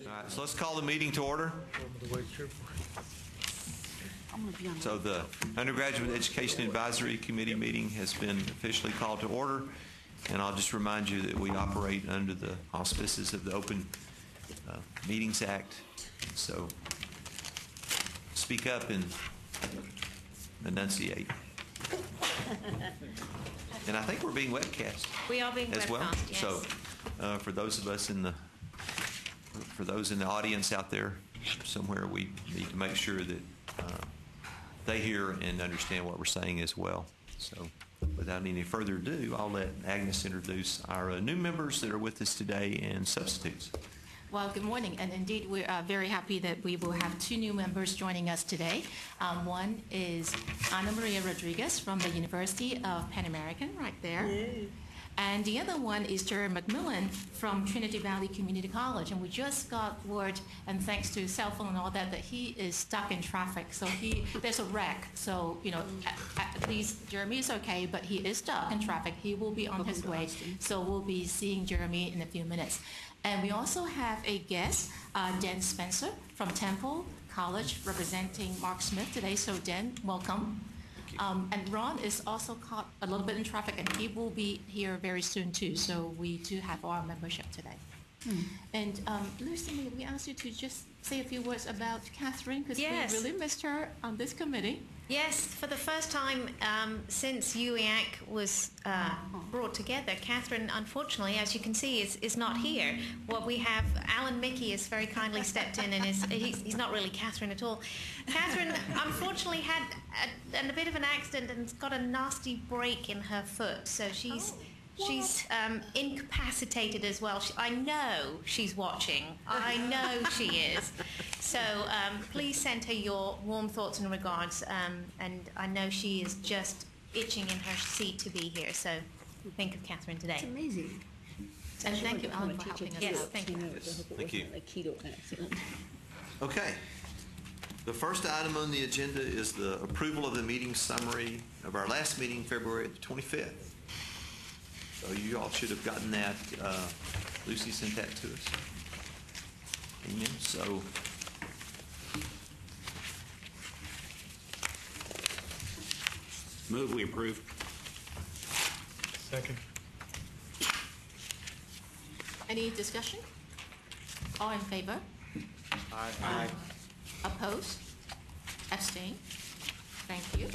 All right, so let's call the meeting to order. So the Undergraduate Education Advisory Committee meeting has been officially called to order, and I'll just remind you that we operate under the auspices of the Open Meetings Act. So speak up and enunciate. And I think we're being webcast. We are being as webcast, well. yes. So for those of us for those in the audience out there somewhere, we need to make sure that they hear and understand what we're saying as well. So without any further ado, I'll let Agnes introduce our new members that are with us today and substitutes. Well, good morning, and indeed we are very happy that we will have two new members joining us today. One is Ana Maria Rodriguez from the University of Pan American, right there. Yay. And the other one is Jerry McMillan from Trinity Valley Community College. And we just got word, and thanks to cell phone and all that, that he is stuck in traffic. So there's a wreck. So, you know, at least Jeremy is okay, but he is stuck in traffic. He will be on his way. So we'll be seeing Jeremy in a few minutes. And we also have a guest, Dan Spencer from Temple College, representing Mark Smith today. So Dan, welcome. And Ron is also caught a little bit in traffic, and he will be here very soon too. So we do have our membership today. And Lucy, may we ask you to just say a few words about Catherine, because yes. we really missed her on this committee. Yes, for the first time since UEAC was brought together, Catherine, unfortunately, as you can see, is not here. Well, we have Alan Mickey has very kindly stepped in, and he's not really Catherine at all. Catherine, unfortunately, had a bit of an accident and got a nasty break in her foot, so she's incapacitated as well. I know she's watching. I know she is. So please send her your warm thoughts and regards. And I know she is just itching in her seat to be here. So think of Catherine today. It's amazing. And thank you, Alan, for helping us. Yes, out. thank you. Yes, thank you. Okay. The first item on the agenda is the approval of the meeting summary of our last meeting, February the 25th. So you all should have gotten that. Lucy sent that to us. Amen. So move we approve. Second. Any discussion? All in favor? Aye. Opposed? Abstain? Thank you.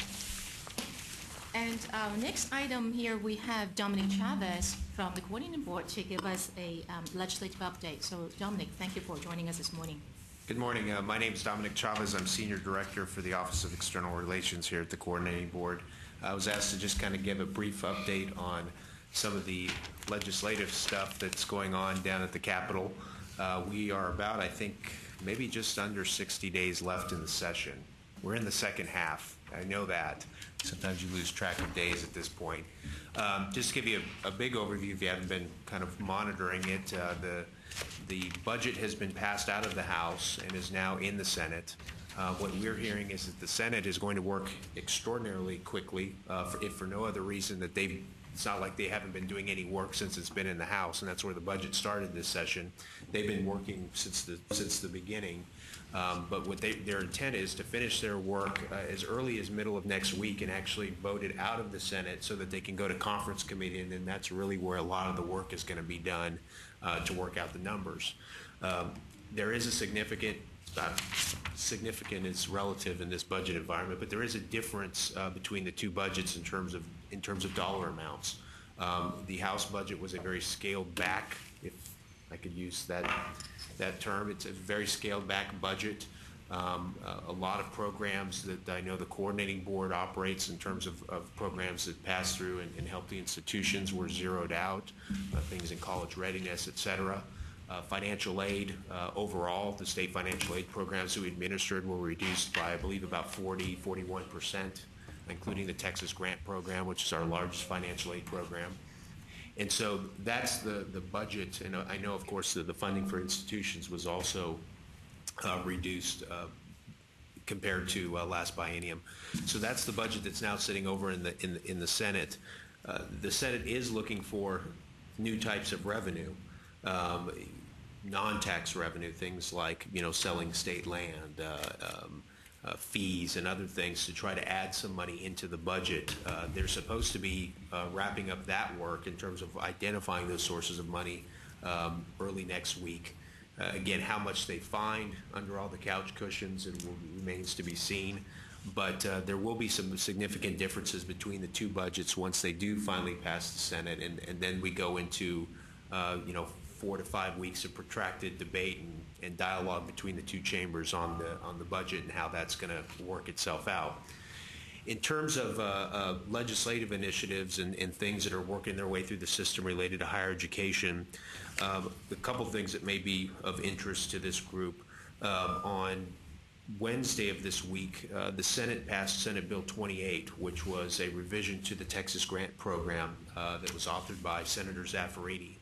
And our next item here, we have Dominic Chavez from the Coordinating Board to give us a legislative update. So Dominic, thank you for joining us this morning. Good morning. My name is Dominic Chavez. I'm Senior Director for the Office of External Relations here at the Coordinating Board. I was asked to just kind of give a brief update on some of the legislative stuff that's going on down at the Capitol. We are about, I think, maybe just under 60 days left in the session. We're in the second half. I know that. Sometimes you lose track of days at this point. Just to give you a big overview if you haven't been kind of monitoring it, the budget has been passed out of the House and is now in the Senate. What we're hearing is that the Senate is going to work extraordinarily quickly, if for no other reason that it's not like they haven't been doing any work since it's been in the House, and that's where the budget started this session. They've been working since the beginning. But what their intent is to finish their work as early as middle of next week and actually vote it out of the Senate so that they can go to conference committee, and then that's really where a lot of the work is going to be done to work out the numbers. There is a significant is relative in this budget environment, but there is a difference between the two budgets in terms of dollar amounts. The House budget was a very scaled back, if I could use that term. It's a very scaled back budget. A lot of programs that I know the Coordinating Board operates in terms of programs that pass through and help the institutions were zeroed out, things in college readiness, et cetera. Financial aid overall, the state financial aid programs we administered were reduced by, I believe, about 41%, including the Texas Grant Program, which is our largest financial aid program. And so that's the budget. And I know, of course, the funding for institutions was also reduced compared to last biennium. So that's the budget that's now sitting over in the Senate. The Senate is looking for new types of revenue. non-tax revenue, things like, selling state land, fees and other things to try to add some money into the budget. They're supposed to be wrapping up that work in terms of identifying those sources of money early next week. Again, how much they find under all the couch cushions remains to be seen. But there will be some significant differences between the two budgets once they do finally pass the Senate, and then we go into 4 to 5 weeks of protracted debate and dialogue between the two chambers on the budget and how that's going to work itself out. In terms of legislative initiatives and things that are working their way through the system related to higher education, a couple things that may be of interest to this group. On Wednesday of this week, the Senate passed Senate Bill 28, which was a revision to the Texas Grant Program that was authored by Senator Zaffaridi.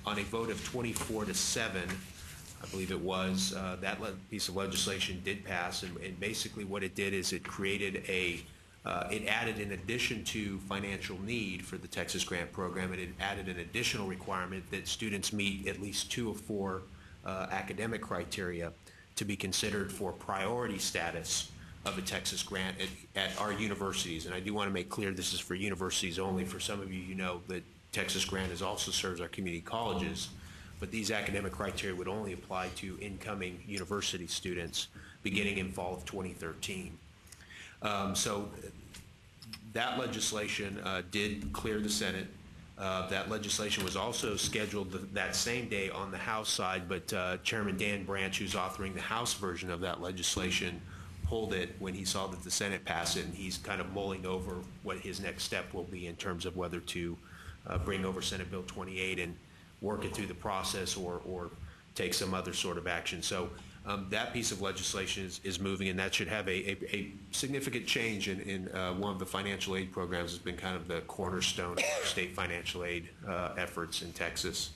On a vote of 24-7, I believe it was, that piece of legislation did pass, and basically what it did is it created it added, in addition to financial need for the Texas Grant Program, it added an additional requirement that students meet at least 2 of 4 academic criteria to be considered for priority status of a Texas grant at our universities. And I do want to make clear this is for universities only. For some of you, you know that Texas Grant also serves our community colleges, but these academic criteria would only apply to incoming university students beginning in fall of 2013. So that legislation did clear the Senate. That legislation was also scheduled that same day on the House side, but Chairman Dan Branch, who's authoring the House version of that legislation, pulled it when he saw that the Senate passed it, and he's kind of mulling over what his next step will be in terms of whether to bring over Senate Bill 28 and work it through the process or take some other sort of action. So that piece of legislation is moving, and that should have a significant change in one of the financial aid programs that's been kind of the cornerstone of state financial aid efforts in Texas.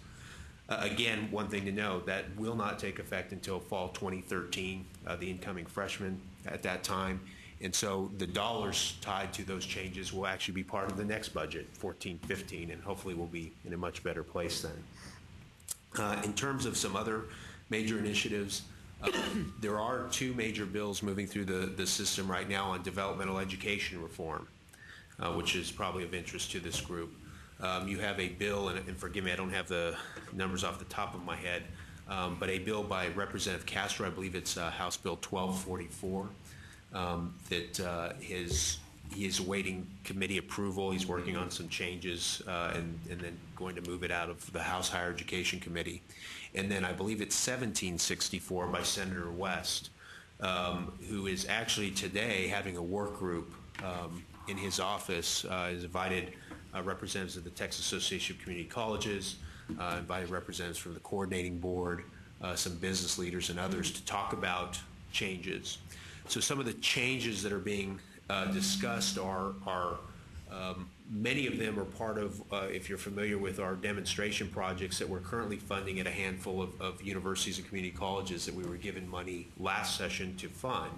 Again, one thing to know, that will not take effect until fall 2013, the incoming freshmen at that time. And so the dollars tied to those changes will actually be part of the next budget, 14-15, and hopefully we'll be in a much better place then. In terms of some other major initiatives, there are 2 major bills moving through the system right now on developmental education reform, which is probably of interest to this group. You have a bill, and forgive me, I don't have the numbers off the top of my head, but a bill by Representative Castro, I believe it's House Bill 1244, that he is awaiting committee approval. He's working on some changes and then going to move it out of the House Higher Education Committee. And then I believe it's 1764 by Senator West, who is actually today having a work group in his office. Has invited representatives of the Texas Association of Community Colleges, invited representatives from the coordinating board, some business leaders and others to talk about changes. So some of the changes that are being discussed are many of them are part of, if you're familiar with our demonstration projects that we're currently funding at a handful of universities and community colleges that we were given money last session to fund.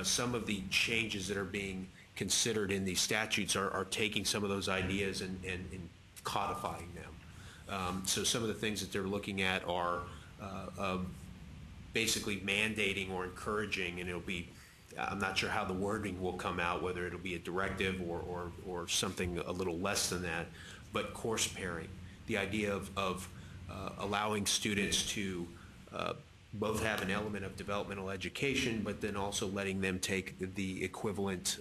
Some of the changes that are being considered in these statutes are taking some of those ideas and codifying them. So some of the things that they're looking at are basically mandating or encouraging, and it'll be, I'm not sure how the wording will come out, whether it'll be a directive or something a little less than that, but course pairing, the idea of allowing students to both have an element of developmental education, but then also letting them take the equivalent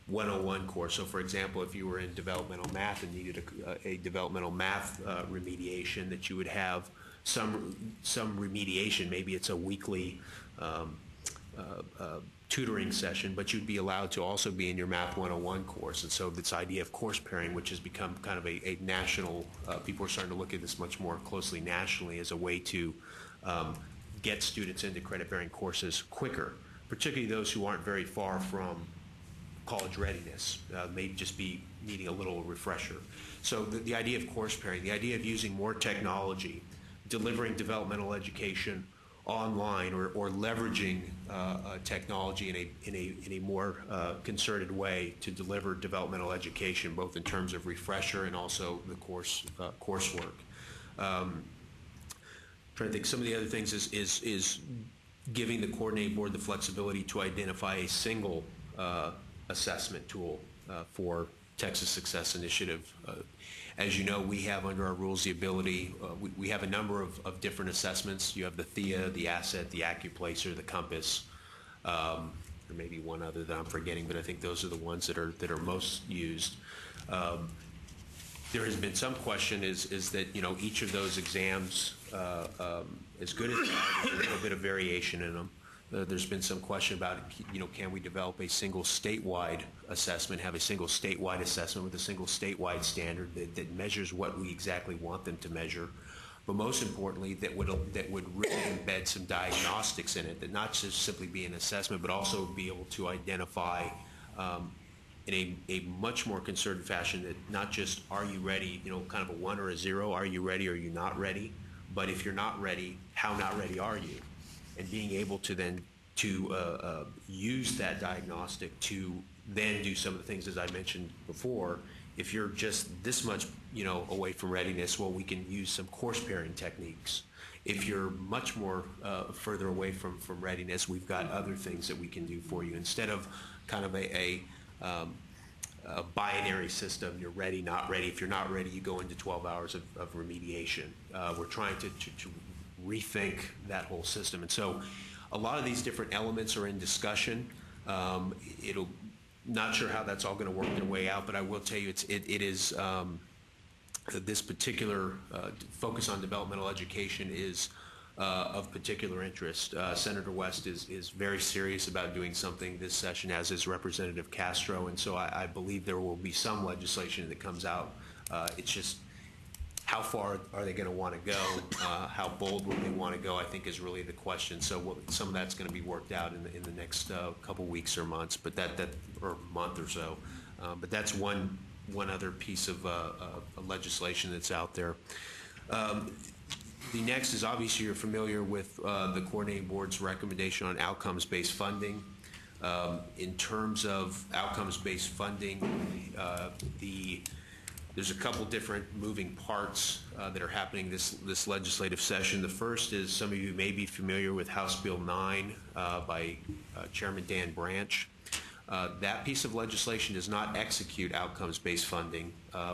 101 course. So for example, if you were in developmental math and needed a developmental math remediation, that you would have some remediation. Maybe it's a weekly tutoring session, but you'd be allowed to also be in your Math 101 course. And so this idea of course pairing, which has become kind of a national, people are starting to look at this much more closely nationally as a way to get students into credit-bearing courses quicker, particularly those who aren't very far from college readiness, may just be needing a little refresher. So the idea of course pairing, the idea of using more technology, delivering developmental education online or leveraging technology in a more concerted way to deliver developmental education, both in terms of refresher and also the coursework. Trying to think, some of the other things is giving the coordinating board the flexibility to identify a single assessment tool for Texas Success Initiative. As you know, we have under our rules the ability, we have a number of different assessments. You have the THEA, the Asset, the AccuPlacer, the Compass. There may be one other that I'm forgetting, but I think those are the ones that are most used. There has been some question is that, you know, each of those exams, as good as they are, there's a little bit of variation in them. There's been some question about, you know, can we develop a single statewide assessment, have a single statewide assessment with a single statewide standard that measures what we exactly want them to measure, but most importantly, that would really embed some diagnostics in it, that not just simply be an assessment, but also be able to identify in a much more concerted fashion that not just are you ready, you know, kind of a 1 or a 0, are you ready or are you not ready, but if you're not ready, how not ready are you? And being able to then use that diagnostic to then do some of the things, as I mentioned before. If you're just this much, you know, away from readiness, well, we can use some course pairing techniques. If you're much more further away from readiness, we've got other things that we can do for you. Instead of kind of a binary system, you're ready, not ready. If you're not ready, you go into 12 hours of remediation. We're trying to rethink that whole system. And so a lot of these different elements are in discussion. Not sure how that's all going to work their way out, but I will tell you it is this particular focus on developmental education is of particular interest. Senator West is very serious about doing something this session, as is Representative Castro, and so I believe there will be some legislation that comes out. It's just how far are they going to want to go? How bold will they want to go? I think is really the question. So some of that's going to be worked out in the next couple weeks or months, but or month or so. But that's one other piece of legislation that's out there. The next is, obviously you're familiar with the coordinating board's recommendation on outcomes-based funding. In terms of outcomes-based funding, there's a couple different moving parts that are happening this legislative session. The first is, some of you may be familiar with House Bill 9 by Chairman Dan Branch. That piece of legislation does not execute outcomes-based funding.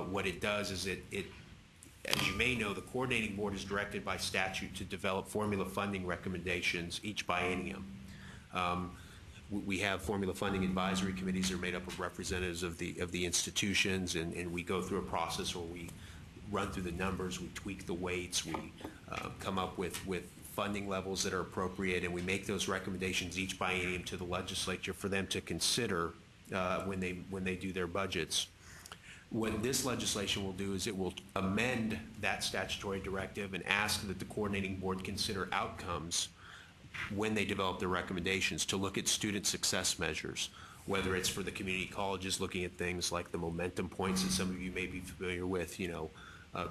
What it does is as you may know, the coordinating board is directed by statute to develop formula funding recommendations each biennium. We have formula funding advisory committees that are made up of representatives of the institutions, and we go through a process where we run through the numbers, we tweak the weights, we come up with funding levels that are appropriate, and we make those recommendations each biennium to the legislature for them to consider when they do their budgets. What this legislation will do is it will amend that statutory directive and ask that the coordinating board consider outcomes when they develop their recommendations, to look at student success measures, whether it's for the community colleges looking at things like the momentum points that some of you may be familiar with, you know,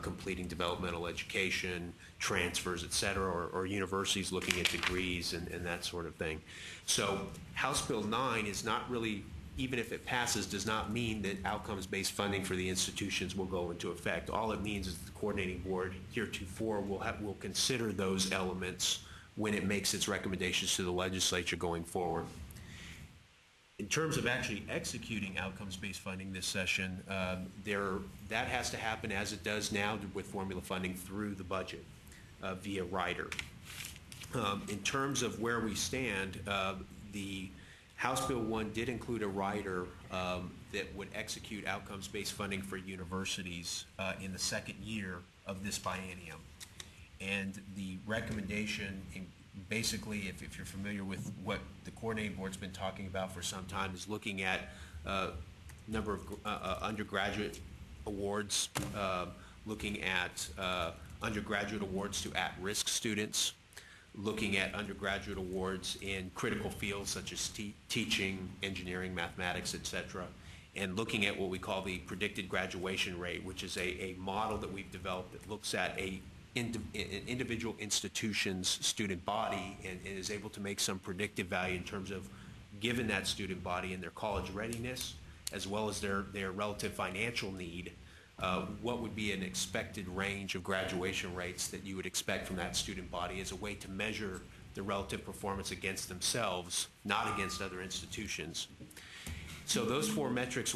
completing developmental education, transfers, et cetera, or universities looking at degrees and that sort of thing. So House Bill 9 is not really, even if it passes, does not mean that outcomes-based funding for the institutions will go into effect. All it means is the coordinating board heretofore will consider those elements when it makes its recommendations to the legislature going forward. In terms of actually executing outcomes-based funding this session, that has to happen as it does now with formula funding through the budget via rider. In terms of where we stand, the House Bill 1 did include a rider that would execute outcomes-based funding for universities in the second year of this biennium. And the recommendation, basically, if you're familiar with what the coordinating board's been talking about for some time, is looking at number of undergraduate awards, looking at undergraduate awards to at-risk students, looking at undergraduate awards in critical fields such as teaching, engineering, mathematics, et cetera, and looking at what we call the predicted graduation rate, which is a model that we've developed that looks at an individual institution's student body and is able to make some predictive value in terms of, given that student body and their college readiness, as well as their relative financial need, what would be an expected range of graduation rates that you would expect from that student body as a way to measure the relative performance against themselves, not against other institutions. So those four metrics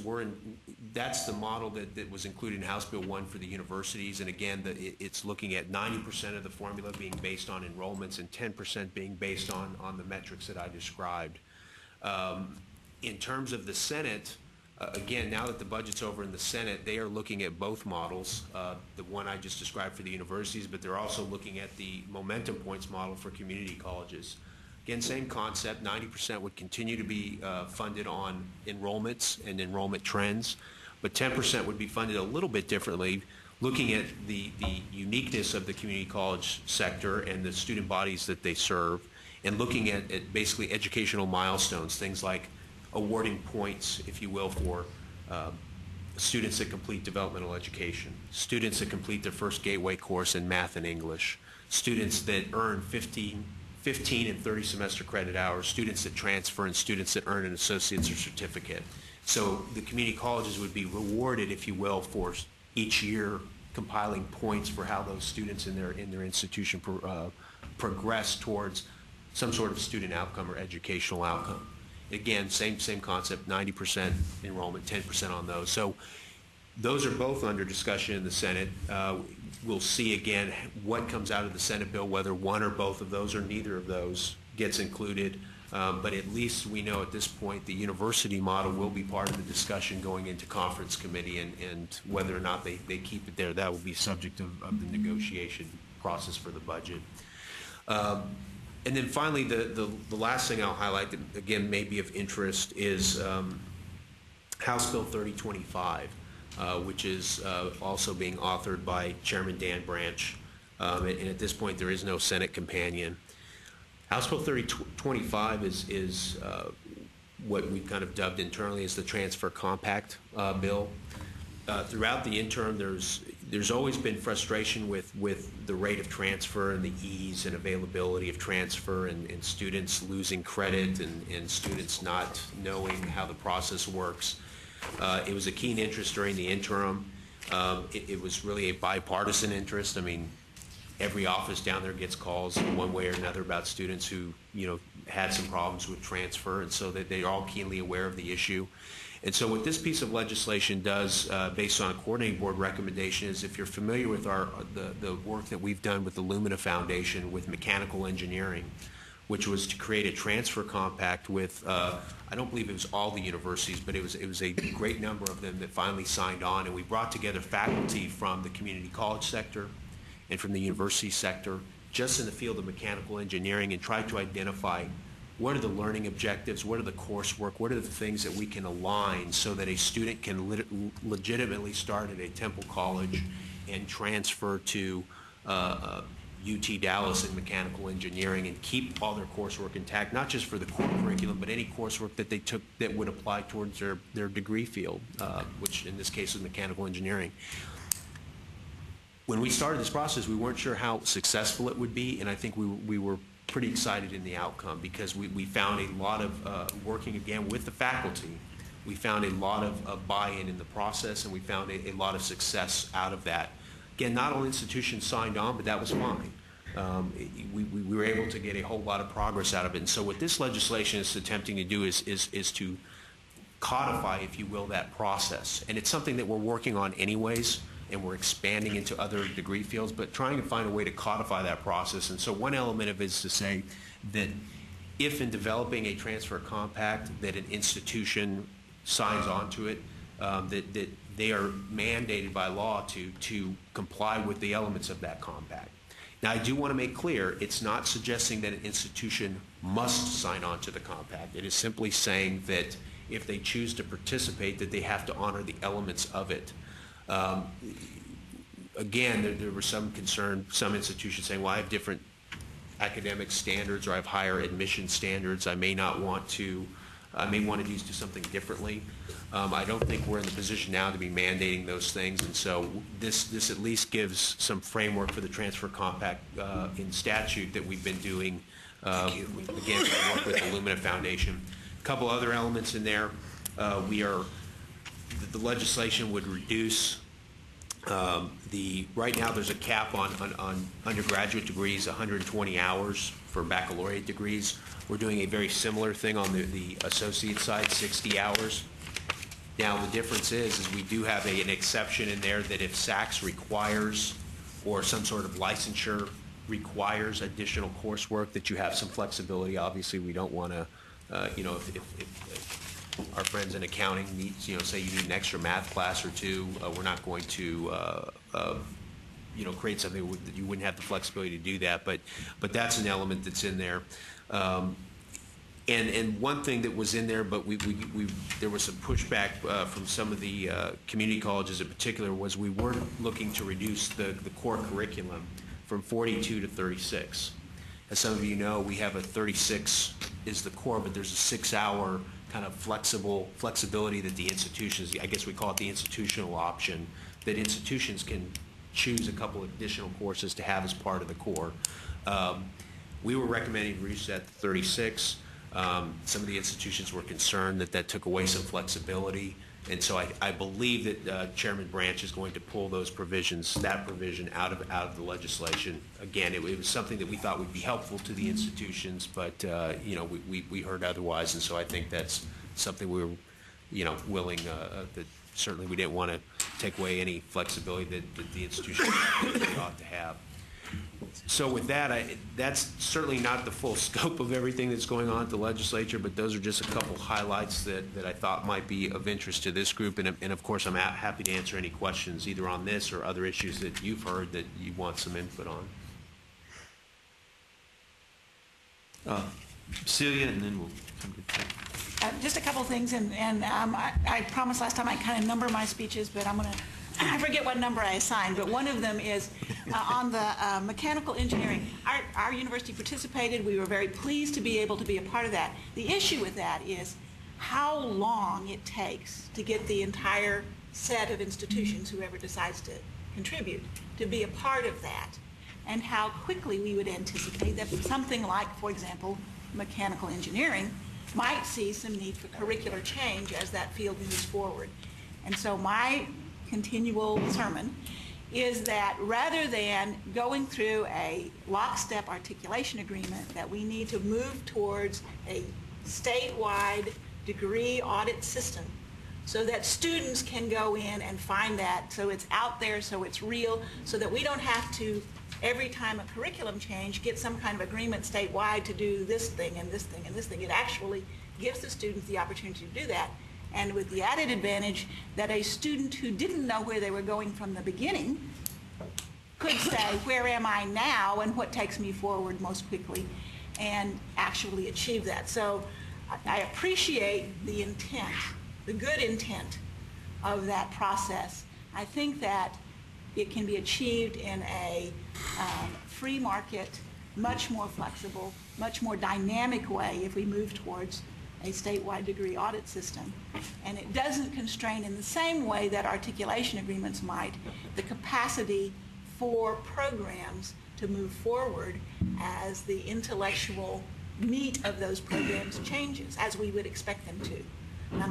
that's the model that was included in House Bill 1 for the universities. And again, it's looking at 90% of the formula being based on enrollments and 10% being based on the metrics that I described. In terms of the Senate, again, now that the budget's over in the Senate, they are looking at both models, the one I just described for the universities, but they're also looking at the momentum points model for community colleges. Again, same concept, 90% would continue to be funded on enrollments and enrollment trends, but 10% would be funded a little bit differently, looking at the uniqueness of the community college sector and the student bodies that they serve, and looking at basically educational milestones, things like awarding points, if you will, for students that complete developmental education, students that complete their first gateway course in math and English, students that earn 15 and 30 semester credit hours, students that transfer, and students that earn an associate's or certificate. So the community colleges would be rewarded, if you will, for each year compiling points for how those students in their institution progress towards some sort of student outcome or educational outcome. Again, same concept, 90% enrollment, 10% on those. So those are both under discussion in the Senate. We'll see again what comes out of the Senate bill, whether one or both of those or neither of those gets included. But at least we know at this point the university model will be part of the discussion going into conference committee, and whether or not they keep it there, that will be subject of the negotiation process for the budget. And then finally, the last thing I'll highlight that, again, may be of interest is House Bill 3025, which is also being authored by Chairman Dan Branch. And at this point, there is no Senate companion. House Bill 3025 is what we've kind of dubbed internally as the Transfer Compact bill. Throughout the interim, there's always been frustration with the rate of transfer and the ease and availability of transfer, and students losing credit and students not knowing how the process works. It was a keen interest during the interim. It was really a bipartisan interest. I mean, every office down there gets calls one way or another about students who, had some problems with transfer, and so that they're all keenly aware of the issue. And so what this piece of legislation does, based on a coordinating board recommendation, is if you're familiar with the work that we've done with the Lumina Foundation with mechanical engineering, which was to create a transfer compact with, I don't believe it was all the universities, but it was a great number of them that finally signed on, and we brought together faculty from the community college sector and from the university sector, just in the field of mechanical engineering, and tried to identify what are the learning objectives, what are the coursework, what are the things that we can align so that a student can legitimately start at a Temple College and transfer to UT Dallas in mechanical engineering and keep all their coursework intact, not just for the core curriculum, but any coursework that they took that would apply towards their degree field, which in this case is mechanical engineering. When we started this process, we weren't sure how successful it would be, and I think we were pretty excited in the outcome, because we found a lot of, working again with the faculty, we found a lot of buy-in in the process, and we found a lot of success out of that. Again, not all institutions signed on, but that was fine. We were able to get a whole lot of progress out of it. And so what this legislation is attempting to do is to codify, if you will, that process. And it's something that we're working on anyways, and we're expanding into other degree fields, but trying to find a way to codify that process. And so one element of it is to say that if in developing a transfer compact that an institution signs on to it, that they are mandated by law to comply with the elements of that compact. Now, I do want to make clear, it's not suggesting that an institution must sign on to the compact. It is simply saying that if they choose to participate, that they have to honor the elements of it. Again, there was some concern, some institutions saying, well, I have different academic standards, or I have higher admission standards. I may want to do something differently. I don't think we're in the position now to be mandating those things, and so this at least gives some framework for the transfer compact in statute that we've been doing. Again, we work with the Lumina Foundation. A couple other elements in there. The legislation would reduce Right now, there's a cap on undergraduate degrees, 120 hours for baccalaureate degrees. We're doing a very similar thing on the associate side, 60 hours. Now, the difference is we do have an exception in there that if SACS requires or some sort of licensure requires additional coursework, that you have some flexibility. Obviously, we don't want to, if our friends in accounting need, say you need an extra math class or two, we're not going to, create something that you wouldn't have the flexibility to do that. But that's an element that's in there. And one thing that was in there, but there was some pushback from some of the community colleges in particular, was we weren't looking to reduce the core curriculum from 42 to 36. As some of you know, we have a 36 is the core, but there's a 6-hour kind of flexibility that the institutions, I guess we call it the institutional option, that institutions can choose a couple of additional courses to have as part of the core. We were recommending reach that to 36. Some of the institutions were concerned that took away some flexibility, and so I believe that Chairman Branch is going to pull that provision out of the legislation. Again, it was something that we thought would be helpful to the institutions, but we heard otherwise, and so I think that's something we were willing that certainly we didn't want to take away any flexibility that the institutions ought to have. So with that, that's certainly not the full scope of everything that's going on at the legislature, but those are just a couple highlights that I thought might be of interest to this group. And of course, I'm happy to answer any questions either on this or other issues that you've heard that you want some input on. Celia, and then we'll come to Ted. Just a couple things, and I promised last time I'd kind of number my speeches, but I forget what number I assigned, but one of them is on the mechanical engineering. Our university participated. We were very pleased to be able to be a part of that. The issue with that is how long it takes to get the entire set of institutions, whoever decides to contribute, to be a part of that, and how quickly we would anticipate that something like, for example, mechanical engineering might see some need for curricular change as that field moves forward. And so my continual sermon is that rather than going through a lockstep articulation agreement, that we need to move towards a statewide degree audit system so that students can go in and find that, so it's out there, so it's real, so that we don't have to, every time a curriculum change, get some kind of agreement statewide to do this thing and this thing and this thing. It actually gives the students the opportunity to do that. And with the added advantage that a student who didn't know where they were going from the beginning could say, where am I now and what takes me forward most quickly, and actually achieve that. So I appreciate the intent, the good intent of that process. I think that it can be achieved in a free market, much more flexible, much more dynamic way if we move towards a statewide degree audit system. And it doesn't constrain in the same way that articulation agreements might the capacity for programs to move forward as the intellectual meat of those programs changes, as we would expect them to.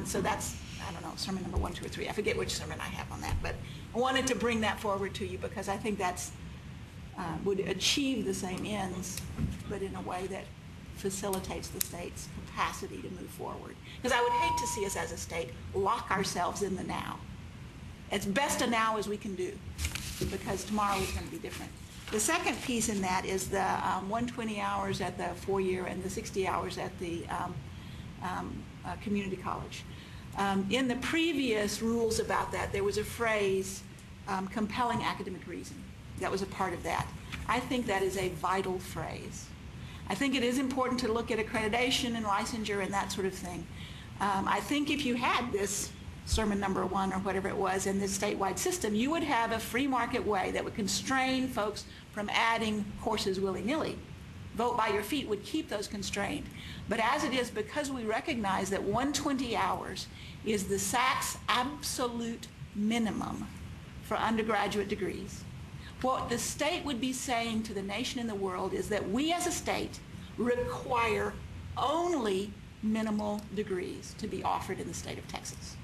So that's, I don't know, sermon number 1, 2, or 3. I forget which sermon I have on that, but I wanted to bring that forward to you because I think that's would achieve the same ends, but in a way that facilitates the state's capacity to move forward. Because I would hate to see us as a state lock ourselves in the now. As best a now as we can do, because tomorrow is going to be different. The second piece in that is the 120 hours at the 4-year and the 60 hours at the community college. In the previous rules about that, there was a phrase, compelling academic reason. That was a part of that. I think that is a vital phrase. I think it is important to look at accreditation and licensure and that sort of thing. I think if you had this sermon number 1 or whatever it was in this statewide system, you would have a free market way that would constrain folks from adding courses willy-nilly. Vote by your feet would keep those constrained. But as it is, because we recognize that 120 hours is the SACS absolute minimum for undergraduate degrees, what the state would be saying to the nation and the world is that we as a state require only minimal degrees to be offered in the state of Texas.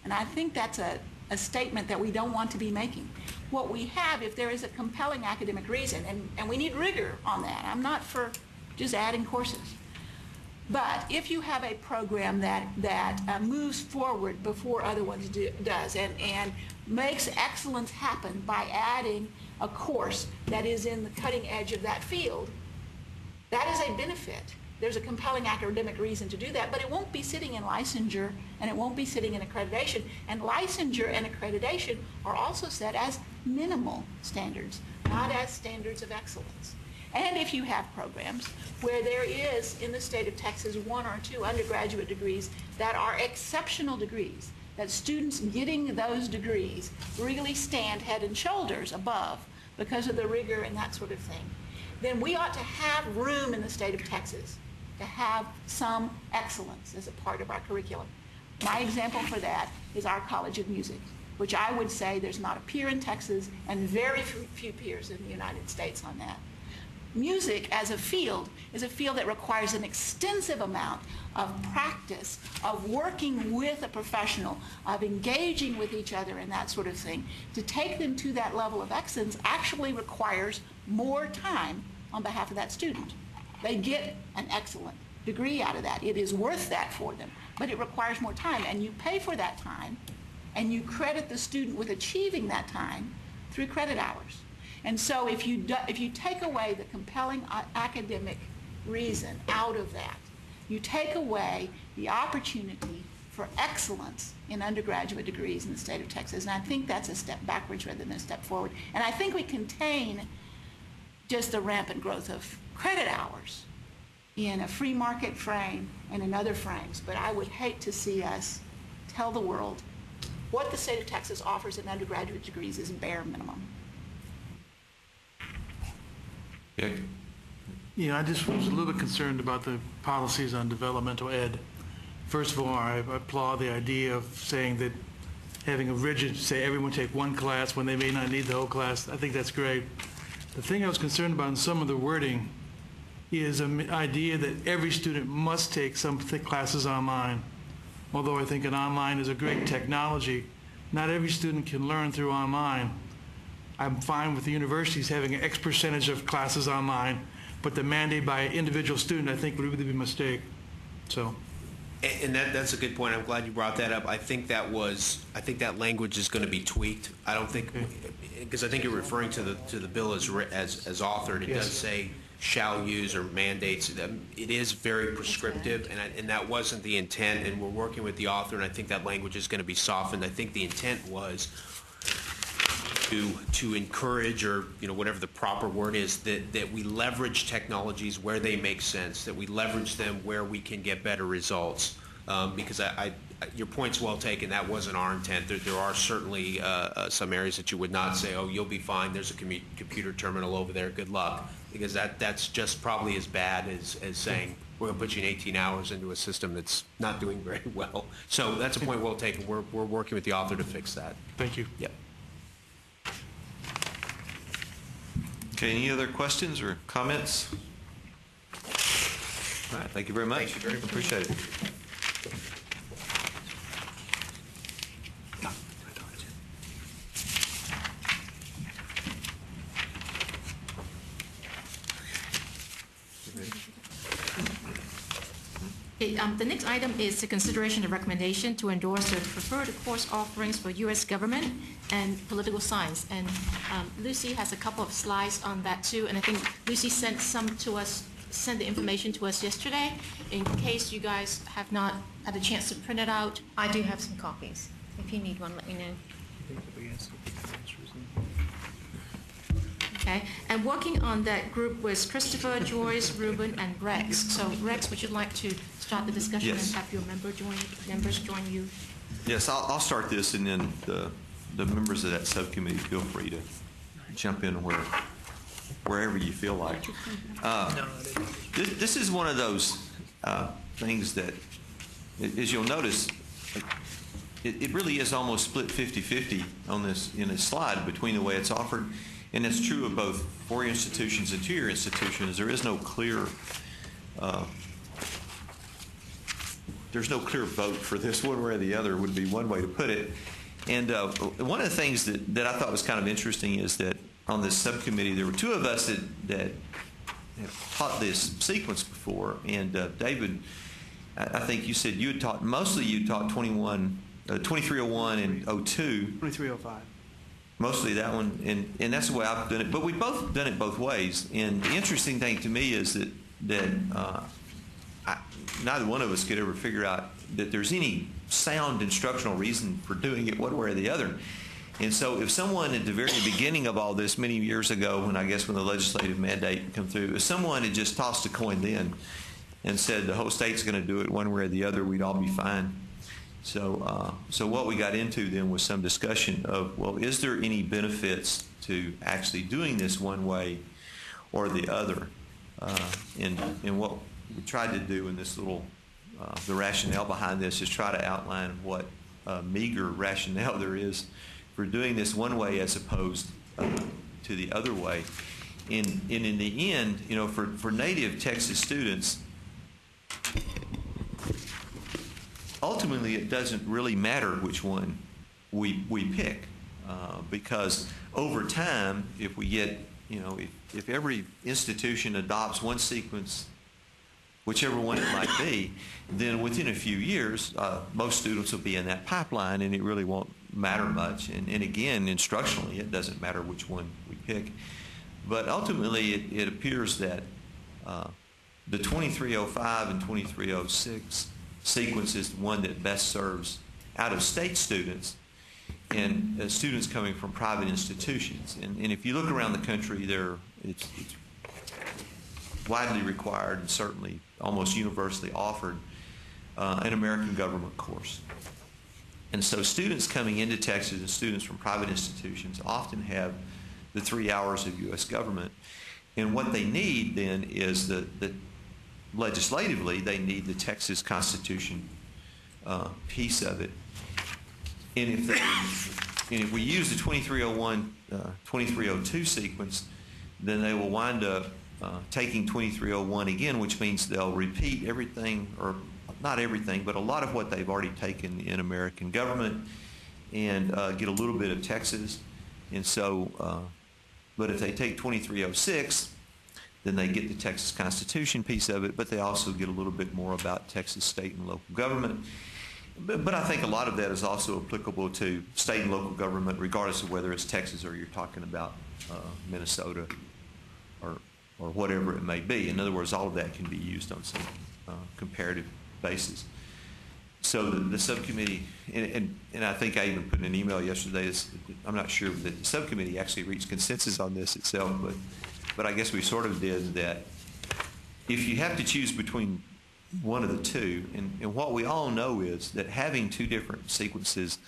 And I think that's a a statement that we don't want to be making. What we have, if there is a compelling academic reason, and we need rigor on that. I'm not for just adding courses. But if you have a program that moves forward before other ones does and makes excellence happen by adding a course that is in the cutting edge of that field, that is a benefit. There's a compelling academic reason to do that, but it won't be sitting in licensure and it won't be sitting in accreditation. And licensure and accreditation are also set as minimal standards, not as standards of excellence. And if you have programs where there is, in the state of Texas, 1 or 2 undergraduate degrees that are exceptional degrees, that students getting those degrees really stand head and shoulders above because of the rigor and that sort of thing, then we ought to have room in the state of Texas to have some excellence as a part of our curriculum. My example for that is our College of Music, which I would say there's not a peer in Texas and very few peers in the United States on that. Music as a field is a field that requires an extensive amount of practice, of working with a professional, of engaging with each other and that sort of thing. To take them to that level of excellence actually requires more time on behalf of that student. They get an excellent degree out of that. It is worth that for them, but it requires more time, and you pay for that time, and you credit the student with achieving that time through credit hours. And so if you take away the compelling academic reason out of that, you take away the opportunity for excellence in undergraduate degrees in the state of Texas. And I think that's a step backwards rather than a step forward. And I think we contain just the rampant growth of credit hours in a free market frame and in other frames. But I would hate to see us tell the world what the state of Texas offers in undergraduate degrees is bare minimum. Okay. Yeah, I just was a little bit concerned about the policies on developmental ed. First of all, I applaud the idea of saying that having a rigid, say everyone take one class when they may not need the whole class. I think that's great. The thing I was concerned about in some of the wording is an idea that every student must take some classes online. Although I think an online is a great technology, not every student can learn through online. I'm fine with the universities having an X percentage of classes online, but the mandate by an individual student, I think, would be a mistake. So. And that's a good point. I'm glad you brought that up. I think that language is going to be tweaked. I don't think, because I think you're referring to the bill as authored. It Yes. does say shall use or mandates. It is very prescriptive, and that wasn't the intent. And we're working with the author, and I think that language is going to be softened. I think the intent was to encourage, or whatever the proper word is, that we leverage technologies where they make sense, that we leverage them where we can get better results. Because your point's well taken. That wasn't our intent. There are certainly some areas that you would not say, oh, you'll be fine. There's a computer terminal over there. Good luck. Because that's just probably as bad as saying we're going to put you in 18 hours into a system that's not doing very well. So that's a point well taken. We're working with the author to fix that. Thank you. Yep. Okay, any other questions or comments? All right, thank you very much. Thank you very much. Appreciate it. The next item is the consideration of recommendation to endorse the preferred course offerings for U.S. government and political science. And Lucy has a couple of slides on that too. And I think Lucy sent the information to us yesterday. In case you guys have not had a chance to print it out. I do have some copies. If you need one, let me know. Okay, and working on that group was Christopher, Joyce, Ruben, and Rex. So Rex, would you like to start the discussion Yes. and have your members join you? Yes, I'll start this, and then the members of that subcommittee, feel free to jump in wherever you feel like. This is one of those things that, as you'll notice, it really is almost split 50-50 on this in this slide between the way it's offered. And it's true of both four institutions and two-year institutions. There is no clear there's no clear vote for this one way or the other would be one way to put it. And one of the things that I thought was kind of interesting is that on this subcommittee, there were two of us that have taught this sequence before. And David, I think you said you had taught, mostly you taught 2301 and 02. 2305. Mostly that one, and that's the way I've done it. But we've both done it both ways. And the interesting thing to me is that neither one of us could ever figure out that there's any sound instructional reason for doing it one way or the other. And so if someone at the very beginning of all this, many years ago, when the legislative mandate came through, if someone had just tossed a coin then and said the whole state's going to do it one way or the other, we'd all be fine. So what we got into then was some discussion of, well, is there any benefits to actually doing this one way or the other? And what we tried to do in this little, the rationale behind this is try to outline what meager rationale there is for doing this one way as opposed to the other way. And in the end, for native Texas students, ultimately it doesn't really matter which one we pick, because over time, if we get, if every institution adopts one sequence, whichever one it might be, then within a few years, most students will be in that pipeline, and it really won't matter much. And again, instructionally, it doesn't matter which one we pick. But ultimately, it appears that the 2305 and 2306 sequence is the one that best serves out-of-state students and students coming from private institutions. And if you look around the country, it's widely required and certainly almost universally offered an American government course. And so students coming into Texas and students from private institutions often have the 3 hours of U.S. government. And what they need then is that legislatively, they need the Texas Constitution piece of it. And if we use the 2301, 2302 sequence, then they will wind up taking 2301 again, which means they'll repeat everything, or not everything, but a lot of what they've already taken in American government and get a little bit of Texas. And so, but if they take 2306, then they get the Texas Constitution piece of it, but they also get a little bit more about Texas state and local government. But I think a lot of that is also applicable to state and local government, regardless of whether it's Texas or you're talking about Minnesota or whatever it may be. In other words, all of that can be used on some comparative basis. So the subcommittee, and I think I even put in an email yesterday, I'm not sure that the subcommittee actually reached consensus on this itself, but I guess we sort of did that. If you have to choose between one of the two, and what we all know is that having two different sequences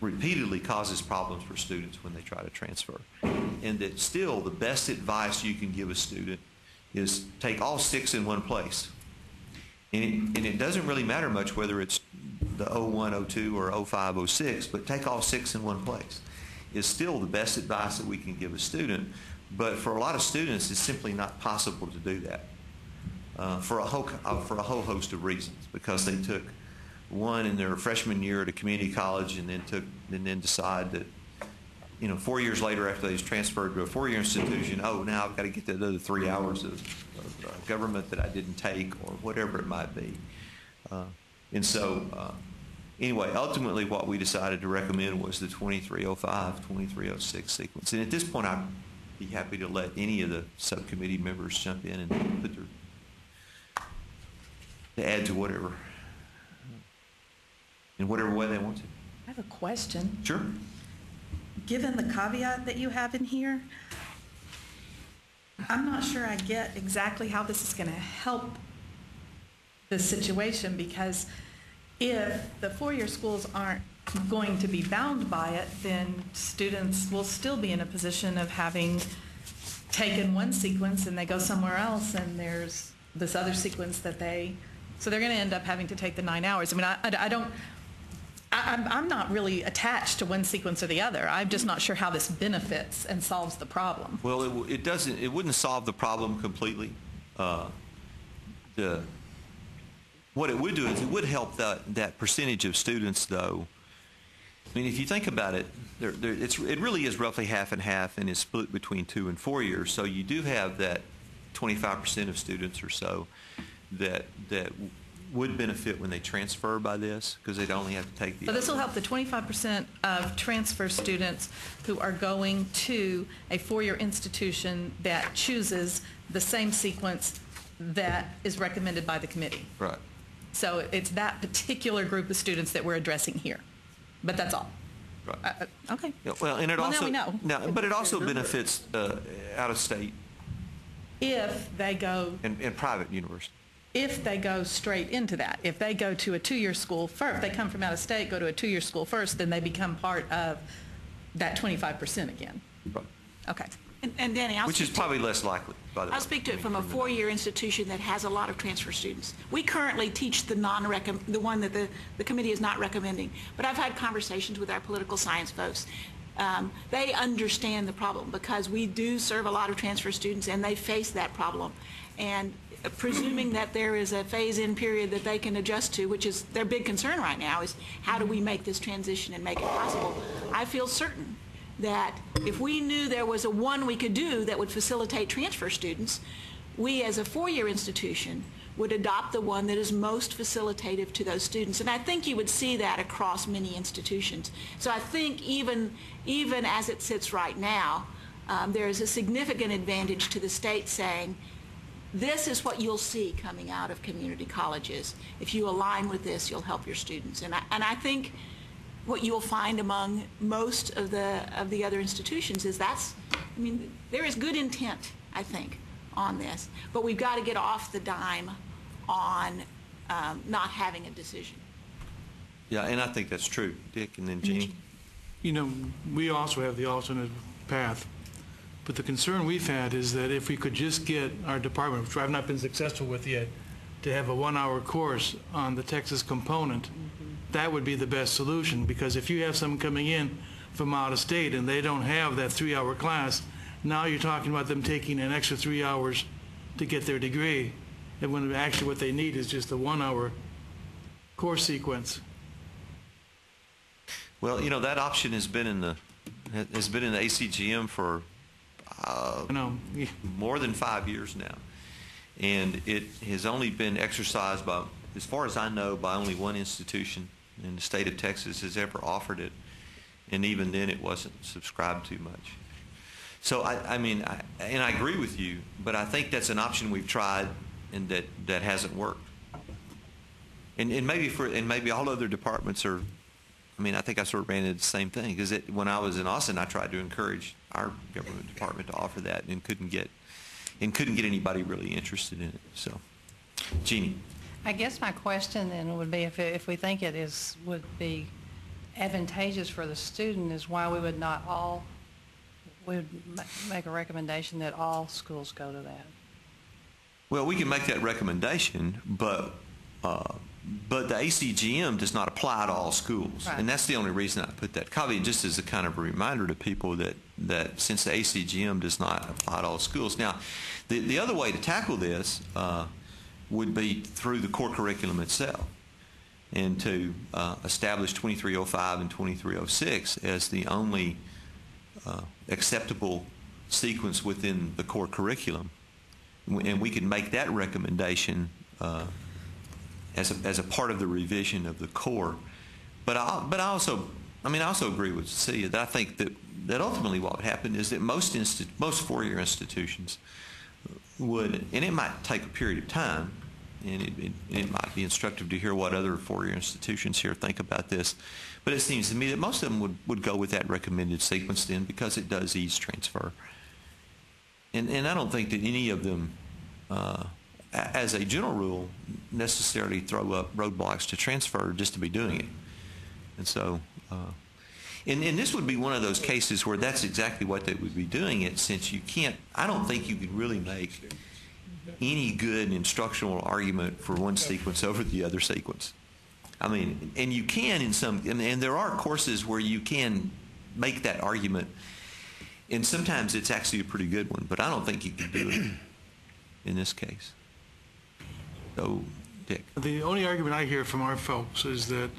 repeatedly causes problems for students when they try to transfer. And that still the best advice you can give a student is take all 6 in one place. And it doesn't really matter much whether it's the 01, 02, or 05, 06, but take all 6 in one place is still the best advice that we can give a student. But for a lot of students, it's simply not possible to do that for a whole host of reasons, because they took one in their freshman year at a community college and then decide that, 4 years later after they transferred to a 4-year institution, now I've got to get that other 3 hours of government that I didn't take, or whatever it might be. And so anyway, ultimately what we decided to recommend was the 2305, 2306 sequence. And at this point, I'd be happy to let any of the subcommittee members jump in and put to add to whatever, in whatever way they want to. I have a question. Sure. Given the caveat that you have in here, I'm not sure I get exactly how this is going to help the situation, because if the 4-year schools aren't going to be bound by it, then students will still be in a position of having taken one sequence and they go somewhere else and there's this other sequence that so they're going to end up having to take the 9 hours. I mean, I'm not really attached to one sequence or the other. I'm just not sure how this benefits and solves the problem. Well, it wouldn't solve the problem completely. What it would do is it would help that percentage of students, though, I mean, if you think about it, it really is roughly half and half, and is split between 2 and 4 years. So you do have that 25% of students or so that would benefit when they transfer by this, because they'd only have to take the. So this will help the 25% of transfer students who are going to a four-year institution that chooses the same sequence that is recommended by the committee. Right. So it's that particular group of students that we're addressing here. But that's all. Right. Okay. Yeah, well, and it Well, also now we know. Now, but it also benefits out of state If they go, and private universities. if they go straight into that, if they go to a two-year school first, if they come from out of state, go to a two-year school first, then they become part of that 25% again. Right. Okay. And Danny, Which is probably less likely, by the way. I'll speak to it from a four-year institution that has a lot of transfer students. We currently teach the the one that the committee is not recommending. But I've had conversations with our political science folks. They understand the problem because we do serve a lot of transfer students, and they face that problem. And presuming that there is a phase-in period that they can adjust to, which is their big concern right now, is how do we make this transition and make it possible? I feel certain that if we knew there was a one we could do that would facilitate transfer students, we as a four-year institution would adopt the one that is most facilitative to those students. And I think you would see that across many institutions. So I think even as it sits right now, there is a significant advantage to the state saying, this is what you'll see coming out of community colleges. If you align with this, you'll help your students. And I think what you'll find among most of the other institutions is there is good intent, I think, on this, but we've got to get off the dime on not having a decision. Yeah, and I think that's true. Dick, and then Jeannie. You know, we also have the alternate path. But the concern we've had is that if we could just get our department, which I've not been successful with yet, to have a one-hour course on the Texas component, that would be the best solution. Because if you have someone coming in from out of state and they don't have that 3-hour class, now you're talking about them taking an extra 3 hours to get their degree. And when actually what they need is just a 1-hour course sequence. Well, you know, that option has been in the ACGM for more than 5 years now, and it has only been exercised by, as far as I know, by only one institution in the state of Texas has ever offered it, and even then it wasn't subscribed to much. So I mean, I agree with you, but I think that's an option we've tried and that hasn't worked. And maybe all other departments are. I mean, I think I sort of ran into the same thing, because when I was in Austin, I tried to encourage our government department to offer that, and couldn't get anybody really interested in it. So, Jeannie. I guess my question then would be, if we think it would be advantageous for the student, is why we would make a recommendation that all schools go to that. Well, we can make that recommendation, but the ACGM does not apply to all schools. Right. And that's the only reason I put that caveat, just as a kind of a reminder to people that since the ACGM does not apply to all schools. Now, the other way to tackle this would be through the core curriculum itself, and to establish 2305 and 2306 as the only acceptable sequence within the core curriculum. And we can make that recommendation as a part of the revision of the core. But I also agree with Cecilia that I think that ultimately what would happen is that most four-year institutions would, and it might take a period of time, and it might be instructive to hear what other four-year institutions here think about this, but it seems to me that most of them would go with that recommended sequence then, because it does ease transfer. And I don't think that any of them, as a general rule, necessarily throw up roadblocks to transfer just to be doing it. And so, and this would be one of those cases where that's exactly what they would be doing it, since you can't, I don't think you could really make any good instructional argument for one sequence over the other sequence. I mean, and you can in some, and there are courses where you can make that argument, and sometimes it's actually a pretty good one, but I don't think you can do it in this case. So, Dick. The only argument I hear from our folks is that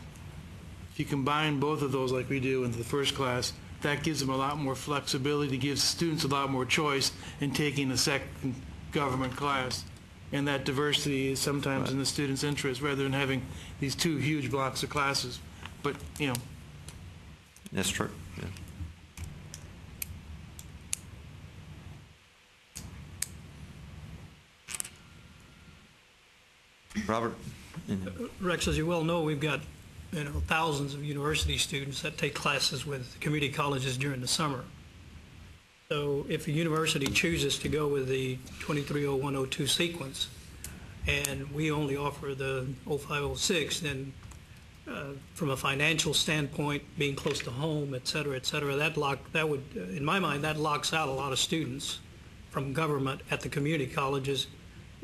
If you combine both of those like we do into the first class, that gives them a lot more flexibility, gives students a lot more choice in taking a second government class. And that diversity is sometimes in the student's interest rather than having these two huge blocks of classes. But, you know. That's true. Yeah. Robert? Rex, as you well know, we've got thousands of university students that take classes with community colleges during the summer. So if a university chooses to go with the 230102 sequence, and we only offer the 0506, then from a financial standpoint, being close to home, et cetera, that would, in my mind, that locks out a lot of students from government at the community colleges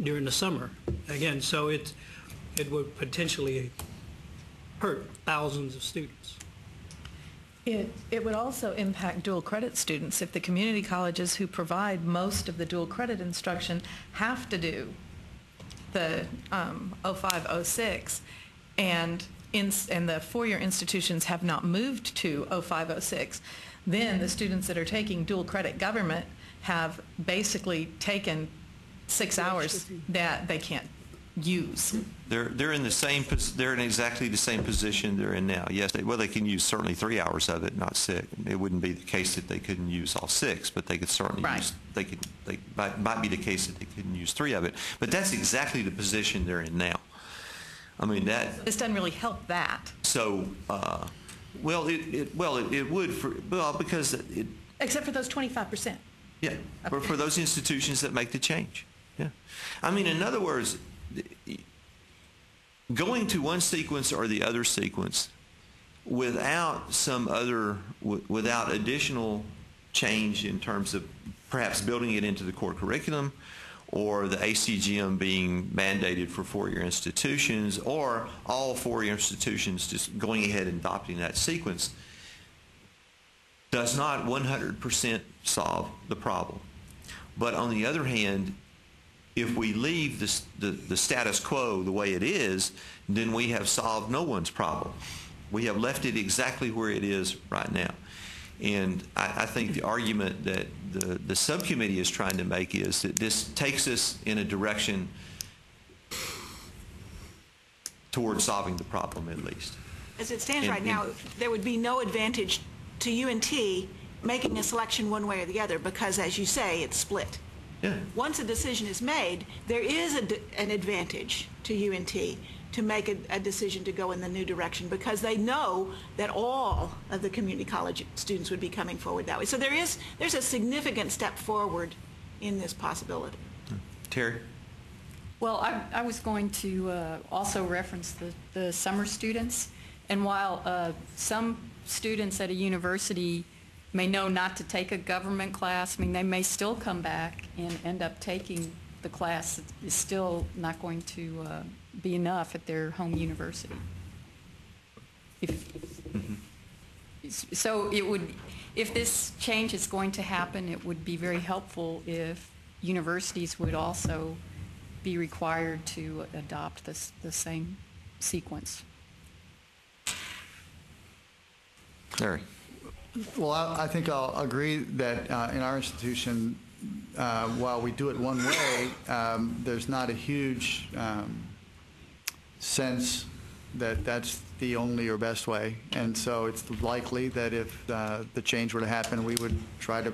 during the summer. Again, so it would potentially hurt thousands of students. It would also impact dual credit students if the community colleges who provide most of the dual credit instruction have to do the 0506, and the four-year institutions have not moved to 0506, then the students that are taking dual credit government have basically taken 6 hours that they can't use. They're in the same. They're in exactly the same position they're in now. Yes, they can use certainly 3 hours of it, not 6. It wouldn't be the case that they couldn't use all 6, but they could certainly use. Might be the case that they couldn't use 3 of it. But that's exactly the position they're in now. I mean that. This doesn't really help that. So, it would because it. Except for those 25%. Yeah, okay. For those institutions that make the change. Yeah, I mean, in other words, going to one sequence or the other sequence without without additional change in terms of perhaps building it into the core curriculum, or the ACGM being mandated for four-year institutions, or all four-year institutions just going ahead and adopting that sequence, does not 100% solve the problem. But on the other hand, if we leave the status quo the way it is, then we have solved no one's problem. We have left it exactly where it is right now. And I think the argument that the subcommittee is trying to make is that this takes us in a direction toward solving the problem, at least. As it stands right now, there would be no advantage to UNT making a selection one way or the other because, as you say, it's split. Yeah. Once a decision is made, there is an advantage to UNT to make a decision to go in the new direction because they know that all of the community college students would be coming forward that way. So there's a significant step forward in this possibility. Terry? Well, I was going to also reference the summer students. And while some students at a university may know not to take a government class, I mean, they may still come back and end up taking the class that is still not going to be enough at their home university. So it would, if this change is going to happen, it would be very helpful if universities would also be required to adopt the same sequence. Larry? Well, I think I'll agree that in our institution, while we do it one way, there's not a huge sense that that's the only or best way. And so it's likely that if the change were to happen, we would try to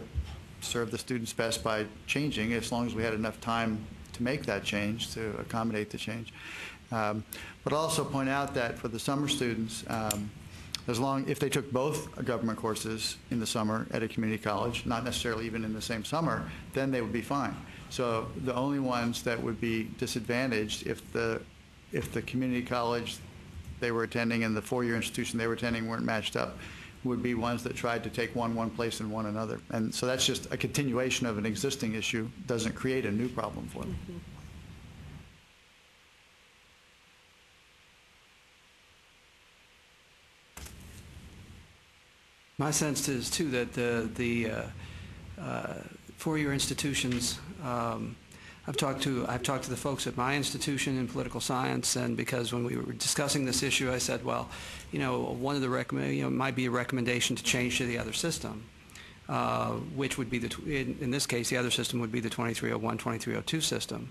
serve the students best by changing, as long as we had enough time to make that change, to accommodate the change. But also point out that for the summer students, if they took both government courses in the summer at a community college, not necessarily even in the same summer, then they would be fine. So the only ones that would be disadvantaged if the community college they were attending and the four-year institution they were attending weren't matched up would be ones that tried to take one place and one another. And so that's just a continuation of an existing issue, doesn't create a new problem for them. Mm-hmm. My sense is, too, that the four-year institutions, I've talked to the folks at my institution in political science, and because when we were discussing this issue, I said, well, one of the might be a recommendation to change to the other system, which would be in this case, the other system would be the 2301, 2302 system.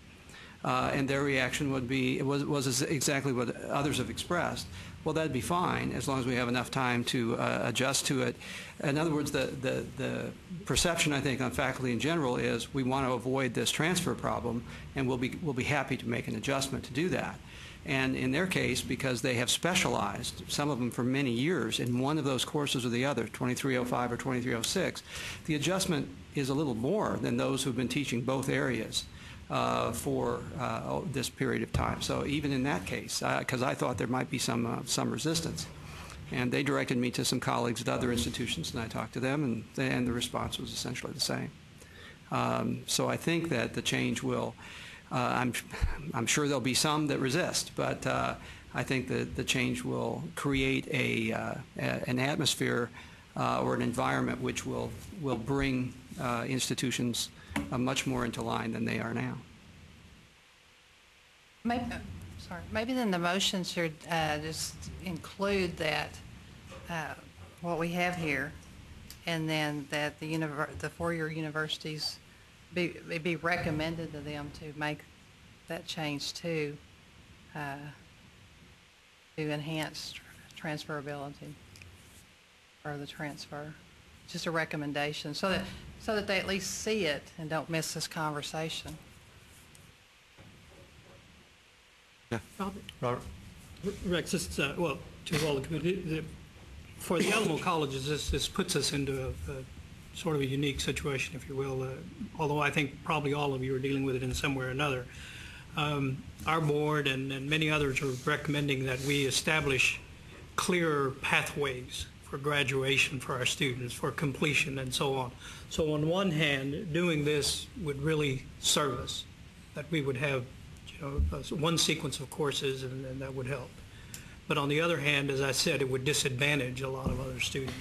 And their reaction was exactly what others have expressed. Well, that'd be fine as long as we have enough time to adjust to it. In other words, the perception, I think, on faculty in general is we want to avoid this transfer problem, and we'll be happy to make an adjustment to do that. And in their case, because they have specialized, some of them for many years, in one of those courses or the other, 2305 or 2306, the adjustment is a little more than those who've been teaching both areas for this period of time. So even in that case, because I thought there might be some resistance, and they directed me to some colleagues at other institutions, and I talked to them, and the response was essentially the same. So I think that the change will. I'm sure there'll be some that resist, but I think that the change will create an atmosphere or an environment which will bring institutions much more into line than they are now. Maybe then the motion should just include that what we have here, and then that the four-year universities be recommended to them to make that change to enhance transferability or the transfer. Just a recommendation so that they at least see it and don't miss this conversation. Yeah. Robert? Rex, this, well, to all the committee, for the Alamo colleges, this puts us into a sort of a unique situation, if you will, although I think probably all of you are dealing with it in some way or another. Our board and many others are recommending that we establish clearer pathways for graduation for our students, for completion, and so on. So on one hand, doing this would really serve us, that we would have one sequence of courses, and that would help. But on the other hand, as I said, it would disadvantage a lot of other students.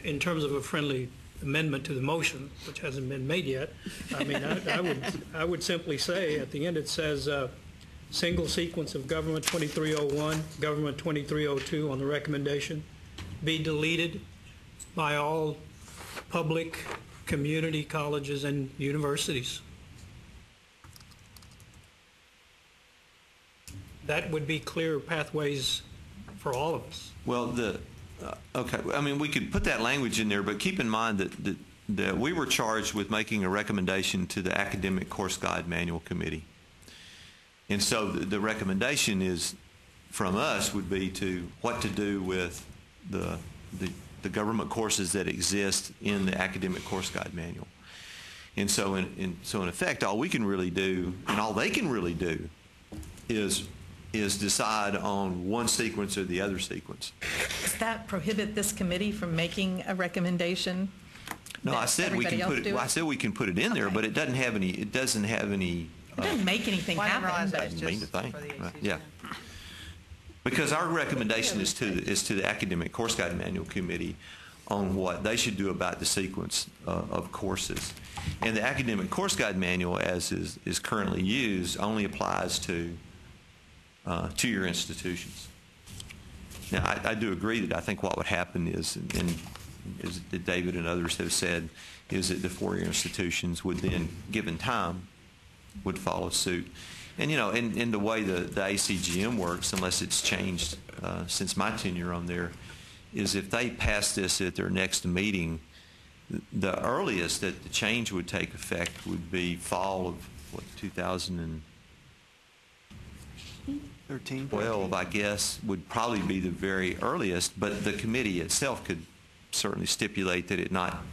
In terms of a friendly amendment to the motion, which hasn't been made yet, I mean, I would simply say at the end it says single sequence of Government 2301, Government 2302 on the recommendation be deleted by all public community colleges and universities. That would be clear pathways for all of us. Well, okay. I mean, we could put that language in there, but keep in mind that we were charged with making a recommendation to the Academic Course Guide Manual Committee. And so the recommendation is from us would be to what to do with the government courses that exist in the Academic Course Guide Manual. And so in effect, all we can really do, and all they can really do, is decide on one sequence or the other sequence. Does that prohibit this committee from making a recommendation? No, I said we can put it. Well, I said we can put it in there, but it doesn't have any. It doesn't have any. It doesn't make anything happen. Doesn't mean a thing. Right? Yeah. Because our recommendation is to the Academic Course Guide Manual Committee on what they should do about the sequence of courses. And the Academic Course Guide Manual, as is currently used, only applies to two-year institutions. Now, I do agree that I think what would happen is, and as David and others have said, is that the four-year institutions would then, given time, would follow suit. And, you know, in the way the ACGM works, unless it's changed since my tenure on there, is if they pass this at their next meeting, the earliest that the change would take effect would be fall of, 2012, I guess, would probably be the very earliest, but the committee itself could certainly stipulate that it not,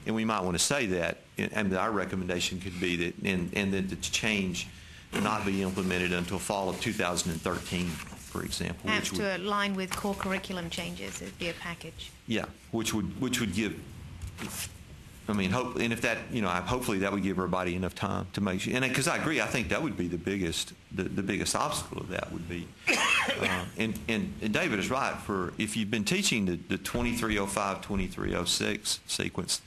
and we might want to say that, and our recommendation could be that, and that the change not be implemented until fall of 2013, for example. Perhaps to align with core curriculum changes, it'd be a package. Yeah, which would give, I mean, and if that, you know, hopefully that would give everybody enough time to make sure. And because I agree, I think that would be the biggest obstacle of that would be. And David is right. For if you've been teaching the 2305, 2306 sequence,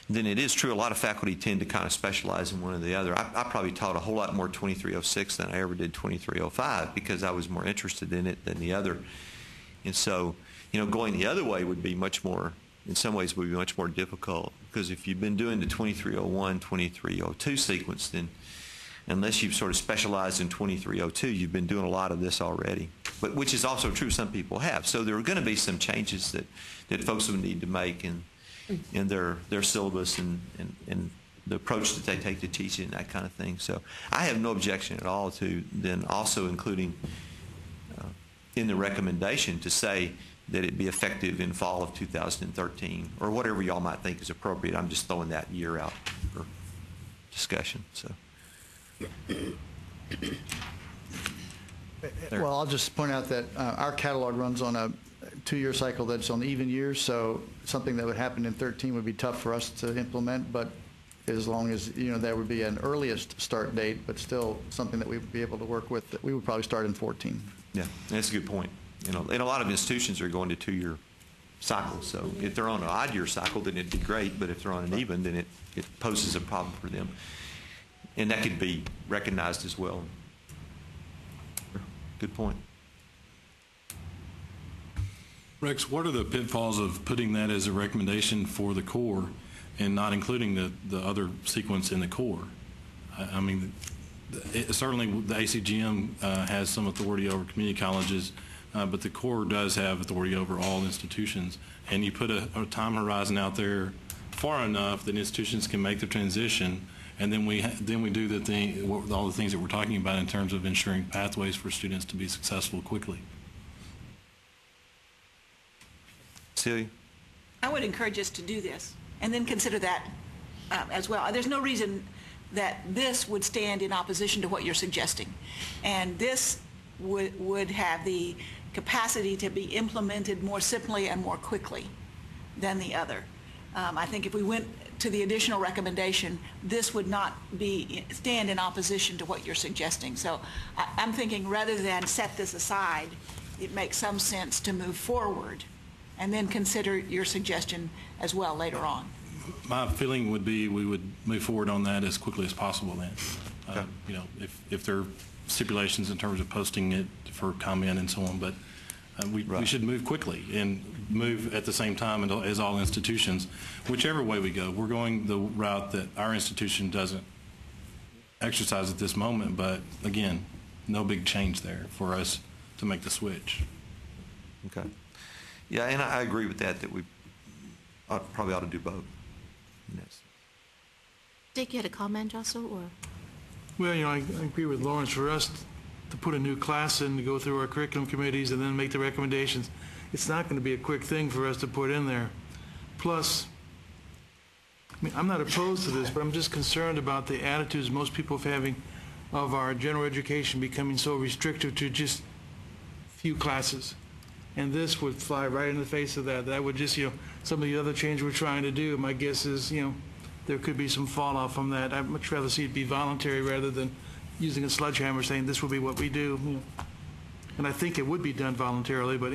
then it is true a lot of faculty tend to kind of specialize in one or the other. I probably taught a whole lot more 2306 than I ever did 2305 because I was more interested in it than the other. And so, going the other way would be much more, in some ways, would be much more difficult because if you've been doing the 2301, 2302 sequence, then unless you've sort of specialized in 2302, you've been doing a lot of this already, but which is also true some people have. So there are going to be some changes that folks will need to make in their syllabus and the approach that they take to teaching and that kind of thing. So I have no objection at all to then also including in the recommendation to say that it be effective in fall of 2013 or whatever y'all might think is appropriate. I'm just throwing that year out for discussion. So. Well, I'll just point out that our catalog runs on a 2-year cycle that's on even years, so something that would happen in 13 would be tough for us to implement, but as long as, there would be an earliest start date, but still something that we would be able to work with, that we would probably start in 14. Yeah, that's a good point. And a lot of institutions are going to 2-year cycles, so if they're on an odd year cycle, then it'd be great, but if they're on an even, then it poses a problem for them. And that could be recognized as well. Good point. Rex, what are the pitfalls of putting that as a recommendation for the core and not including the other sequence in the core? I mean, certainly the ACGM has some authority over community colleges, but the core does have authority over all institutions. And you put a time horizon out there far enough that institutions can make the transition. And then we do all the things that we're talking about in terms of ensuring pathways for students to be successful quickly. Celia? I would encourage us to do this and then consider that as well. There's no reason that this would stand in opposition to what you're suggesting. And this would have the capacity to be implemented more simply and more quickly than the other. I think if we went to the additional recommendation, this would not stand in opposition to what you're suggesting. So I'm thinking rather than set this aside, it makes some sense to move forward and then consider your suggestion as well later on. My feeling would be we would move forward on that as quickly as possible then. Okay. If there are stipulations in terms of posting it for comment and so on, but we should move quickly and move at the same time as all institutions. Whichever way we go, we're going the route that our institution doesn't exercise at this moment, but again, no big change there for us to make the switch. Okay. Yeah, and I agree with that we probably ought to do both. Yes. Dick, you had a comment, Joshua, or? Well, I agree with Lawrence. For us to put a new class in, to go through our curriculum committees and then make the recommendations, it's not going to be a quick thing for us to put in there. Plus, I'm not opposed to this, but I'm just concerned about the attitudes most people are having of our general education becoming so restrictive to just few classes. And this would fly right in the face of that. That would just, some of the other changes we're trying to do, my guess is, there could be some fallout from that. I'd much rather see it be voluntary rather than using a sledgehammer saying this will be what we do. And I think it would be done voluntarily, but,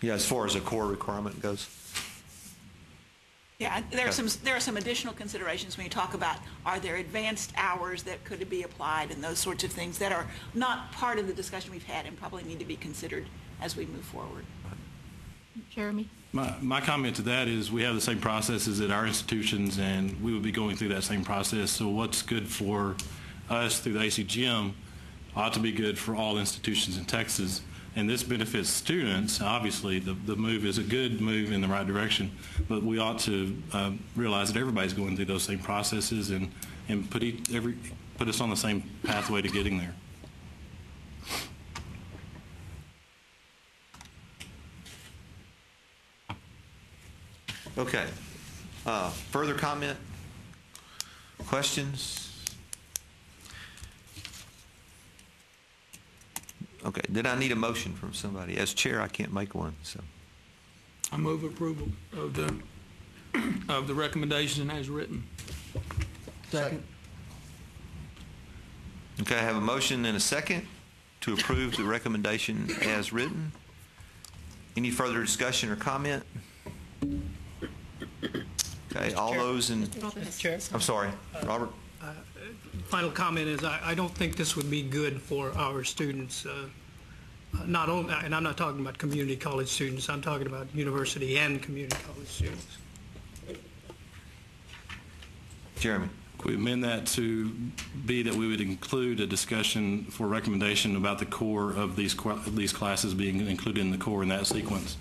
Yeah, as far as a core requirement goes. Yeah, there are some additional considerations when you talk about are there advanced hours that could be applied and those sorts of things that are not part of the discussion we've had and probably need to be considered as we move forward. Jeremy? My comment to that is we have the same processes at our institutions and we would be going through that same process. So what's good for us through the ACGM ought to be good for all institutions in Texas. And this benefits students. Obviously, the move is a good move in the right direction, but we ought to realize that everybody's going through those same processes and put us on the same pathway to getting there. Okay. Further comment? Questions? Okay. Did I need a motion from somebody? As chair, I can't make one. So. I move approval of the recommendation as written. Second. Okay. I have a motion and a second to approve the recommendation as written. Any further discussion or comment? Okay, all those in, Mr. Chair, I'm sorry, Robert? final comment is I don't think this would be good for our students. Not only, and I'm not talking about community college students, I'm talking about university and community college students. Could Jeremy? we amend that to be that we would include a discussion for recommendation about the core of these classes being included in the core in that sequence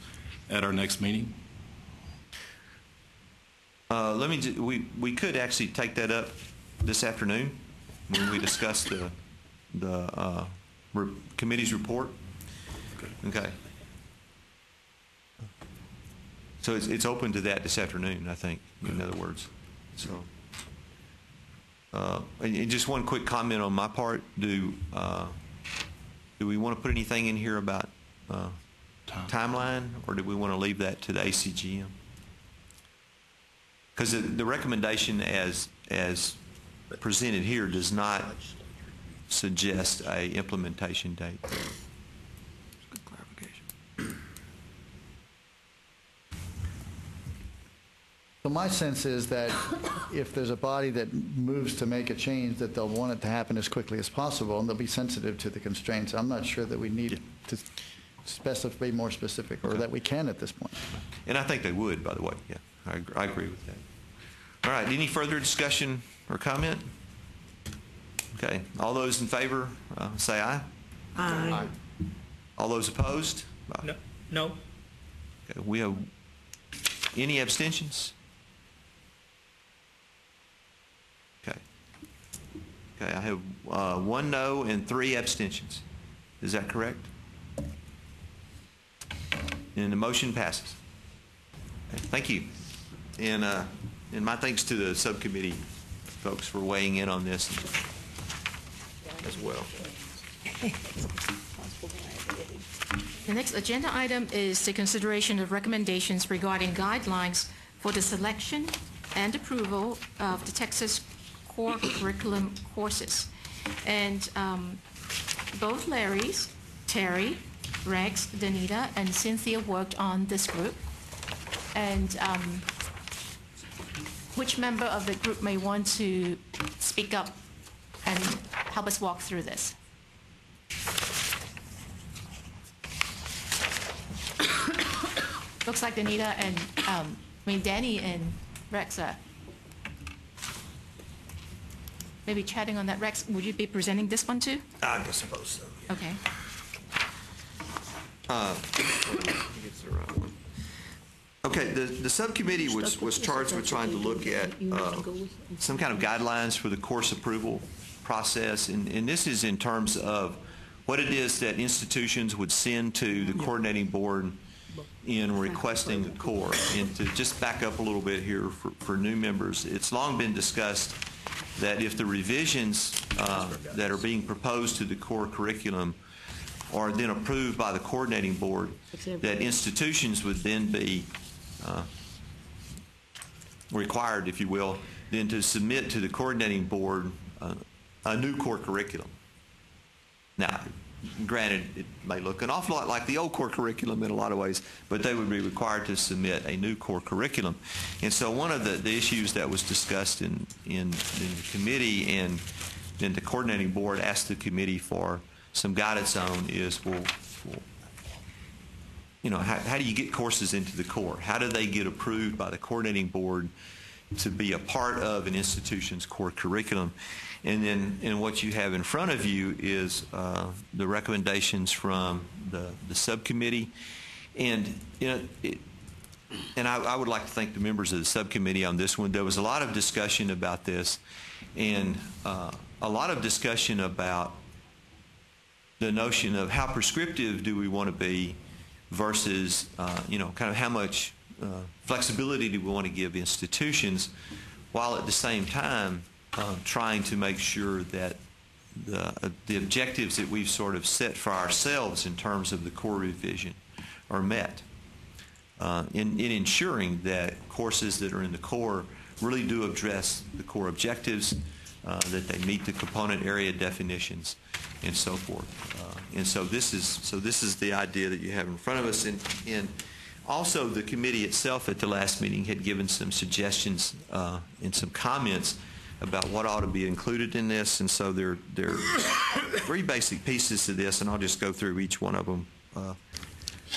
at our next meeting? We could actually take that up this afternoon when we discuss the committee's report. Okay. So it's open to that this afternoon, I think, in other words. So, and just one quick comment on my part. Do we want to put anything in here about timeline, or do we want to leave that to the ACGM? Because the recommendation as presented here does not suggest a implementation date. Good clarification. So my sense is that if there's a body that moves to make a change, that they'll want it to happen as quickly as possible, and they'll be sensitive to the constraints. I'm not sure that we need to be more specific, or that we can at this point. And I think they would, by the way. Yeah, I agree with that. All right, any further discussion or comment? Okay, all those in favor, say aye. Aye. All those opposed? No? No? Okay, we have any abstentions? Okay. Okay, I have 1 no and 3 abstentions. Is that correct? And the motion passes. Okay, thank you. And my thanks to the subcommittee folks for weighing in on this as well. The next agenda item is the consideration of recommendations regarding guidelines for the selection and approval of the Texas core curriculum courses. And both Larry's, Terry, Rex, Danita, and Cynthia worked on this group. And which member of the group may want to speak up and help us walk through this? Looks like Danita and, Danny and Rex are maybe chatting on that. Rex, would you be presenting this one too? I suppose so. Okay. It's the right one. Okay, the subcommittee was charged with trying to look at some kind of guidelines for the course approval process, and this is in terms of what it is that institutions would send to the coordinating board in requesting a core. And to just back up a little bit here for new members, it's long been discussed that if the revisions that are being proposed to the core curriculum are then approved by the coordinating board, that institutions would then be required, if you will, then to submit to the coordinating board a new core curriculum. Now, granted, it may look an awful lot like the old core curriculum in a lot of ways, but they would be required to submit a new core curriculum. And so one of the issues that was discussed in the committee and then the coordinating board asked the committee for some guidance on is, well, how do you get courses into the core? How do they get approved by the coordinating board to be a part of an institution's core curriculum? And what you have in front of you is the recommendations from the subcommittee. And, I would like to thank the members of the subcommittee on this one. There was a lot of discussion about this, and a lot of discussion about the notion of how prescriptive do we want to be versus, kind of how much flexibility do we want to give institutions, while at the same time trying to make sure that the objectives that we've sort of set for ourselves in terms of the core revision are met. In ensuring that courses that are in the core really do address the core objectives, that they meet the component area definitions, and so forth. And so this is the idea that you have in front of us. And Also, the committee itself at the last meeting had given some suggestions and some comments about what ought to be included in this, and so there are 3 basic pieces to this, and I'll just go through each one of them,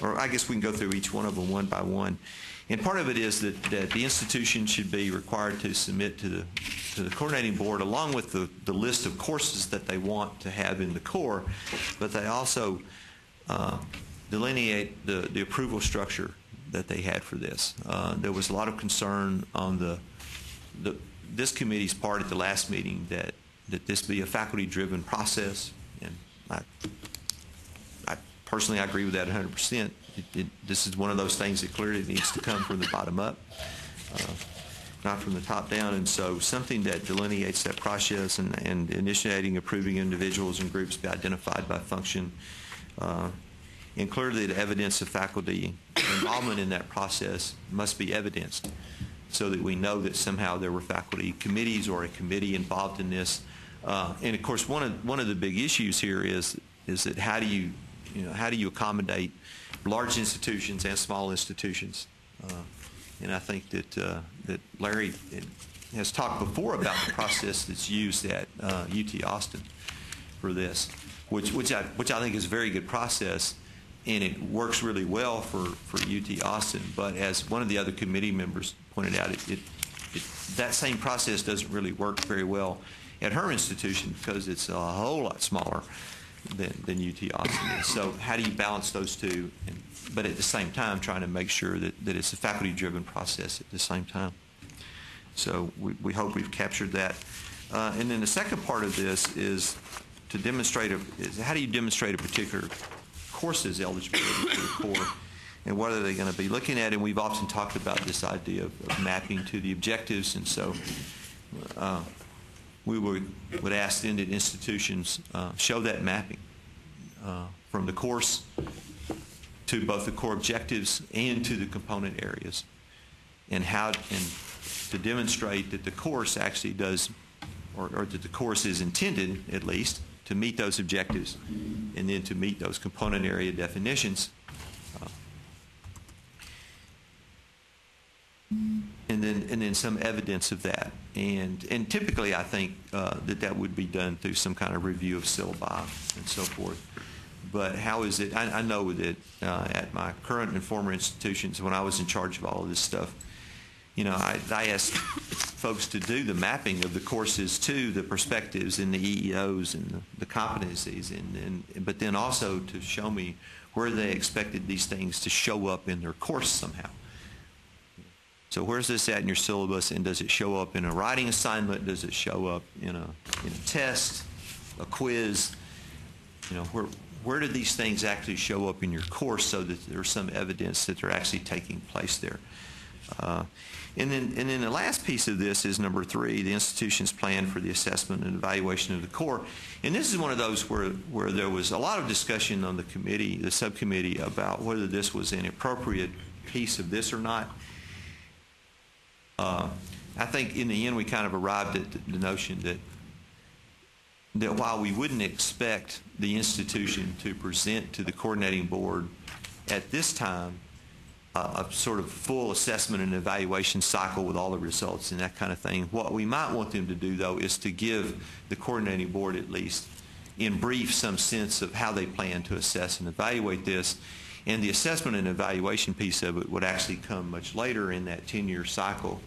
or I guess we can go through each one of them one by one. And part of it is that the institution should be required to submit to the coordinating board, along with the list of courses that they want to have in the core, but they also delineate the approval structure that they had for this. There was a lot of concern on this committee's part at the last meeting that this be a faculty-driven process, and I personally agree with that 100%. This is one of those things that clearly needs to come from the bottom up, not from the top down, and so something that delineates that process and initiating, approving individuals and groups be identified by function, and clearly the evidence of faculty involvement in that process must be evidenced so that we know that somehow there were faculty committees or a committee involved in this. And of course, one of the big issues here is that how do you accommodate large institutions and small institutions? And I think that Larry has talked before about the process that's used at UT Austin for this, which I think is a very good process, and it works really well for UT Austin. But as one of the other committee members pointed out, that same process doesn't really work very well at her institution because it's a whole lot smaller than UT Austin is. So how do you balance those two, but at the same time trying to make sure that it's a faculty-driven process at the same time? So we hope we've captured that. And then the second part of this is to demonstrate how do you demonstrate a particular course's eligibility for the core, and what are they going to be looking at? And we've often talked about this idea of mapping to the objectives, and so we would ask then that institutions show that mapping from the course to both the core objectives and to the component areas, and to demonstrate that the course actually does, or that the course is intended, at least, to meet those objectives and then to meet those component area definitions. And then some evidence of that. And typically I think that would be done through some kind of review of syllabi and so forth. But how is it? I know that at my current and former institutions, when I was in charge of all of this stuff, I asked folks to do the mapping of the courses to the perspectives and the EEOs and the competencies, but then also to show me where they expected these things to show up in their course somehow. So where's this at in your syllabus, and does it show up in a writing assignment? Does it show up in a test, a quiz? Where do these things actually show up in your course so that there's some evidence that they're actually taking place there? And then the last piece of this is number 3, the institution's plan for the assessment and evaluation of the core. And this is one of those where there was a lot of discussion on the subcommittee, about whether this was an appropriate piece of this or not. I think in the end we kind of arrived at the notion that while we wouldn't expect the institution to present to the coordinating board at this time a sort of full assessment and evaluation cycle with all the results and that kind of thing, what we might want them to do, though, is to give the coordinating board, at least in brief, some sense of how they plan to assess and evaluate this. And the assessment and evaluation piece of it would actually come much later in that 10-year cycle,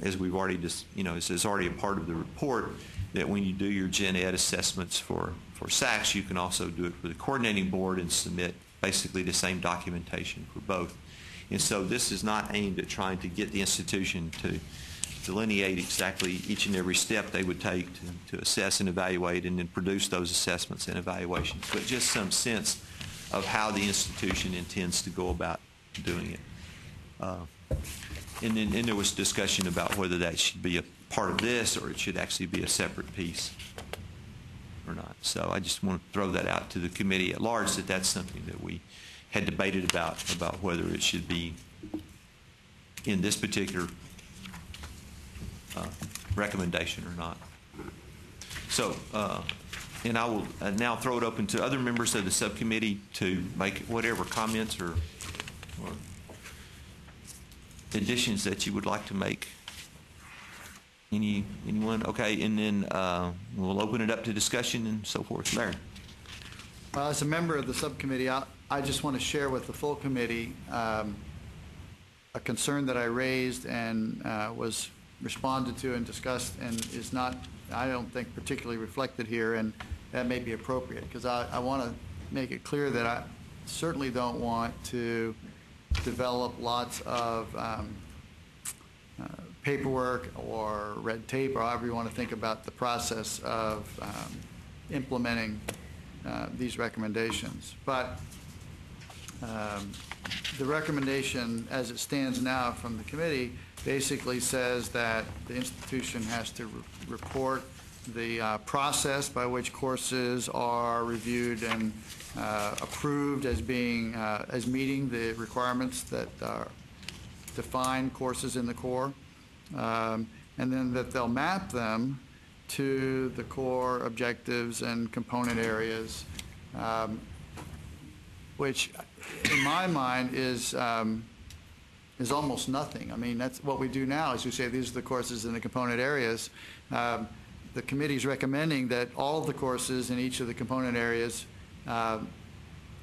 as we've already it's already a part of the report, that when you do your gen ed assessments for SACs, you can also do it for the coordinating board and submit basically the same documentation for both. And so this is not aimed at trying to get the institution to delineate exactly each and every step they would take to assess and evaluate and then produce those assessments and evaluations, but just some sense of how the institution intends to go about doing it. And then there was discussion about whether that should be a part of this or it should actually be a separate piece or not. So I just want to throw that out to the committee at large, that that's something that we had debated about whether it should be in this particular recommendation or not. So, and I will now throw it open to other members of the subcommittee to make whatever comments or additions that you would like to make? Anyone? Okay, and then we'll open it up to discussion and so forth. Larry? Well, as a member of the subcommittee, I just want to share with the full committee a concern that I raised and was responded to and discussed and is not, I don't think, particularly reflected here, and that may be appropriate, because I want to make it clear that I certainly don't want to develop lots of paperwork or red tape, or however you want to think about the process of implementing these recommendations. But the recommendation as it stands now from the committee basically says that the institution has to report the process by which courses are reviewed and approved as being as meeting the requirements that define courses in the core, and then that they'll map them to the core objectives and component areas, which in my mind is almost nothing. I mean, that's what we do now, is we say these are the courses in the component areas. The committee is recommending that all of the courses in each of the component areas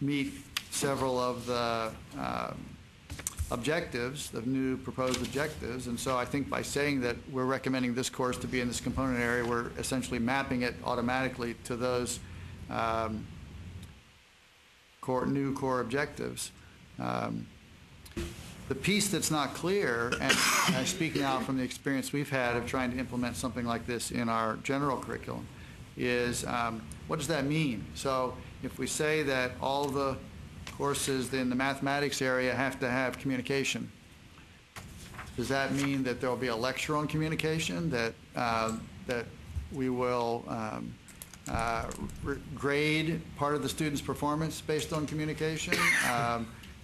meet several of the objectives, the new proposed objectives, and so I think by saying that we're recommending this course to be in this component area, we're essentially mapping it automatically to those new core objectives. The piece that's not clear, and I speak now from the experience we've had of trying to implement something like this in our general curriculum, is what does that mean? So if we say that all the courses in the mathematics area have to have communication, does that mean that there will be a lecture on communication, that that we will grade part of the student's performance based on communication?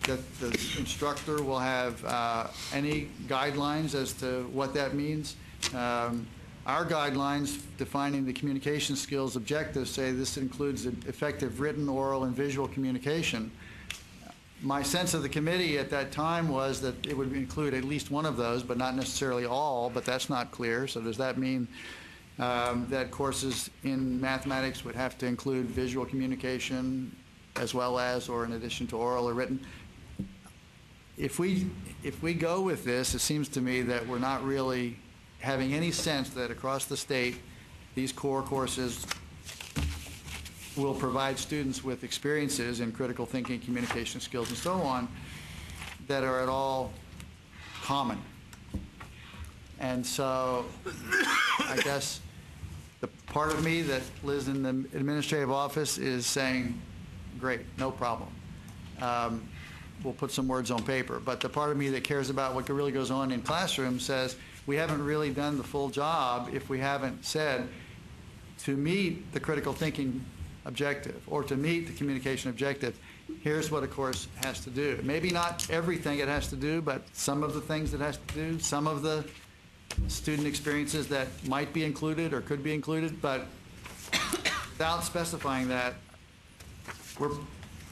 That the instructor will have any guidelines as to what that means? Our guidelines defining the communication skills objectives say this includes effective written, oral, and visual communication. My sense of the committee at that time was that it would include at least one of those, but not necessarily all, but that's not clear. So does that mean that courses in mathematics would have to include visual communication as well as, or in addition to, oral or written? If we go with this, it seems to me that we're not really having any sense that across the state these core courses will provide students with experiences in critical thinking, communication skills, and so on that are at all common. And so I guess the part of me that lives in the administrative office is saying, great, no problem. We'll put some words on paper. But the part of me that cares about what really goes on in classrooms says we haven't really done the full job if we haven't said to meet the critical thinking objective or to meet the communication objective, here's what a course has to do. Maybe not everything it has to do, but some of the things it has to do, some of the student experiences that might be included or could be included, but without specifying that, we're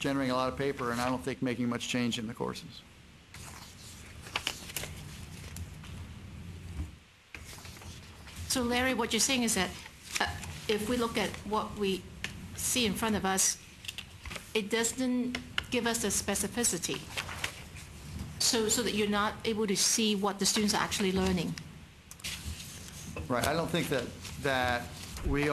generating a lot of paper and I don't think making much change in the courses. So Larry, what you're saying is that if we look at what we see in front of us, it doesn't give us the specificity, so that you're not able to see what the students are actually learning. Right. I don't think that we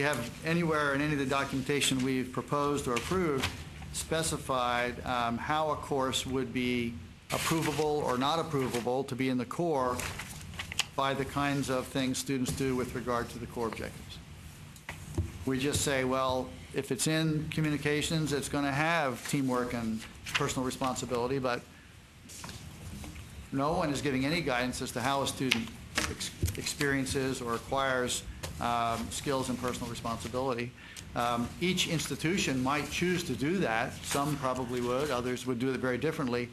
have anywhere in any of the documentation we've proposed or approved specified how a course would be approvable or not approvable to be in the core by the kinds of things students do with regard to the core objectives. We just say, well, if it's in communications, it's going to have teamwork and personal responsibility, but no one is giving any guidance as to how a student experiences or acquires skills and personal responsibility. Each institution might choose to do that. Some probably would. Others would do it very differently.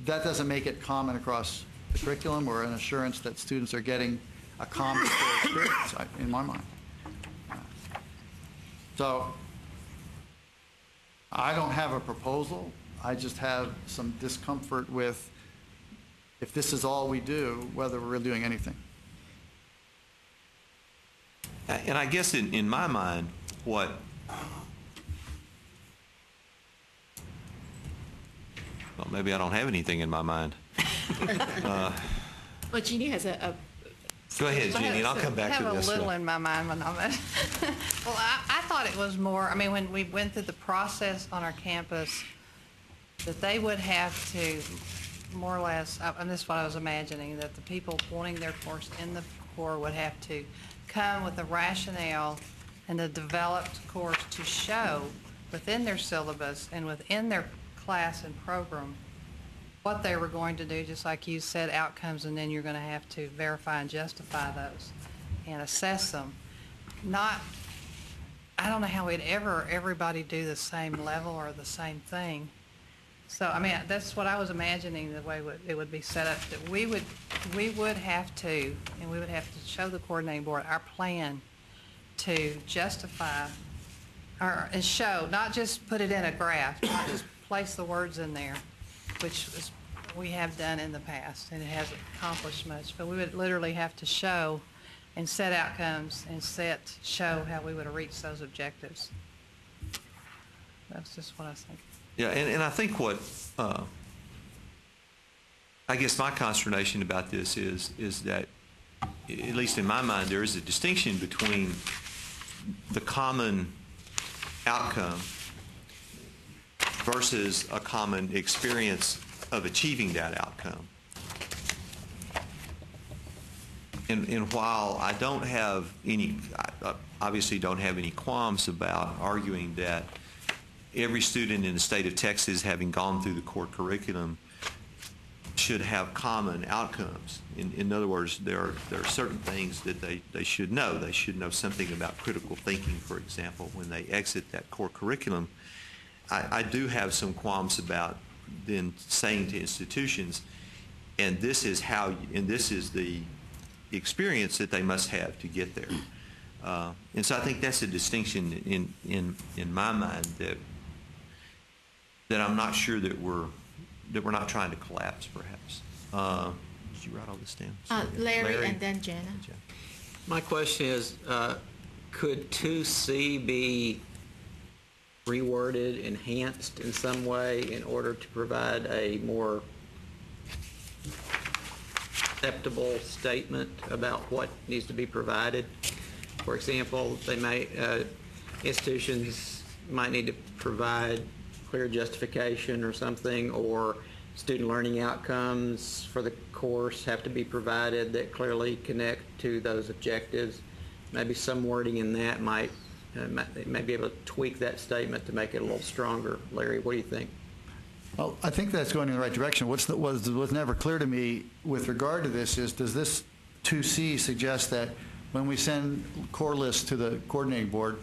That doesn't make it common across the curriculum or an assurance that students are getting a common experience, in my mind. So I don't have a proposal. I just have some discomfort with if this is all we do, whether we're really doing anything. And I guess in my mind, well, maybe I don't have anything in my mind. Well, Jeannie has a Go ahead, Jeannie, and I'll come back to I have this. a little in my mind when I'm at. Well, I thought it was more, I mean, when we went through the process on our campus, that they would have to, more or less, and this is what I was imagining, that the people wanting their course in the Corps would have to come with a rationale and a developed course to show within their syllabus and within their class and program what they were going to do, just like you said, outcomes, and then you're going to have to verify and justify those and assess them. Not, I don't know how we'd everybody do the same level or the same thing. So, I mean, that's what I was imagining the way it would be set up, that we would have to, and we would have to show the coordinating board our plan to justify and show, not just put it in a graph, not just place the words in there, which is, we have done in the past, and it hasn't accomplished much. But we would literally have to show and set outcomes and show how we would have reached those objectives. That's just what I was thinking. Yeah, and I think what, I guess my consternation about this is that, at least in my mind, there is a distinction between the common outcome versus a common experience of achieving that outcome. And while I don't have any, I obviously don't have any qualms about arguing that every student in the state of Texas, having gone through the core curriculum, should have common outcomes. In other words, there are certain things that they should know. They should know something about critical thinking, for example, when they exit that core curriculum. I do have some qualms about then saying to institutions, and this is the experience that they must have to get there. And so I think that's a distinction in my mind that I'm not sure that we're not trying to collapse, perhaps. Did you write all this down? Larry and then Jenna. My question is, could 2C be reworded, enhanced in some way in order to provide a more acceptable statement about what needs to be provided? For example, institutions might need to provide clear justification or something, or student learning outcomes for the course have to be provided that clearly connect to those objectives. Maybe some wording in that might be able to tweak that statement to make it a little stronger. Larry, what do you think? Well, I think that's going in the right direction. What's never clear to me with regard to this is, does this 2C suggest that when we send core lists to the coordinating board,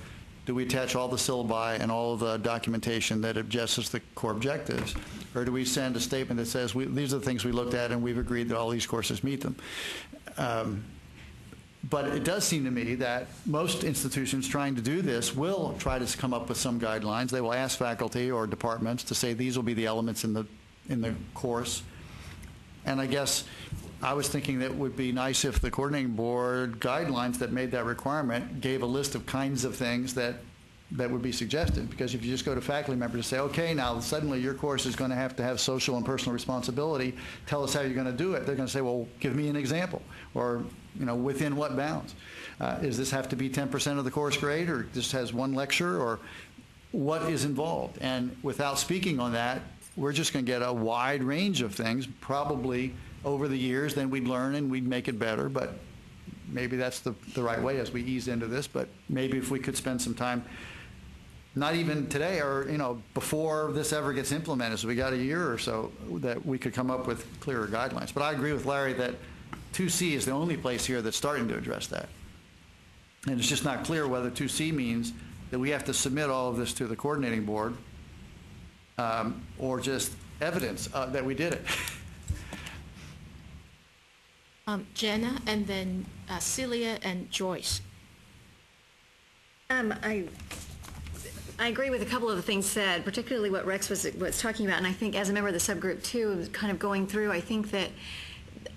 do we attach all the syllabi and all of the documentation that addresses the core objectives? Or do we send a statement that says, these are the things we looked at and we've agreed that all these courses meet them? But it does seem to me that most institutions trying to do this will try to come up with some guidelines. They will ask faculty or departments to say these will be the elements in the course. And I guess I was thinking that it would be nice if the coordinating board guidelines that made that requirement gave a list of kinds of things that would be suggested. Because if you just go to faculty members and say, okay, now suddenly your course is going to have social and personal responsibility, tell us how you're going to do it, they're going to say, well, give me an example. Or, within what bounds? Does this have to be 10% of the course grade, or just has one lecture, or what is involved? And without speaking on that, we're just going to get a wide range of things. Probably over the years, then we'd learn and we'd make it better, but maybe that's the right way as we ease into this. But maybe if we could spend some time, not even today or before this ever gets implemented, so we got a year or so, that we could come up with clearer guidelines. But I agree with Larry that 2C is the only place here that's starting to address that. And it's just not clear whether 2C means that we have to submit all of this to the coordinating board or just evidence that we did it. Jenna, and then Celia and Joyce. I agree with a couple of the things said, particularly what Rex was talking about, and I think as a member of the subgroup too, kind of going through, I think that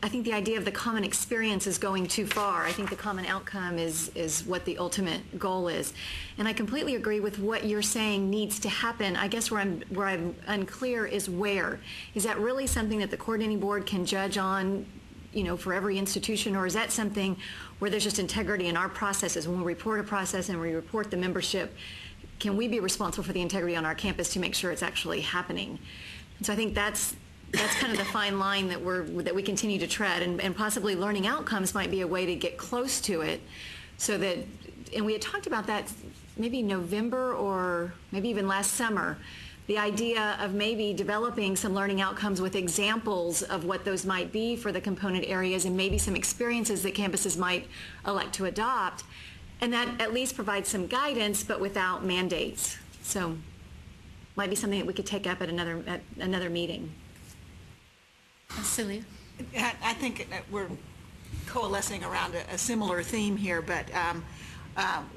I think the idea of the common experience is going too far. I think the common outcome is what the ultimate goal is. And I completely agree with what you're saying needs to happen. I guess where I'm unclear is where. Is that really something that the coordinating board can judge on, for every institution, or is that something where there's just integrity in our processes? When we report a process and we report the membership, can we be responsible for the integrity on our campus to make sure it's actually happening? And so I think that's kind of the fine line that we continue to tread, and possibly learning outcomes might be a way to get close to it, so that, and we had talked about that maybe November or maybe even last summer, the idea of maybe developing some learning outcomes with examples of what those might be for the component areas, and maybe some experiences that campuses might elect to adopt, and that at least provides some guidance but without mandates. So might be something that we could take up at another meeting. Celia? I think we're coalescing around a similar theme here, but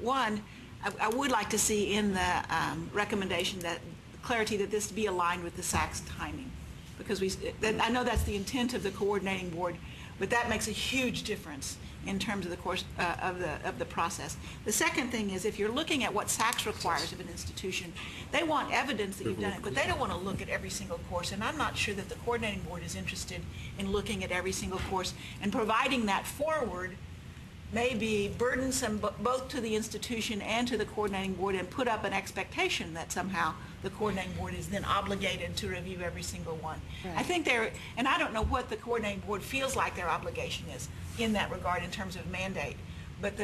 one, I would like to see in the recommendation that clarity that this be aligned with the SAC's timing, because I know that's the intent of the coordinating board, but that makes a huge difference in terms of the course of the process. The second thing is, if you're looking at what SACS requires of an institution, they want evidence that you've done it, but they don't want to look at every single course, and I'm not sure that the coordinating board is interested in looking at every single course, and providing that forward may be burdensome both to the institution and to the coordinating board, and put up an expectation that somehow the coordinating board is then obligated to review every single one. Right. I think and I don't know what the coordinating board feels like their obligation is in that regard in terms of mandate, but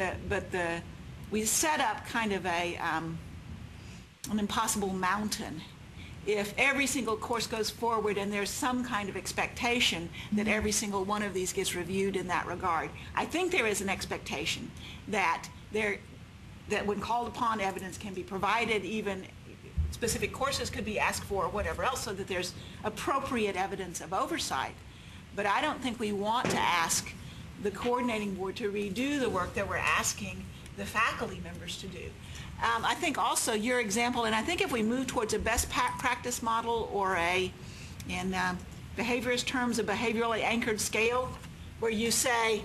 we set up kind of an impossible mountain if every single course goes forward and there's some kind of expectation that every single one of these gets reviewed in that regard. I think there is an expectation that when called upon, evidence can be provided, even specific courses could be asked for, or whatever else, so that there's appropriate evidence of oversight. But I don't think we want to ask the coordinating board to redo the work that we're asking the faculty members to do. I think also your example, and I think if we move towards a best practice model, or in behaviorist terms, a behaviorally anchored scale, where you say,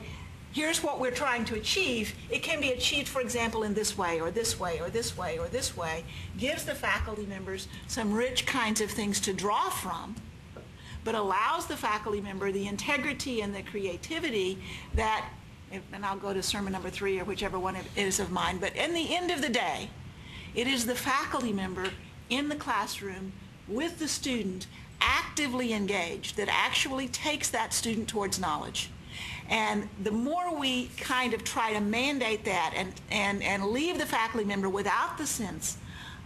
here's what we're trying to achieve. It can be achieved, for example, in this way, or this way, or this way, or this way, gives the faculty members some rich kinds of things to draw from, but allows the faculty member the integrity and the creativity that, and I'll go to sermon number 3 or whichever one it is of mine, but in the end of the day, it is the faculty member in the classroom with the student actively engaged that actually takes that student towards knowledge. And the more we kind of try to mandate that and leave the faculty member without the sense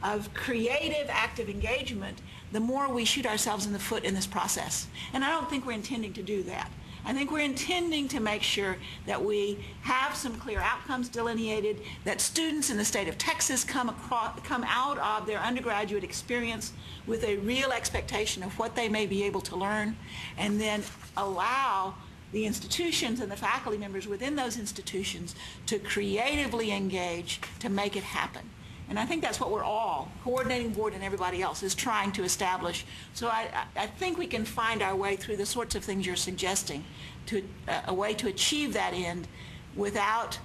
of creative, active engagement, the more we shoot ourselves in the foot in this process. And I don't think we're intending to do that. I think we're intending to make sure that we have some clear outcomes delineated, that students in the state of Texas come out of their undergraduate experience with a real expectation of what they may be able to learn, and then allow the institutions and the faculty members within those institutions to creatively engage to make it happen. And I think that's what we're all, coordinating board and everybody else, is trying to establish. So I think we can find our way through the sorts of things you're suggesting, to a way to achieve that end without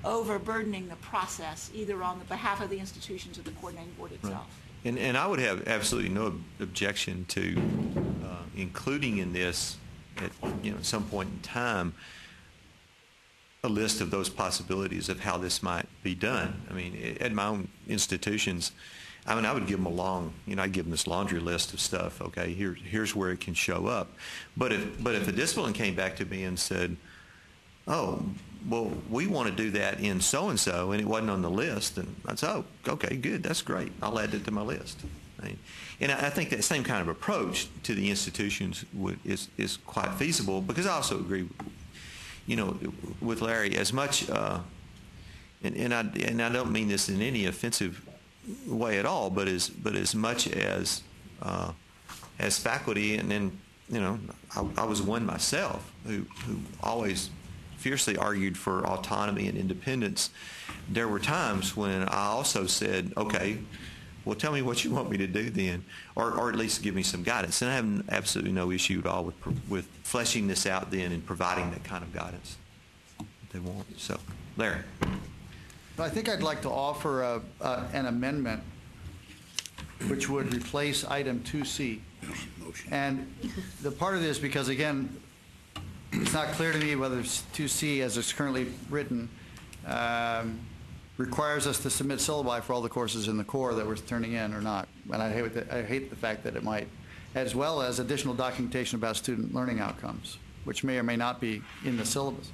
overburdening the process, either on the behalf of the institutions or the coordinating board itself. Right. And I would have absolutely no objection to including in this, at some point in time, a list of those possibilities of how this might be done. I mean, at my own institutions, I would give them a long, I'd give them this laundry list of stuff. Okay, here's where it can show up. But if a discipline came back to me and said, oh, well, we want to do that in so-and-so, and it wasn't on the list, and I'd say, oh, okay, good, that's great. I'll add it to my list. And I think that same kind of approach to the institutions is quite feasible, because I also agree with Larry, as much, and I don't mean this in any offensive way at all, but as much as faculty, and then I was one myself who always fiercely argued for autonomy and independence. There were times when I also said, okay, well, tell me what you want me to do then, or at least give me some guidance. And I have absolutely no issue at all with fleshing this out then and providing that kind of guidance that they want. So, Larry. I think I'd like to offer an amendment which would replace item 2C. And the part of this, because again, it's not clear to me whether 2C, as it's currently written, requires us to submit syllabi for all the courses in the core that we're turning in or not. And I hate the fact that it might, as well as additional documentation about student learning outcomes, which may or may not be in the syllabus.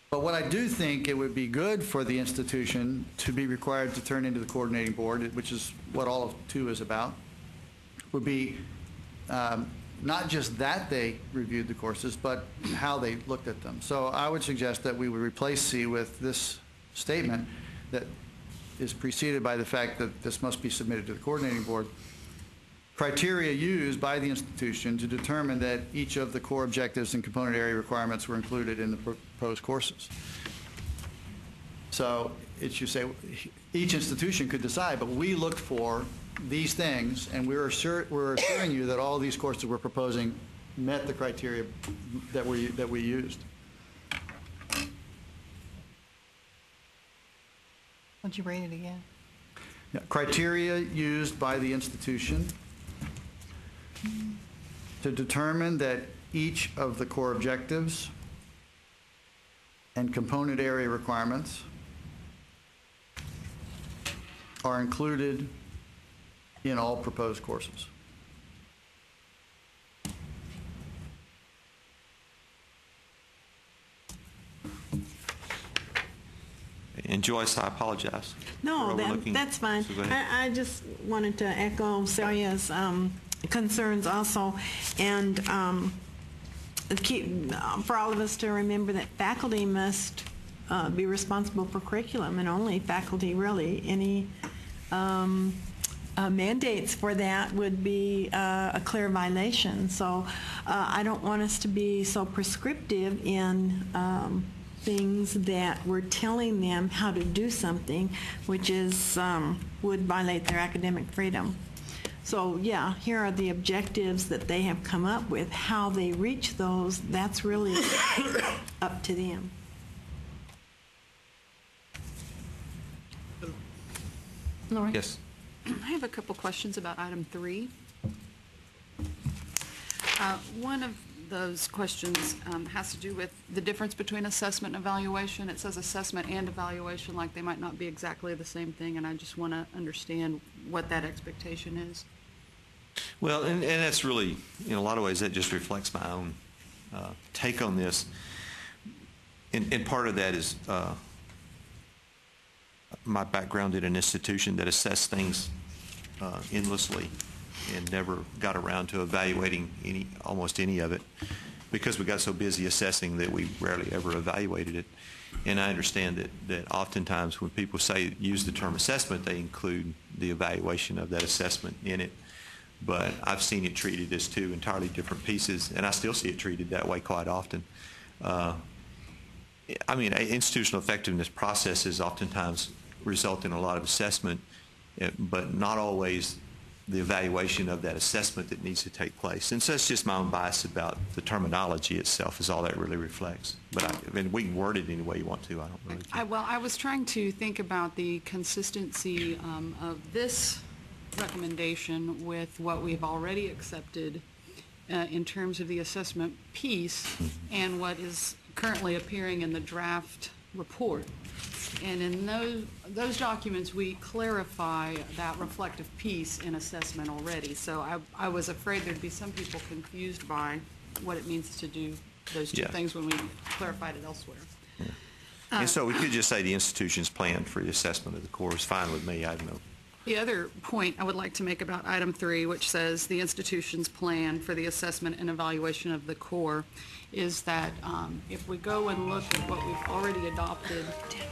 But what I do think it would be good for the institution to be required to turn into the coordinating board, which is what all of 2 is about, would be not just that they reviewed the courses, but how they looked at them. So I would suggest that we would replace C with this statement that is preceded by the fact that this must be submitted to the coordinating board. Criteria used by the institution to determine that each of the core objectives and component area requirements were included in the proposed courses. So it should say each institution could decide, but we looked for these things, and we're assuring you that all these courses we're proposing met the criteria that we used. Would you read it again? Yeah, criteria used by the institution to determine that each of the core objectives and component area requirements are included in all proposed courses. And Joyce, I apologize. No, for overlooking. that's fine. So go ahead. I just wanted to echo Celia's concerns also, and for all of us to remember that faculty must be responsible for curriculum, and only faculty really. Any mandates for that would be a clear violation. So I don't want us to be so prescriptive in things that we're telling them how to do something, which is would violate their academic freedom. So yeah, here are the objectives that they have come up with. How they reach those, that's really up to them. Lauren? Yes. I have a couple questions about item 3. One of those questions has to do with the difference between assessment and evaluation. It says assessment and evaluation like they might not be exactly the same thing, and I just want to understand what that expectation is. Well, and that's really, in a lot of ways, that just reflects my own take on this. And part of that is my background at an institution that assessed things endlessly and never got around to evaluating almost any of it, because we got so busy assessing that we rarely ever evaluated it. And I understand that oftentimes when people use the term assessment, they include the evaluation of that assessment in it. But I've seen it treated as 2 entirely different pieces, and I still see it treated that way quite often. I mean, institutional effectiveness processes oftentimes result in a lot of assessment, but not always the evaluation of that assessment that needs to take place. And so it's just my own bias about the terminology itself is all that really reflects. But I mean, we can word it any way you want to. I don't really care. Well, I was trying to think about the consistency of this recommendation with what we've already accepted in terms of the assessment piece and what is currently appearing in the draft report. And in those documents, we clarify that reflective piece in assessment already. So I was afraid there'd be some people confused by what it means to do those 2 things when we clarified it elsewhere. Yeah. And so we could just say the institution's plan for the assessment of the core is fine with me. I don't know. The other point I would like to make about item 3, which says the institution's plan for the assessment and evaluation of the core, is that if we go and look at what we've already adopted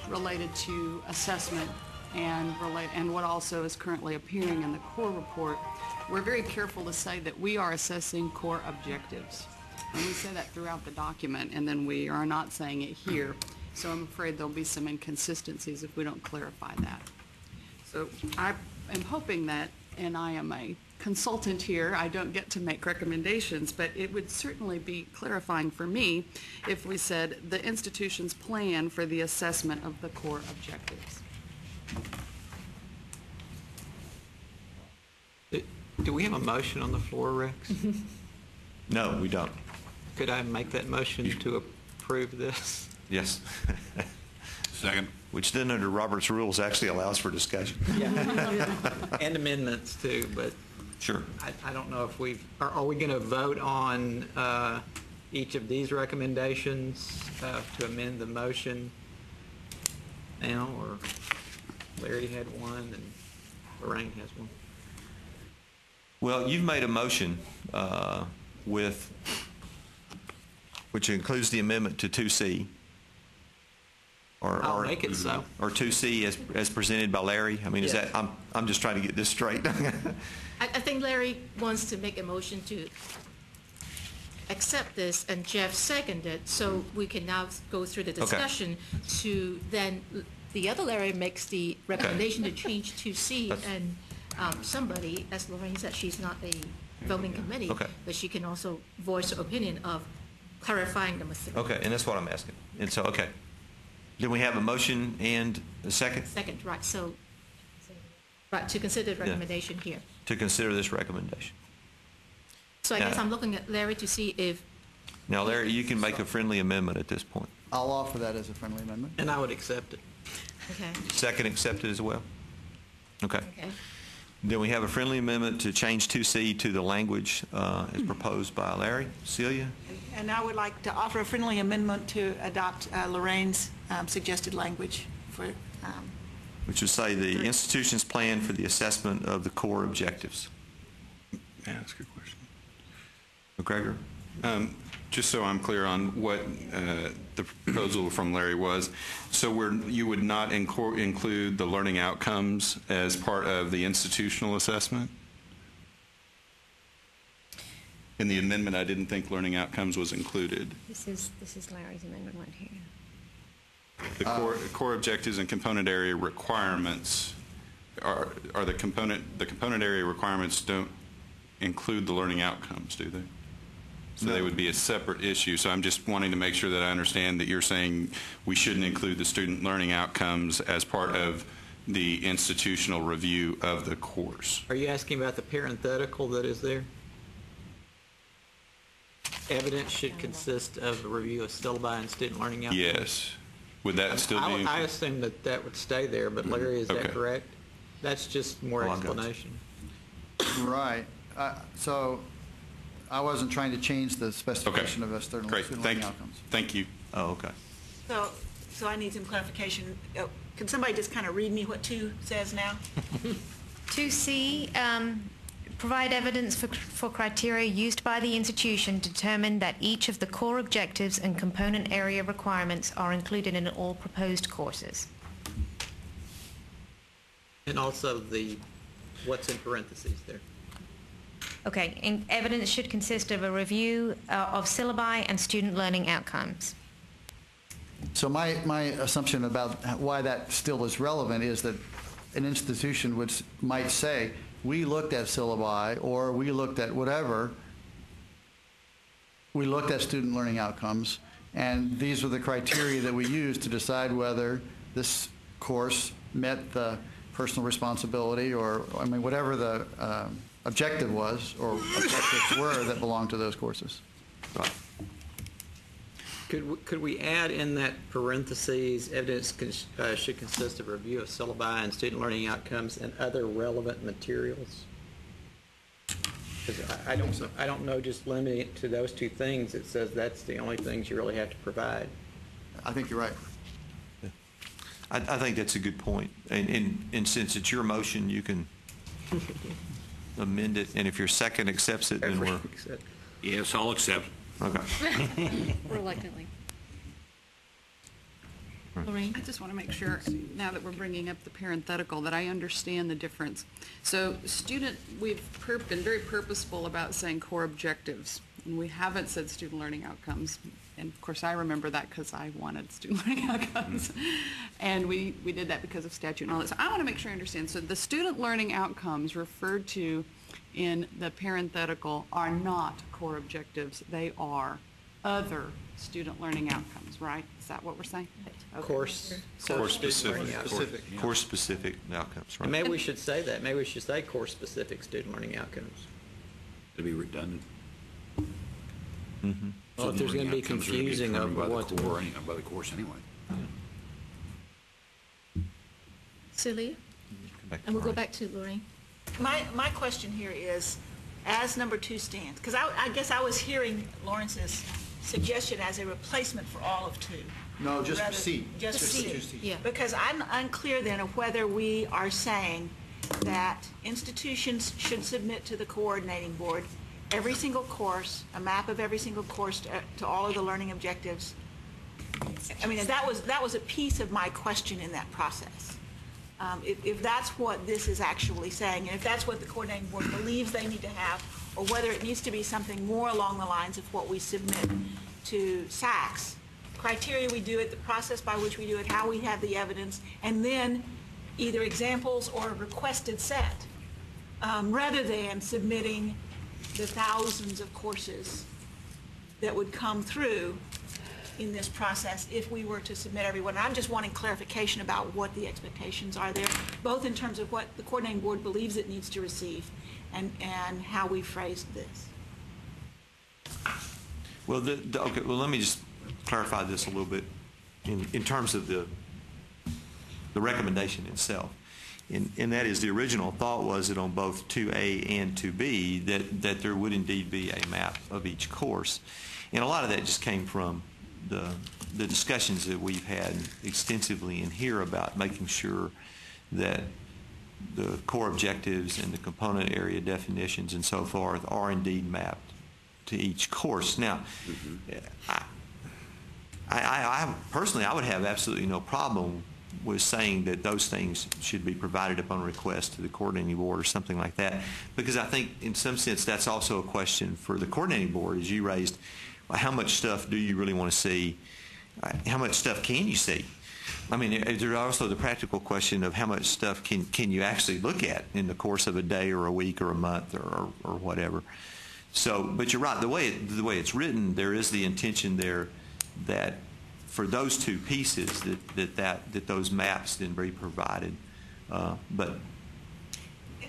related to assessment and what also is currently appearing in the core report, we're very careful to say that we are assessing core objectives. And we say that throughout the document, and then we are not saying it here. So I'm afraid there'll be some inconsistencies if we don't clarify that. So I am hoping that, and I am a consultant here, I don't get to make recommendations, but it would certainly be clarifying for me if we said the institution's plan for the assessment of the core objectives. Do we have a motion on the floor, Rex? No, we don't. Could I make that motion to approve this? Yes. Second. Which then under Robert's rules actually allows for discussion. And amendments too, but Sure. I don't know if are we going to vote on each of these recommendations to amend the motion now, or Larry had one and Lorraine has one? Well, you've made a motion which includes the amendment to 2C. I'll make it so. Or 2C as presented by Larry. I mean, is Yes. that, I'm just trying to get this straight. I think Larry wants to make a motion to accept this, and Jeff seconded, so we can now go through the discussion to then, the other Larry makes the recommendation to change 2C, and somebody, as Lorraine said, she's not a voting committee, but she can also voice her opinion of clarifying number 3. Okay, and that's what I'm asking. And so, okay. Then we have a motion and a second? Second, right, so, right, to consider the recommendation here. To consider this recommendation. So I guess I'm looking at Larry to see if... Now, Larry, you can make a friendly amendment at this point. I'll offer that as a friendly amendment. And I would accept it. Okay. Second accepted as well? Okay. Okay. Then we have a friendly amendment to change 2C to the language as proposed by Larry. Celia? And I would like to offer a friendly amendment to adopt Lorraine's suggested language for... Which would say the institution's plan for the assessment of the core objectives. May I ask a question? McGregor? Just so I'm clear on what the proposal from Larry was, so you would not include the learning outcomes as part of the institutional assessment? In the amendment, I didn't think learning outcomes was included. This is Larry's amendment one here. The core objectives and component area requirements are the component area requirements don't include the learning outcomes, do they? So they would be a separate issue. So I'm just wanting to make sure that I understand that you're saying we shouldn't include the student learning outcomes as part of the institutional review of the course. Are you asking about the parenthetical that is there? Evidence should consist of a review of syllabi and student learning outcomes? Yes. Would that still be? I assume that would stay there, but Larry, is that correct? That's just more explanation. Right. So I wasn't trying to change the specification of student learning outcomes. Thank you. Oh, okay. So I need some clarification. Can somebody just kind of read me what 2 says now? 2C, provide evidence for criteria used by the institution to determine that each of the core objectives and component area requirements are included in all proposed courses. And also what's in parentheses there? Okay, and evidence should consist of a review of syllabi and student learning outcomes. So my assumption about why that still is relevant is that an institution might say, we looked at syllabi, or we looked at whatever, we looked at student learning outcomes, and these were the criteria that we used to decide whether this course met the personal responsibility, or, I mean, whatever the objective was, or objectives were that belonged to those courses. Right. Could we add in that parentheses, evidence should consist of a review of syllabi and student learning outcomes and other relevant materials? Because I don't know, just limiting it to those 2 things, it says that's the only things you really have to provide. I think you're right. Yeah. I think that's a good point. And since it's your motion, you can amend it, and if your second accepts it, then we're... Yes, I'll accept. Okay. Reluctantly. Lorraine? I just want to make sure, now that we're bringing up the parenthetical, that I understand the difference. So we've been very purposeful about saying core objectives, and we haven't said student learning outcomes. And of course, I remember that because I wanted student learning outcomes. And we did that because of statute and all that. So I want to make sure I understand. So the student learning outcomes referred to in the parenthetical are not core objectives. They are other student learning outcomes, right? Is that what we're saying? Okay. Course-specific outcomes, right? And maybe we should say that. Maybe we should say course-specific student learning outcomes. To be redundant. Mm-hmm. Well, if there's going to be confusing of what the core, by the course anyway. Celia? And we'll go back to Lorraine. My question here is, as number 2 stands, because I guess I was hearing Lawrence's suggestion as a replacement for all of 2. No, just Rather- C. Just for C. C. Yeah. Because I'm unclear then of whether we are saying that institutions should submit to the coordinating board every single course, a map of every single course to all of the learning objectives. I mean, that was a piece of my question in that process. If that's what this is actually saying, and if that's what the coordinating board believes they need to have, or whether it needs to be something more along the lines of what we submit to SACS, criteria we do it, the process by which we do it, how we have the evidence, and then either examples or a requested set, rather than submitting the thousands of courses that would come through in this process if we were to submit everyone. I'm just wanting clarification about what the expectations are there, both in terms of what the coordinating board believes it needs to receive and how we phrased this. Well, okay. Well, let me just clarify this a little bit in terms of the recommendation itself. And that is, the original thought was that on both 2A and 2B that there would indeed be a map of each course. And a lot of that just came from the discussions that we've had extensively in here about making sure that the core objectives and the component area definitions and so forth are indeed mapped to each course. Now, I personally, I would have absolutely no problem with saying that those things should be provided upon request to the coordinating board or something like that, because I think in some sense that's also a question for the coordinating board, as you raised. Well, how much stuff do you really want to see? How much stuff can you see? I mean, there's also the practical question of how much stuff can you actually look at in the course of a day or a week or a month or whatever. So, but you're right. The way it's written, there is the intention there that for those 2 pieces that those maps then be provided. But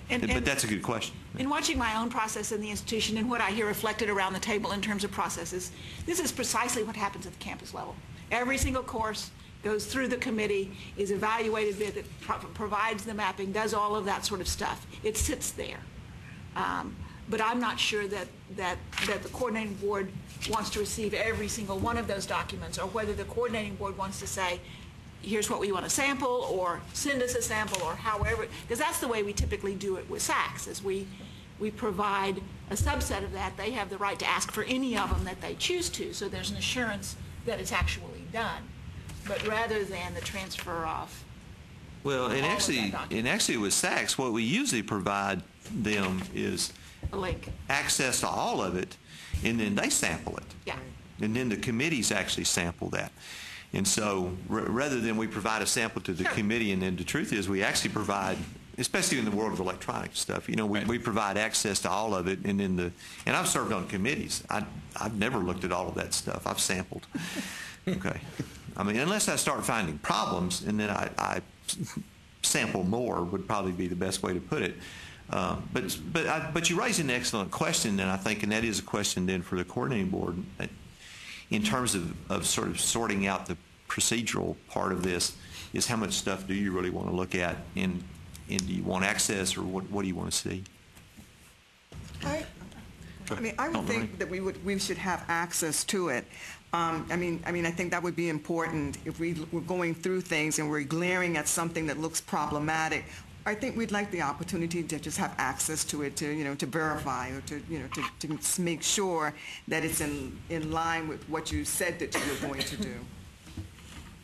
that's a good question. In watching my own process in the institution and what I hear reflected around the table in terms of processes, this is precisely what happens at the campus level. Every single course goes through the committee, is evaluated, that provides the mapping, does all of that sort of stuff. It sits there. But I'm not sure that the coordinating board wants to receive every single one of those documents, or whether the coordinating board wants to say, here's what we want to sample, or send us a sample, or however, because that's the way we typically do it with SACS, is we provide a subset of that. They have the right to ask for any of them that they choose to, so there's an assurance that it's actually done, but rather than the transfer of Well, and actually with SACS, what we usually provide them is a link, access to all of it, and then they sample it. Yeah. And then the committees actually sample that. And so rather than we provide a sample to the committee, and then the truth is we actually provide, especially in the world of electronic stuff, we provide access to all of it. And then and I've served on committees. I've never looked at all of that stuff. I've sampled. Okay. I mean, unless I start finding problems, and then I sample more would probably be the best way to put it. But you raise an excellent question, and I think, and that is a question then for the coordinating board, in terms of sort of sorting out the procedural part of this, is how much stuff do you really want to look at, and do you want access, or what do you want to see? I would think that we should have access to it. I think that would be important if we're going through things and we're glaring at something that looks problematic. I think we'd like the opportunity to just have access to it, to verify, or to make sure that it's in line with what you said that you were going to do.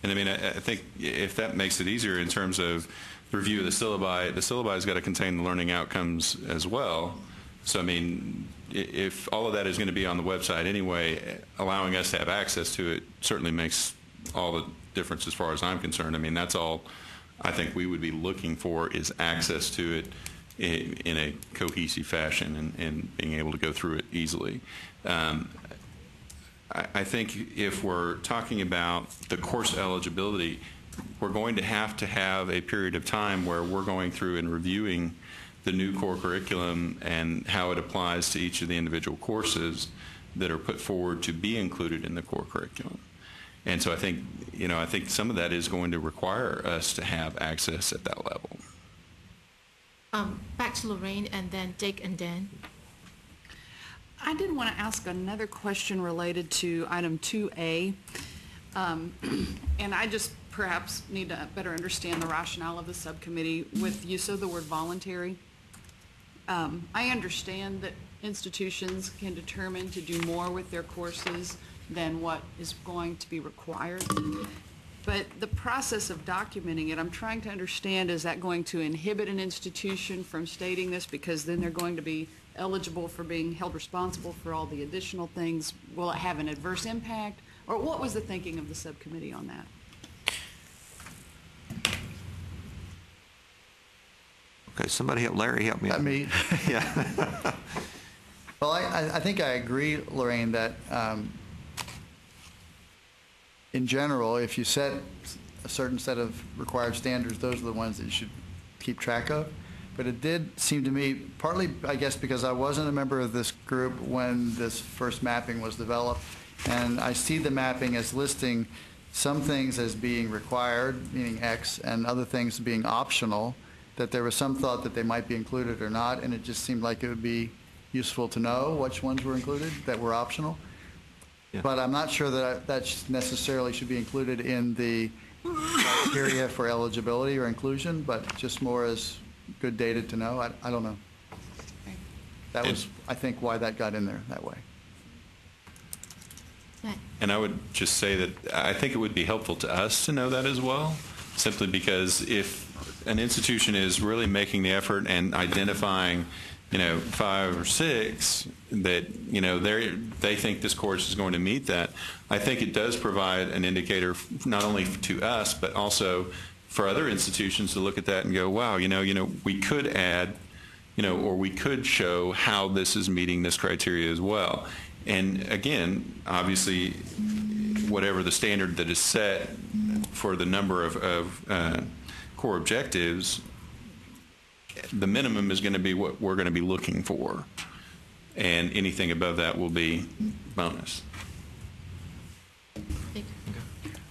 And I mean, I think if that makes it easier in terms of the review of the syllabi has got to contain the learning outcomes as well. So, I mean, if all of that is going to be on the website anyway, allowing us to have access to it certainly makes all the difference as far as I'm concerned. I mean, that's all I think we would be looking for is access to it in a cohesive fashion and being able to go through it easily. I think if we're talking about the course eligibility, we're going to have a period of time where we're going through and reviewing the new core curriculum and how it applies to each of the individual courses that are put forward to be included in the core curriculum. And so I think some of that is going to require us to have access at that level. Back to Lorraine, and then Dick, and Dan. I did want to ask another question related to item 2A. And I just perhaps need to better understand the rationale of the subcommittee with use of the word voluntary. I understand that institutions can determine to do more with their courses than what is going to be required. But the process of documenting it, I'm trying to understand, is that going to inhibit an institution from stating this because then they're going to be eligible for being held responsible for all the additional things? Will it have an adverse impact? Or what was the thinking of the subcommittee on that? Okay, somebody help Larry, help me out. Me. Yeah. Well, I think I agree, Lorraine, that in general, if you set a certain set of required standards, those are the ones that you should keep track of. But it did seem to me, partly, I guess, because I wasn't a member of this group when this first mapping was developed, and I see the mapping as listing some things as being required, meaning X, and other things being optional, that there was some thought that they might be included or not, and it just seemed like it would be useful to know which ones were included that were optional. Yeah. But I'm not sure that that necessarily should be included in the criteria for eligibility or inclusion, but just more as good data to know. I don't know. That was, I think, why that got in there that way. And I would just say that I think it would be helpful to us to know that as well, simply because if an institution is really making the effort and identifying, 5 or 6 that, they think this course is going to meet that, I think it does provide an indicator not only to us, but also for other institutions to look at that and go, wow, we could add, or we could show how this is meeting this criteria as well. And again, obviously, whatever the standard that is set for the number of core objectives, the minimum is going to be what we're going to be looking for. And anything above that will be bonus. I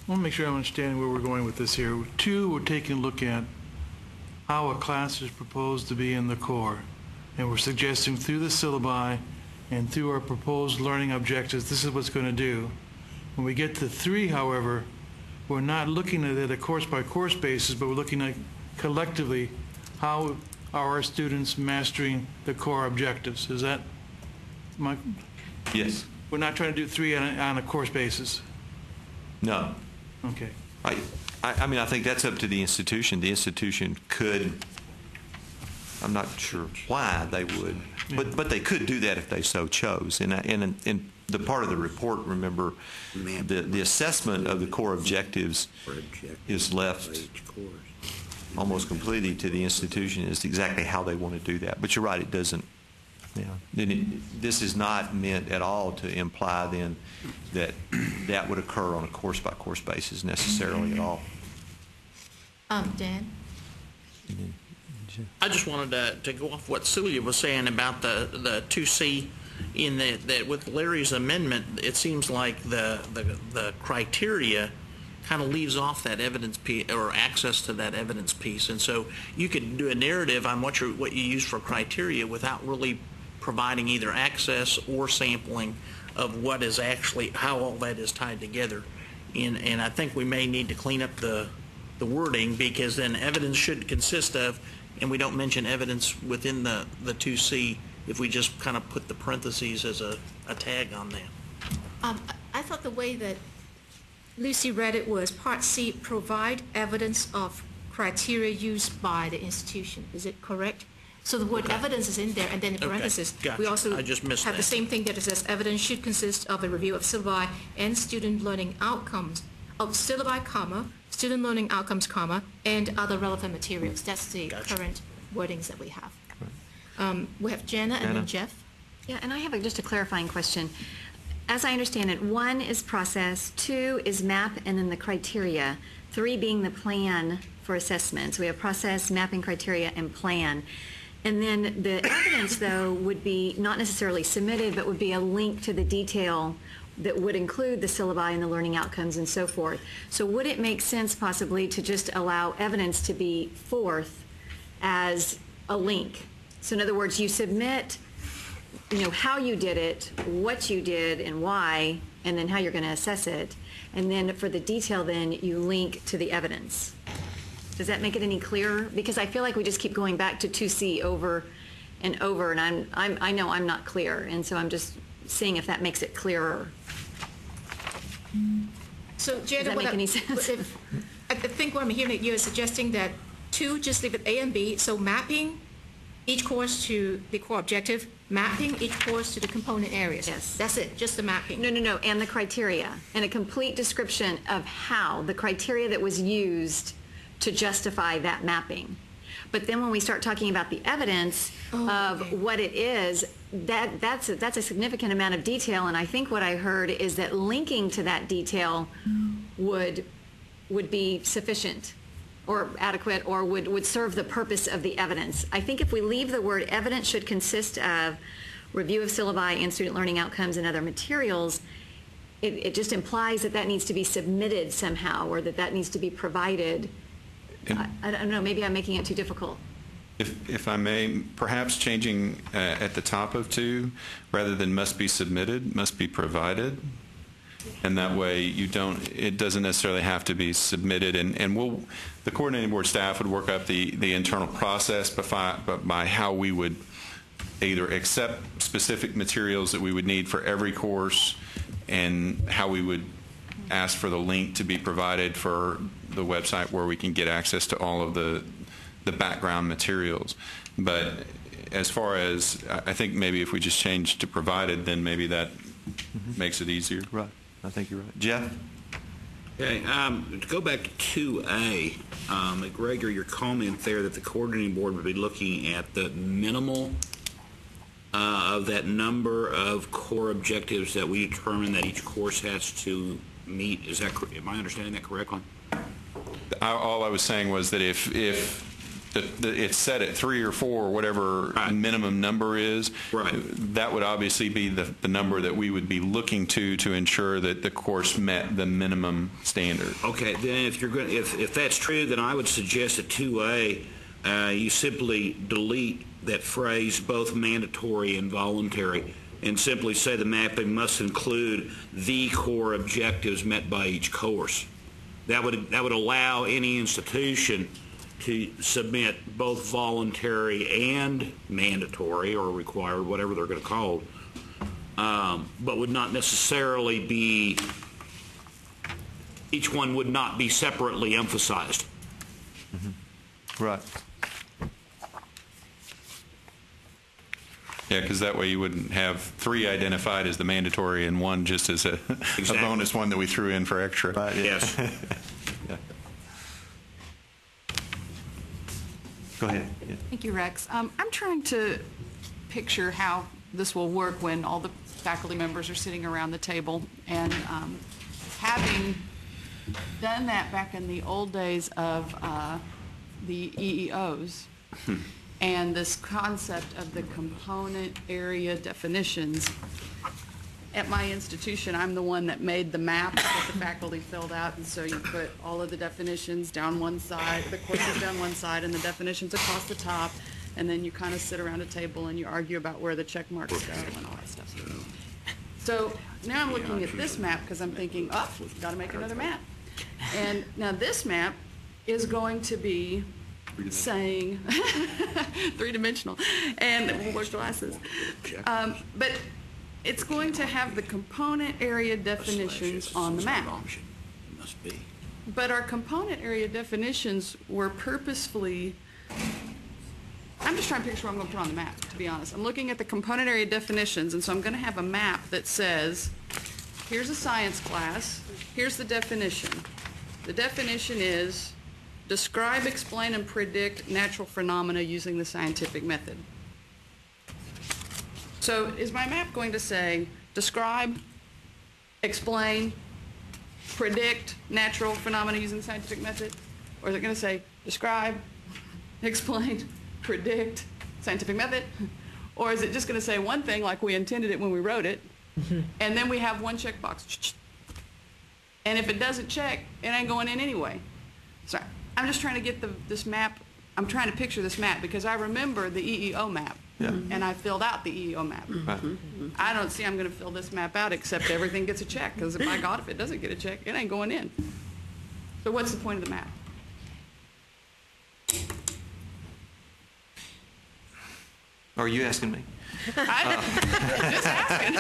want to make sure I'm understanding where we're going with this here. 2, we're taking a look at how a class is proposed to be in the core. And we're suggesting through the syllabi and through our proposed learning objectives, this is what's going to do. When we get to 3, however, we're not looking at it a course-by-course basis, but we're looking at collectively how are our students mastering the core objectives. Is that my... Yes. We're not trying to do 3 on a course basis? No. Okay. I mean, I think that's up to the institution. The institution could, I'm not sure why they would, but they could do that if they so chose. And the part of the report, remember, the assessment of the core objectives is left almost completely to the institution as to exactly how they want to do that. But you're right, it doesn't. This is not meant at all to imply then that would occur on a course-by-course basis necessarily at all. Dan? I just wanted to go off what Celia was saying about the 2C, in that with Larry's amendment, it seems like the criteria kind of leaves off that evidence piece, or access to that evidence piece. And so you could do a narrative on what you use for criteria without really providing either access or sampling of what is actually, how all that is tied together. And I think we may need to clean up the wording, because then evidence should consist of, and we don't mention evidence within the 2C if we just kind of put the parentheses as a tag on that. I thought the way that Lucy read it was Part C, provide evidence of criteria used by the institution. Is it correct? So the word Okay. evidence is in there, and then in Okay, parentheses, we gotcha. also I just missed have the that. same thing that it says, evidence should consist of a review of syllabi and student learning outcomes, of syllabi, comma, student learning outcomes, comma, and other relevant materials. That's the current wordings that we have. We have Jana and then Jeff. Yeah, and I have just a clarifying question. As I understand it, 1 is process, 2 is map, and then the criteria, 3 being the plan for assessments. We have process, mapping, criteria, and plan. And then the evidence, though, would be not necessarily submitted, but would be a link to the detail that would include the syllabi and the learning outcomes and so forth. So would it make sense possibly to just allow evidence to be fourth as a link? So in other words, you submit, how you did it, what you did and why, and then how you're going to assess it. And then for the detail, then you link to the evidence. Does that make it any clearer? Because I feel like we just keep going back to 2C over and over, and I know I'm not clear, and so I'm just seeing if that makes it clearer. So Jana, Does that make any sense? I think what I'm hearing you're suggesting that 2, just leave it A and B, so mapping each course to the core objective, mapping each course to the component areas. Yes. That's it, just the mapping. No, and the criteria, and a complete description of how, the criteria that was used to justify that mapping. But then when we start talking about the evidence of what it is, that's a significant amount of detail, and I think what I heard is that linking to that detail would be sufficient or adequate, or would serve the purpose of the evidence. I think if we leave the word evidence should consist of review of syllabi and student learning outcomes and other materials, it just implies that needs to be submitted somehow, or that needs to be provided. I don't know, maybe I'm making it too difficult. If I may, perhaps changing at the top of 2, rather than must be submitted, must be provided. And that way it doesn't necessarily have to be submitted, and the coordinating board staff would work up the internal process by how we would either accept specific materials that we would need for every course, and how we would ask for the link to be provided for the website where we can get access to all of the background materials. But as far as, I think maybe if we just change to provided, then maybe that makes it easier. Right. I think you're right. Jeff? Okay, to go back to 2A, Gregor, your comment there that the coordinating board would be looking at the minimal of that number of core objectives that we determine that each course has to meet. Is that, am I understanding that correctly? All I was saying was that if it's set at 3 or 4, whatever minimum number is, that would obviously be the number that we would be looking to ensure that the course met the minimum standard. Okay, then if that's true, then I would suggest at 2A, you simply delete that phrase, both mandatory and voluntary, and simply say the mapping must include the core objectives met by each course. That would allow any institution to submit both voluntary and mandatory or required, whatever they're going to call it, but would not necessarily be, each one would not be separately emphasized. Right. Yeah, because that way you wouldn't have 3 identified as the mandatory and 1 just as a bonus one that we threw in for extra. Right, yeah. Yes. Yeah. Go ahead. Yeah. Thank you, Rex. I'm trying to picture how this will work when all the faculty members are sitting around the table, and having done that back in the old days of the EEOs, and this concept of the component area definitions. At my institution, I'm the one that made the map that the faculty filled out, and so you put all of the definitions down one side, the courses down one side, and the definitions across the top, and then you kind of sit around a table and you argue about where the check marks go and all that stuff. So now I'm looking at this map because I'm thinking, oh, we've got to make another map. And now this map is going to be saying three-dimensional, and we'll wear glasses. But it's going to have the component area definitions on the map. But our component area definitions were purposefully, I'm just trying to picture what I'm going to put on the map, to be honest. I'm looking at the component area definitions, and so I'm going to have a map that says, here's a science class, here's the definition. The definition is, describe, explain, and predict natural phenomena using the scientific method. So is my map going to say, describe, explain, predict natural phenomena using the scientific method? Or is it going to say, describe, explain, predict, scientific method? Or is it just going to say one thing like we intended it when we wrote it, and then we have one checkbox? And if it doesn't check, it ain't going in anyway. So I'm just trying to get this map. I'm trying to picture this map because I remember the EEO map. Yeah. And I filled out the EEO map. Right. I don't see I'm going to fill this map out except everything gets a check, because by God, if it doesn't get a check, it ain't going in. So what's the point of the map? Are you asking me? Just asking.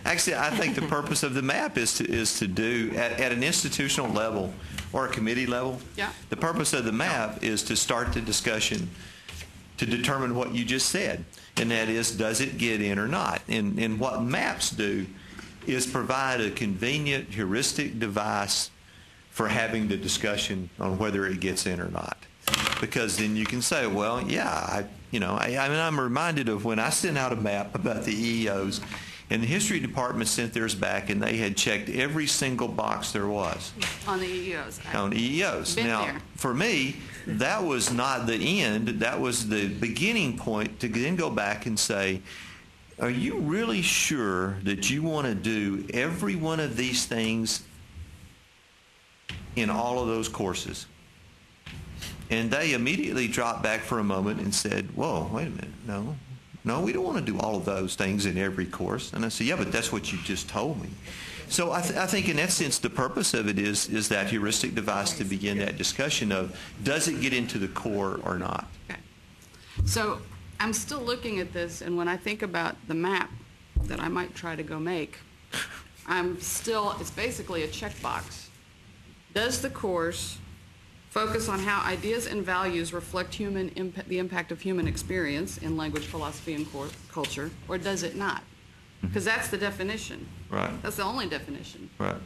Actually, I think the purpose of the map is to do, at an institutional level or a committee level, Yeah. the purpose of the map is to start the discussion to determine what you just said, and that is, does it get in or not? And what maps do is provide a convenient heuristic device for having the discussion on whether it gets in or not. Because then you can say, well, yeah, I'm reminded of when I sent out a map about the EEOs, and the history department sent theirs back, and they had checked every single box there was On the EEOs. on EEOs. Been Now, there. for me, that was not the end. That was the beginning point to then go back and say, are you really sure that you want to do every one of these things in all of those courses? And they immediately dropped back for a moment and said, whoa, wait a minute, no, we don't want to do all of those things in every course. And I said, yeah, but that's what you just told me. So I think in that sense, the purpose of it is that heuristic device to begin that discussion of, does it get into the core or not? Okay. So I'm still looking at this, and when I think about the map that I might try to go make, it's basically a checkbox. Does the course focus on how ideas and values reflect the impact of human experience in language, philosophy, and culture, or does it not? Because that's the definition. Right. That's the only definition. Right.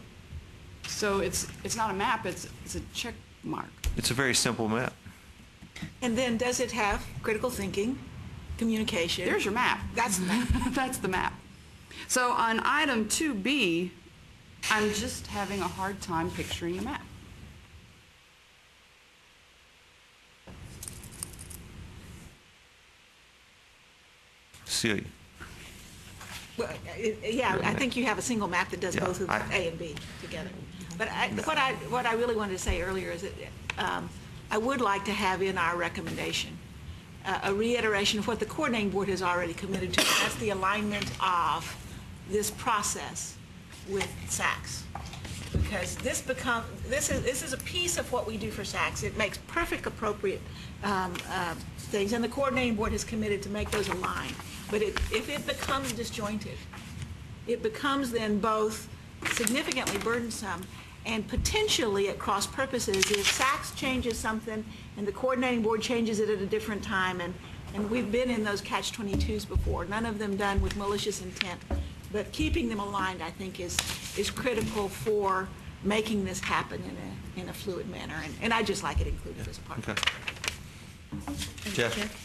So it's not a map, it's a check mark. It's a very simple map. And then does it have critical thinking, communication? There's your map. That's the map. That's the map. So on item 2B, I'm just having a hard time picturing the map. Celia. Well, yeah, I think you have a single map that does Yeah, both of A and B together. But what I really wanted to say earlier is that I would like to have in our recommendation a reiteration of what the coordinating board has already committed to. That's the alignment of this process with SACS. Because this is a piece of what we do for SACS. It makes perfect appropriate things, and the coordinating board has committed to make those align. But if it becomes disjointed, it becomes then both significantly burdensome and potentially at cross purposes. If SACS changes something and the coordinating board changes it at a different time, and we've been in those catch-22s before, none of them done with malicious intent. But keeping them aligned, I think, is critical for making this happen in a fluid manner. And I just like it included as a part of it. Okay. Jeff?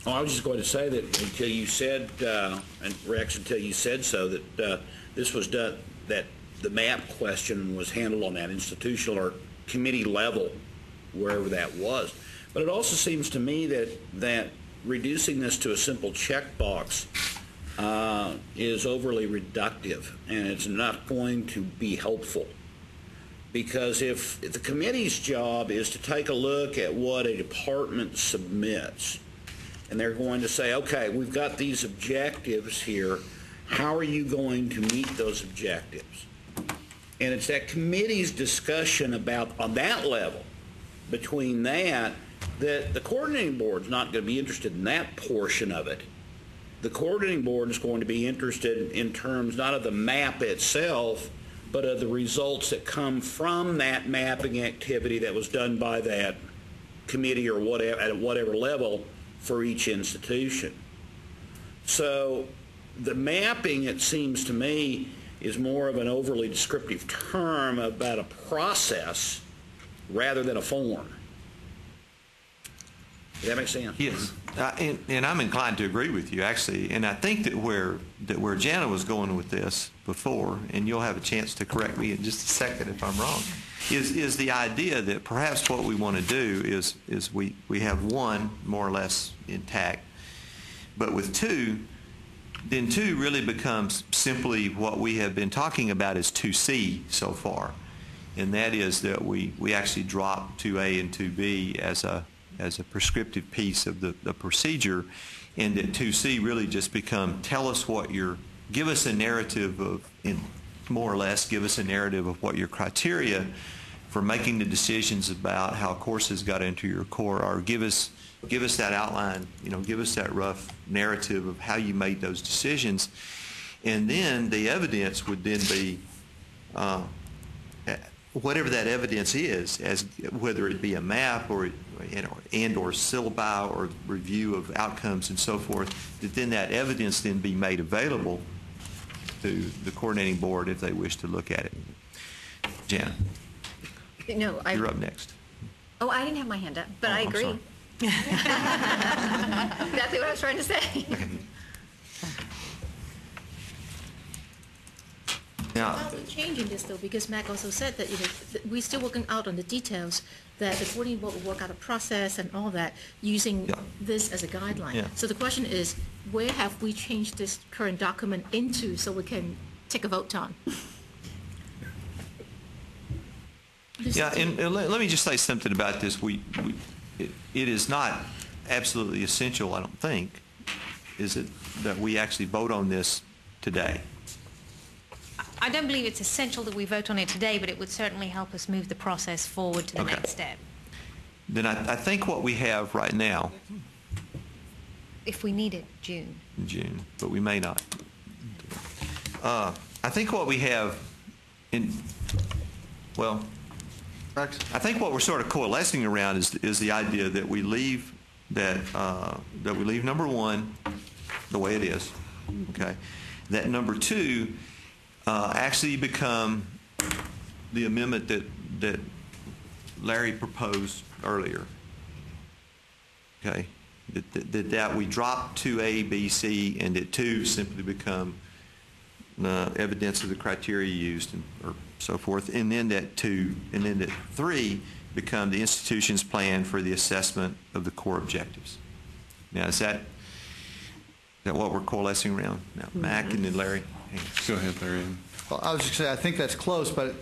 Well, I was just going to say that until you said, and Rex, until you said so, that this was done, that the map question was handled on that institutional or committee level, wherever that was. But it also seems to me that reducing this to a simple checkbox is overly reductive, and it's not going to be helpful. Because if the committee's job is to take a look at what a department submits, and they're going to say, okay, we've got these objectives here, how are you going to meet those objectives? And it's that committee's discussion about, on that level, between that the coordinating board's not going to be interested in that portion of it. The coordinating board is going to be interested in terms not of the map itself, but of the results that come from that mapping activity that was done by that committee or whatever at whatever level for each institution. So the mapping, it seems to me, is more of an overly descriptive term about a process rather than a form. Does that make sense? Yes, and I'm inclined to agree with you, actually. And I think that where Jana was going with this before, and you'll have a chance to correct me in just a second if I'm wrong, is the idea that perhaps what we want to do is we have one more or less intact, but with two, then two really becomes simply what we have been talking about as 2C so far, and that is that we actually drop 2A and 2B as a prescriptive piece of the procedure, and that 2C really just become give us a narrative of, more or less, give us a narrative of what your criteria for making the decisions about how courses got into your core are. Give us that outline, give us that rough narrative of how you made those decisions, and then the evidence would then be whatever that evidence is, as whether it be a map or syllabi or review of outcomes and so forth, that then that evidence then be made available to the coordinating board if they wish to look at it. Jana, you're up next. Oh, I didn't have my hand up, but I agree. Sorry. Exactly what I was trying to say. Now, How are we changing this, though? Because Mac also said that we're still working out on the details, that the coordinating board will work out a process and all that using this as a guideline. Yeah. So the question is, where have we changed this current document into so we can take a vote on? Yeah, and let me just say something about this. It is not absolutely essential, I don't think, is it, that we actually vote on this today. I don't believe it's essential that we vote on it today, but it would certainly help us move the process forward to the next step. Then I think what we have right now, If we need it, June. but we may not. I think what we have I think what we're sort of coalescing around is the idea that we leave number one the way it is. Okay, that number two actually become the amendment that Larry proposed earlier. Okay, that we drop 2A, B, C, and that 2 simply become evidence of the criteria used or so forth, and then that 3 become the institution's plan for the assessment of the core objectives. Now, is that what we're coalescing around? Now, Mac and then Larry. Go ahead, Larry. Well, I was just saying, I think that's close, but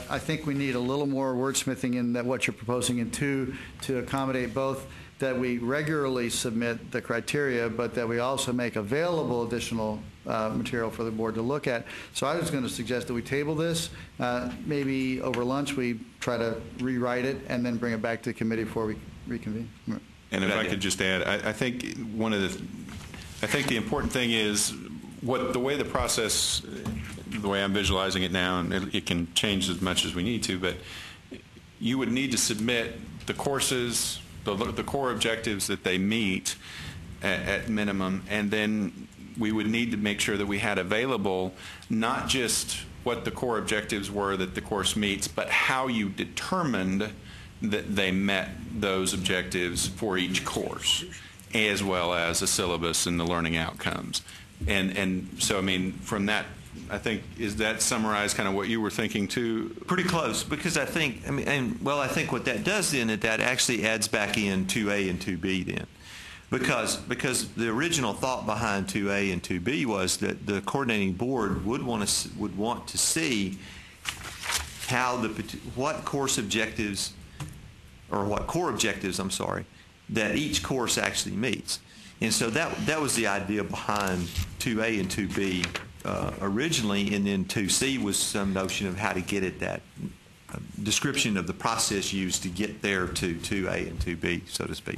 I think we need a little more wordsmithing in that what you're proposing in 2 to accommodate both that we regularly submit the criteria, but that we also make available additional material for the board to look at. So I was going to suggest that we table this. Maybe over lunch we try to rewrite it and then bring it back to the committee before we reconvene. And if I could just add, I think the important thing is the way the process, the way I'm visualizing it now, and it can change as much as we need to, but you would need to submit the courses, the core objectives that they meet at minimum, and then we would need to make sure that we had available not just what the core objectives were that the course meets, but how you determined that they met those objectives for each course, as well as the syllabus and the learning outcomes. And so, I mean, from that, I think, is that summarize kind of what you were thinking too? Pretty close, because I think what that does then is that actually adds back in 2A and 2B then. Because the original thought behind 2A and 2B was that the coordinating board would want to see how what core objectives that each course actually meets. And so that was the idea behind 2A and 2B originally, and then 2C was some notion of how to get at that description of the process used to get there to 2A and 2B, so to speak.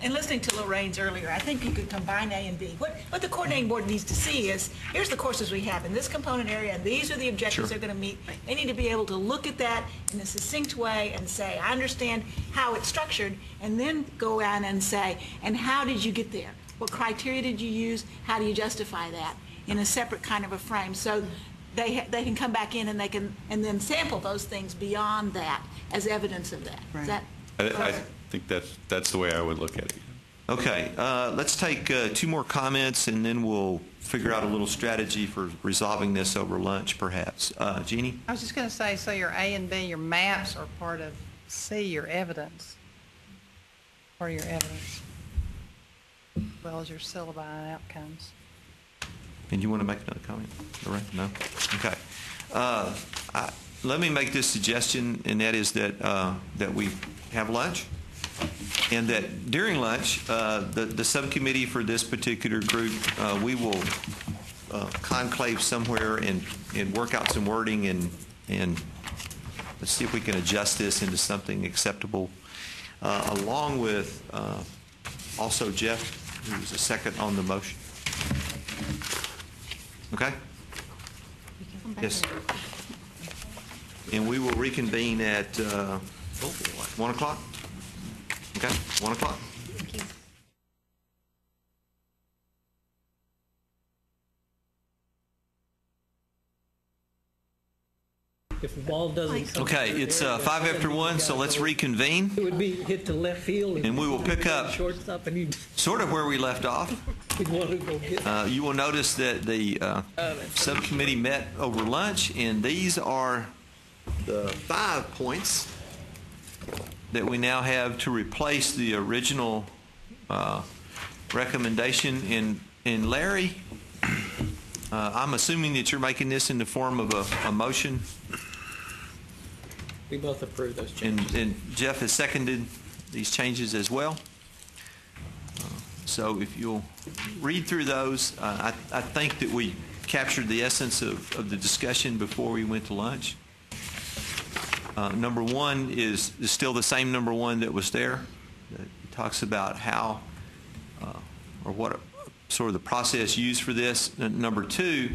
in listening to Lorraine's earlier, I think you could combine A and B. What the coordinating board needs to see is, here's the courses we have in this component area, and these are the objectives they're going to meet. They need to be able to look at that in a succinct way and say, I understand how it's structured, and then go on and say, and how did you get there? What criteria did you use? How do you justify that in a separate kind of a frame? So they can come back in and they can, and then sample those things beyond that as evidence of that. Is that I think that's the way I would look at it. Okay, let's take 2 more comments, and then we'll figure out a little strategy for resolving this over lunch, perhaps. Jeannie? I was just going to say, so your A and B, your maps are part of C, your evidence, part of your evidence, as well as your syllabi and outcomes. And you want to make another comment, Lorraine? No? Okay. Let me make this suggestion, and that is that we have lunch, and that during lunch, the subcommittee for this particular group, we will conclave somewhere and work out some wording, and let's see if we can adjust this into something acceptable, along with also Jeff, who was a second on the motion. Okay? Yes. And we will reconvene at 1 o'clock. Okay, 1 o'clock. Thank you. If the ball doesn't come. Okay, it's 5 after 1, so let's reconvene. It would be hit to left field. And we will pick up shortstop, and you'd sort of where we left off. want to go get. You will notice that the subcommittee met over lunch, and these are the 5 points that we now have to replace the original recommendation. In Larry, I'm assuming that you're making this in the form of a motion. We both approve those changes. And Jeff has seconded these changes as well. So if you'll read through those, I think that we captured the essence of the discussion before we went to lunch. Number 1 is still the same number 1 that was there. It talks about how or what sort of the process used for this. Number 2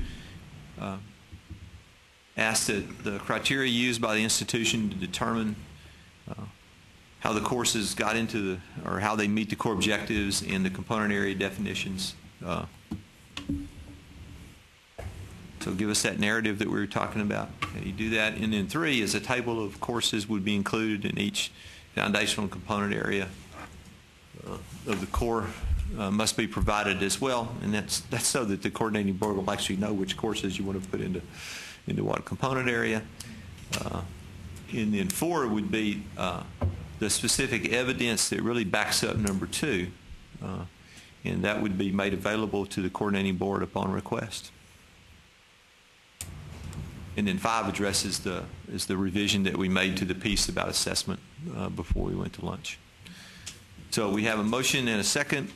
asks that the criteria used by the institution to determine how the courses got into or how they meet the core objectives and the component area definitions. So give us that narrative that we were talking about. And you do that. And then 3 is a table of courses would be included in each foundational component area of the core must be provided as well. And that's so that the coordinating board will actually know which courses you want to put into what component area. And then 4 would be the specific evidence that really backs up number 2. And that would be made available to the coordinating board upon request. And then 5 addresses the revision that we made to the piece about assessment before we went to lunch. So we have a motion and a second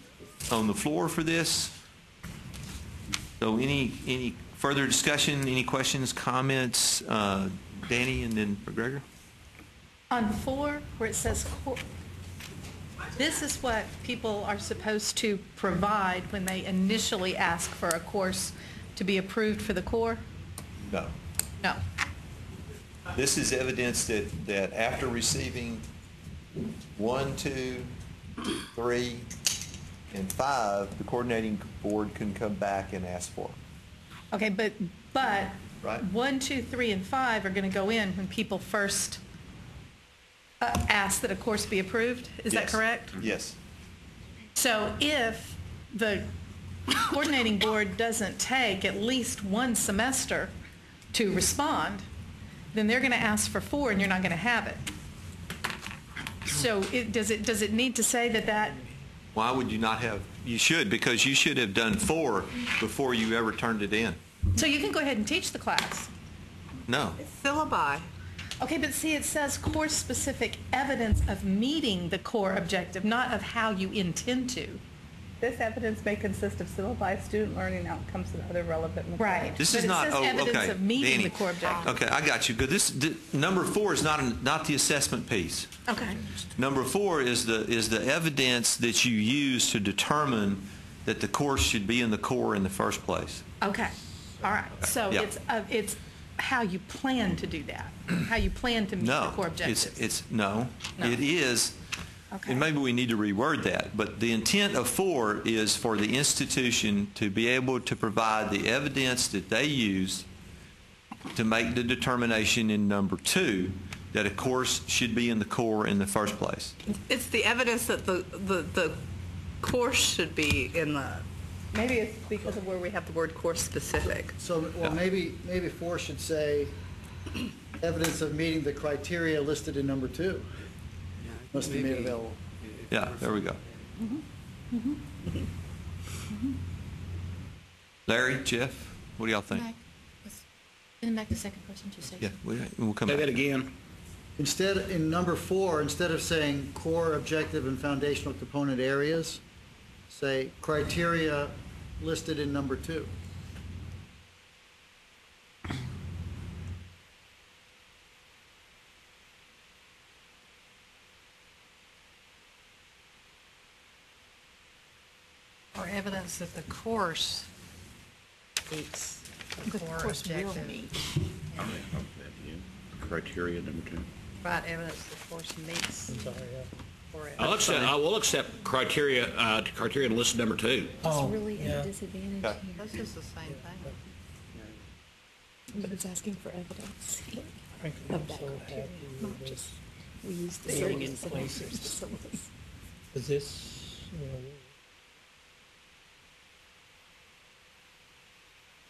on the floor for this. So any further discussion, any questions, comments? Danny and then McGregor. On 4, where it says, this is what people are supposed to provide when they initially ask for a course to be approved for the core? No. No. This is evidence that after receiving 1, 2, 3, and 5, the coordinating board can come back and ask for them. Okay, but Right. 1, 2, 3, and 5 are going to go in when people first ask that a course be approved. Is that correct? Yes. So if the coordinating board doesn't take at least 1 semester to respond, then they're going to ask for 4 and you're not going to have it. So does it need to say that? Why would you not have? You should, because you should have done 4 before you ever turned it in. So you can go ahead and teach the class. No. It's syllabi. Okay, but see, it says course-specific evidence of meeting the core objective, not of how you intend to. this evidence may consist of syllabi, student learning outcomes, and other relevant material. Right. This But is it not, says oh, evidence okay. of meeting Danny. the core objectives. Okay, I got you. Good. Number 4 is not the assessment piece. Okay. Number 4 is the evidence that you use to determine that the course should be in the core in the first place. Okay. All right. So Yeah. it's how you plan to do that, how you plan to meet the core objectives. No. It is, Okay. and maybe we need to reword that, but the intent of 4 is for the institution to be able to provide the evidence that they use to make the determination in number 2 that a course should be in the core in the first place. It's the evidence that the course should be in the, maybe it's because of where we have the word course specific. So, well, maybe 4 should say evidence of meeting the criteria listed in number 2 must be made available. Yeah, there we go. Larry, Jeff, what do y'all think? Didn't back the second question to say. Yeah, we'll come Say back. that again. Instead, in number 4, instead of saying core, objective, and foundational component areas, say criteria listed in number 2. Or evidence that the course meets the core objective. Criteria number 2. Provide evidence the course meets. core We'll accept criteria, criteria in list number 2. It's really at a disadvantage Okay. here. That's just the same thing. But it's asking for evidence Frankly, I'm so happy not just we use the failing same places. syllabus. Is this,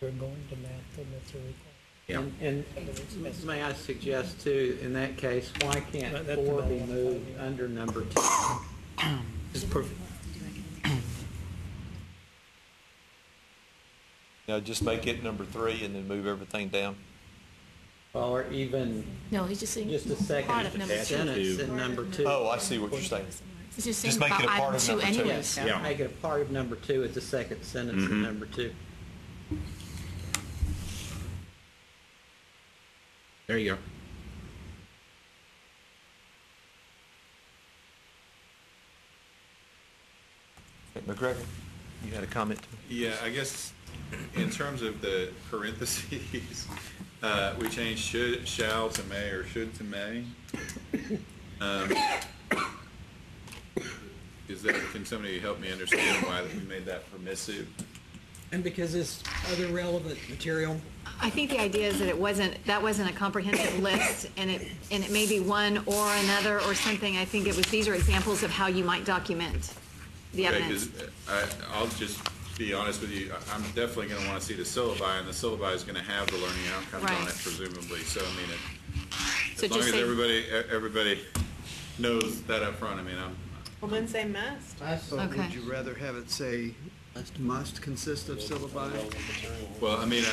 we're going to math and that's a requirement. And may I suggest too, in that case, why can't That 4 be development. moved under number 2? It's perfect. Now, just make it number 3 and then move everything down. Or even No, he's just saying just a part of second number 2. sentence in number 2. Oh, I see what you're saying. He's just Just saying make it a about part item of 2 number 2. anyways. Yeah, make it a part of number 2 as the second sentence in number 2. There you go. McGregor, you had a comment? Yeah, I guess in terms of the parentheses, we changed should, shall to may, or should to may. Can somebody help me understand why we made that permissive? And because it's other relevant material. I think the idea is that that wasn't a comprehensive list, and it may be one or another or something. I think these are examples of how you might document the Okay, evidence. 'cause I'll just be honest with you, I'm definitely going to want to see the syllabi, and the syllabi is going to have the learning outcomes on Right. it presumably. So, I mean, So as long just as say- everybody knows that up front, I mean, Well, then say must. Okay. Would you rather have it say must consist of syllabi? well, I mean,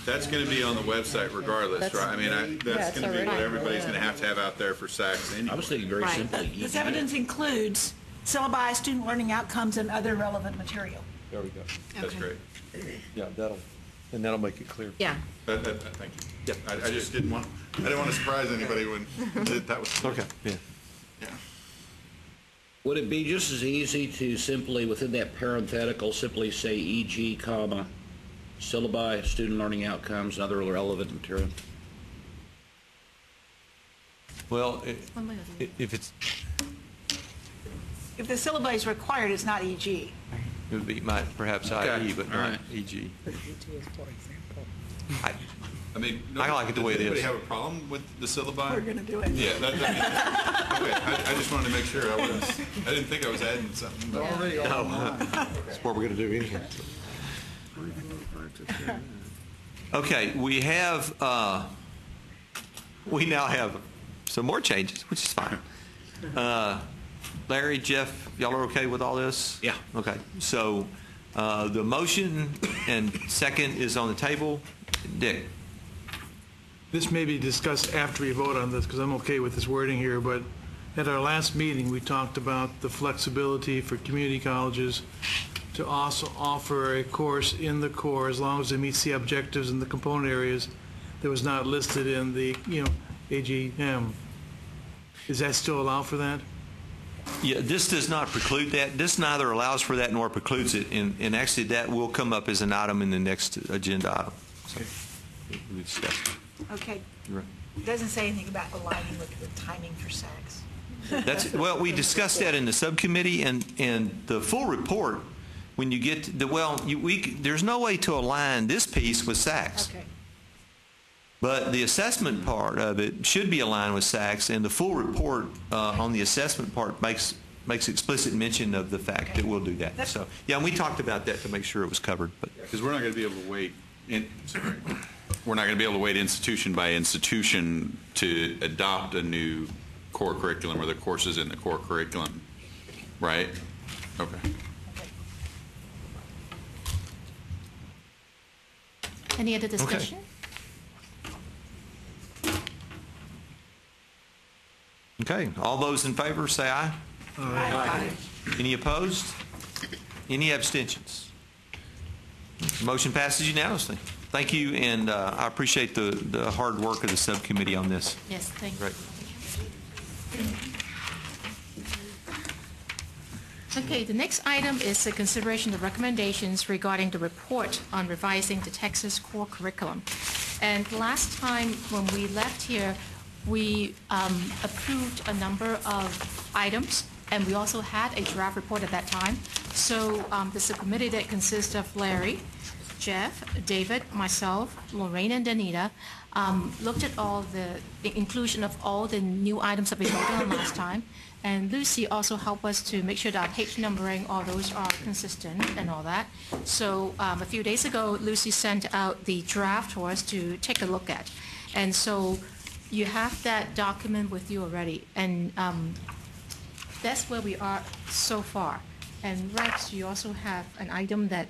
that's going to be on the website regardless, right? I mean, that's going to be what everybody's going to have out there for SACs anyway. I was thinking very Right. simply. This evidence includes syllabi, student learning outcomes, and other relevant material. There we go. That's Okay. great. Yeah, that'll make it clear. Yeah. Thank you. Yep. I just didn't want to surprise anybody when that was. Okay, yeah. Yeah. Would it be just as easy to simply, within that parenthetical, simply say e.g., comma, syllabi, student learning outcomes, and other relevant material? Well, if it's, If the syllabi is required, it's not EG. it would be perhaps Okay, IE, but all not right. EG. Put EG as for example. I mean, I like it the way it does anybody is. have a problem with the syllabi? We're going to do it. Yeah, okay. I just wanted to make sure I didn't think I was adding something. But Already all That's what we're going to do anyhow. Okay, we now have some more changes, which is fine. Larry, Jeff, y'all are okay with all this? Yeah. Okay, so the motion and second is on the table. Dick? This may be discussed after we vote on this, because I'm okay with this wording here, but at our last meeting, we talked about the flexibility for community colleges to also offer a course in the core as long as it meets the objectives in the component areas that was not listed in the, AGM. Does that still allow for that? Yeah, this does not preclude that. This neither allows for that nor precludes it. And actually, that will come up as an item in the next agenda item. So, we discuss it. Okay. You're right. It doesn't say anything about aligning with the timing for SACs. Well, we discussed that in the subcommittee, and the full report, when you get to there's no way to align this piece with SACs. Okay. But the assessment part of it should be aligned with SACs, and the full report on the assessment part makes explicit mention of the fact that we'll do that. So, yeah, and we talked about that to make sure it was covered. Because we're not going to be able to wait. We're not going to be able to wait institution by institution to adopt a new core curriculum or the courses in the core curriculum, right? Okay. Any other discussion? Okay. All those in favor say aye. Aye. Any opposed? Any abstentions? Motion passes unanimously. Thank you, and I appreciate the hard work of the subcommittee on this. Yes, thank you. Great. Okay, the next item is a consideration of recommendations regarding the report on revising the Texas core curriculum. And last time when we left here, we approved a number of items, and we also had a draft report at that time. So this is a committee that consists of Larry, Jeff, David, myself, Lorraine, and Danita, looked at all the inclusion of all the new items that we voted on last time. And Lucy also helped us to make sure that our page numbering, all those are consistent and all that. So a few days ago, Lucy sent out the draft for us to take a look at. And so you have that document with you already. And that's where we are so far. And Rex, you also have an item that,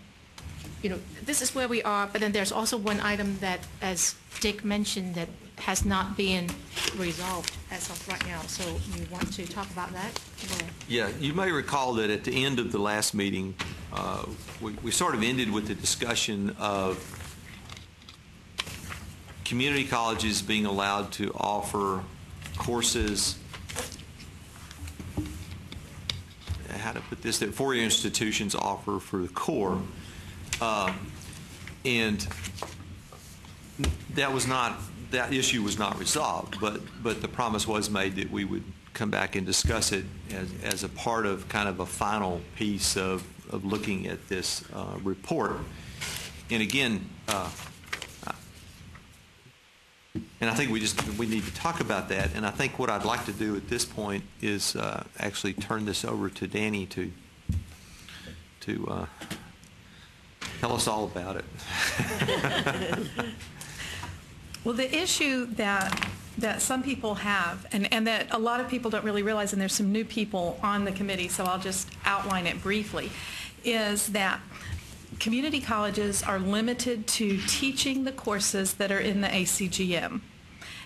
this is where we are, but then there's also one item that, as Dick mentioned, that has not been resolved as of right now. So you want to talk about that? Yeah, you may recall that at the end of the last meeting, we sort of ended with the discussion of community colleges being allowed to offer courses, how to put this, that four-year institutions offer for the core. And that issue was not resolved, but the promise was made that we would come back and discuss it as a part of kind of a final piece of looking at this report. And again, and I think we need to talk about that. And I think what I'd like to do at this point is actually turn this over to Danny to tell us all about it. Well, the issue that some people have, and that a lot of people don't really realize, and there's some new people on the committee, so I'll just outline it briefly, is that community colleges are limited to teaching the courses that are in the ACGM,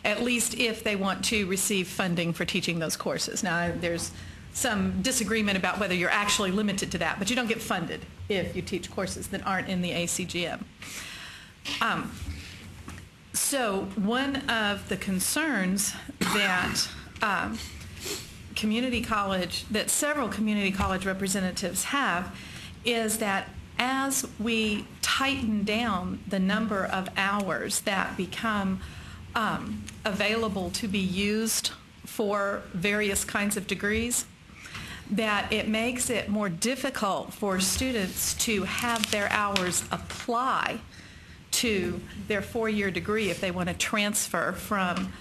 at least if they want to receive funding for teaching those courses. Now, there's some disagreement about whether you're actually limited to that, but you don't get funded if you teach courses that aren't in the ACGM. So one of the concerns that several community college representatives have is that as we tighten down the number of hours that become available to be used for various kinds of degrees, that it makes it more difficult for students to have their hours apply to their four-year degree if they want to transfer from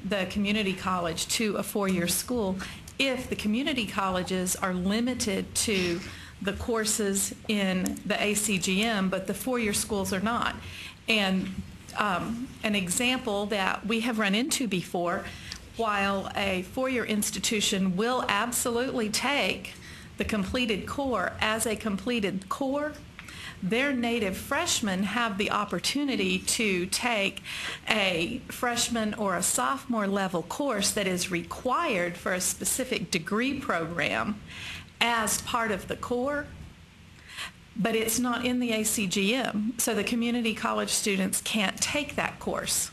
the community college to a four-year school, if the community colleges are limited to the courses in the ACGM, but the four-year schools are not. And an example that we have run into before, while a four-year institution will absolutely take the completed core as a completed core, their native freshmen have the opportunity to take a freshman or a sophomore level course that is required for a specific degree program as part of the core. but it's not in the ACGM, so the community college students can't take that course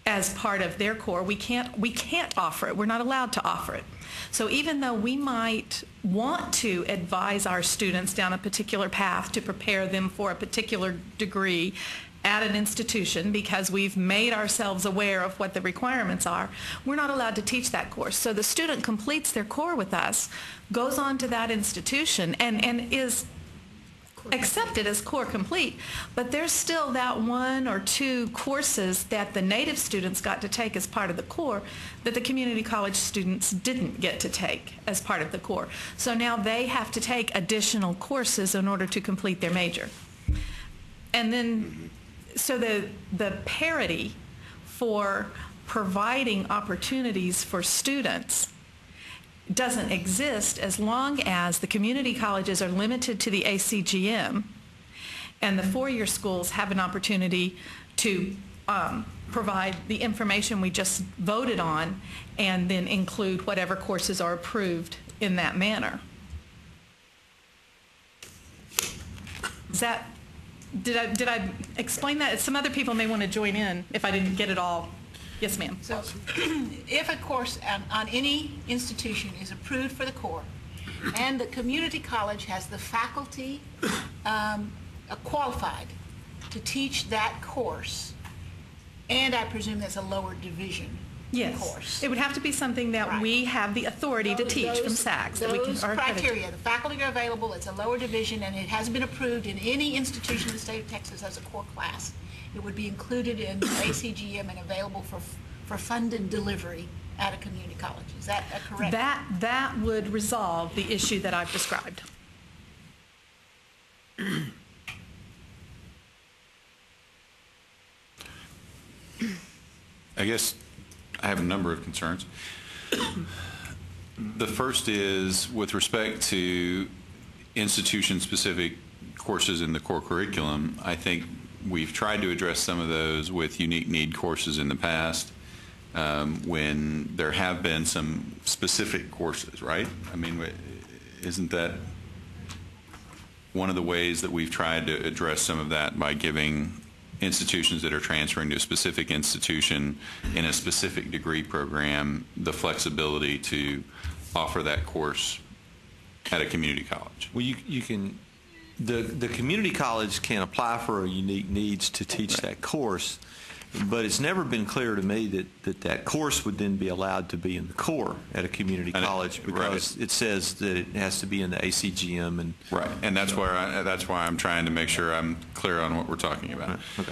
as part of their core. We can't offer it. We're not allowed to offer it. So even though we might want to advise our students down a particular path to prepare them for a particular degree at an institution because we've made ourselves aware of what the requirements are, we're not allowed to teach that course. So the student completes their core with us, goes on to that institution, and is accepted as core complete, but there's still that 1 or 2 courses that the native students got to take as part of the core that the community college students didn't get to take as part of the core. So now they have to take additional courses in order to complete their major. And then, so the parity for providing opportunities for students doesn't exist as long as the community colleges are limited to the ACGM and the four-year schools have an opportunity to provide the information we just voted on and then include whatever courses are approved in that manner. Is that, did I explain that? Some other people may want to join in if I didn't get it all. Yes, ma'am. So if a course on any institution is approved for the core and the community college has the faculty qualified to teach that course, and I presume that's a lower division course. It would have to be something that we have the authority to teach from SACS. Those criteria, the faculty are available, it's a lower division, and it hasn't been approved in any institution in the state of Texas as a core class. It would be included in ACGM and available for funded delivery at a community college. Is that correct? That would resolve the issue that I've described. I guess I have a number of concerns. The first is with respect to institution-specific courses in the core curriculum. I think we've tried to address some of those with unique need courses in the past when there have been some specific courses, right? I mean, isn't that one of the ways that we've tried to address some of that by giving institutions that are transferring to a specific institution in a specific degree program the flexibility to offer that course at a community college? Well, you can. The community college can apply for a unique needs to teach that course, but it's never been clear to me that course would then be allowed to be in the core at a community college because it says that it has to be in the ACGM and and that's why I'm trying to make sure I'm clear on what we're talking about. Okay.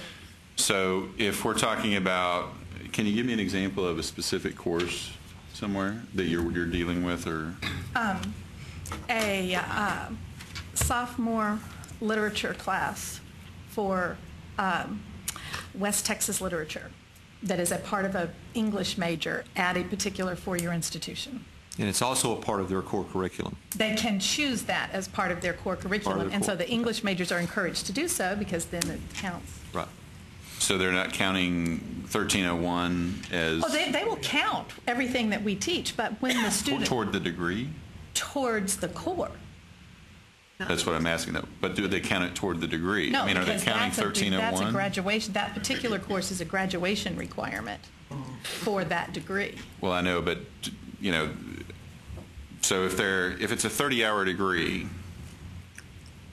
So if we're talking about, can you give me an example of a specific course somewhere that you're dealing with, or a sophomore literature class for West Texas literature that is a part of an English major at a particular four-year institution. And it's also a part of their core curriculum. They can choose that as part of their core curriculum, and so the English majors are encouraged to do so because then it counts. Right. So they're not counting 1301 as... Oh, they will count everything that we teach, but when the student... Toward the degree? Towards the core. That's what I'm asking, though. But do they count it toward the degree? No, I mean, are they because counting that's 1301? a graduation. That particular course is a graduation requirement for that degree. Well, I know, but, you know, so if it's a 30-hour degree,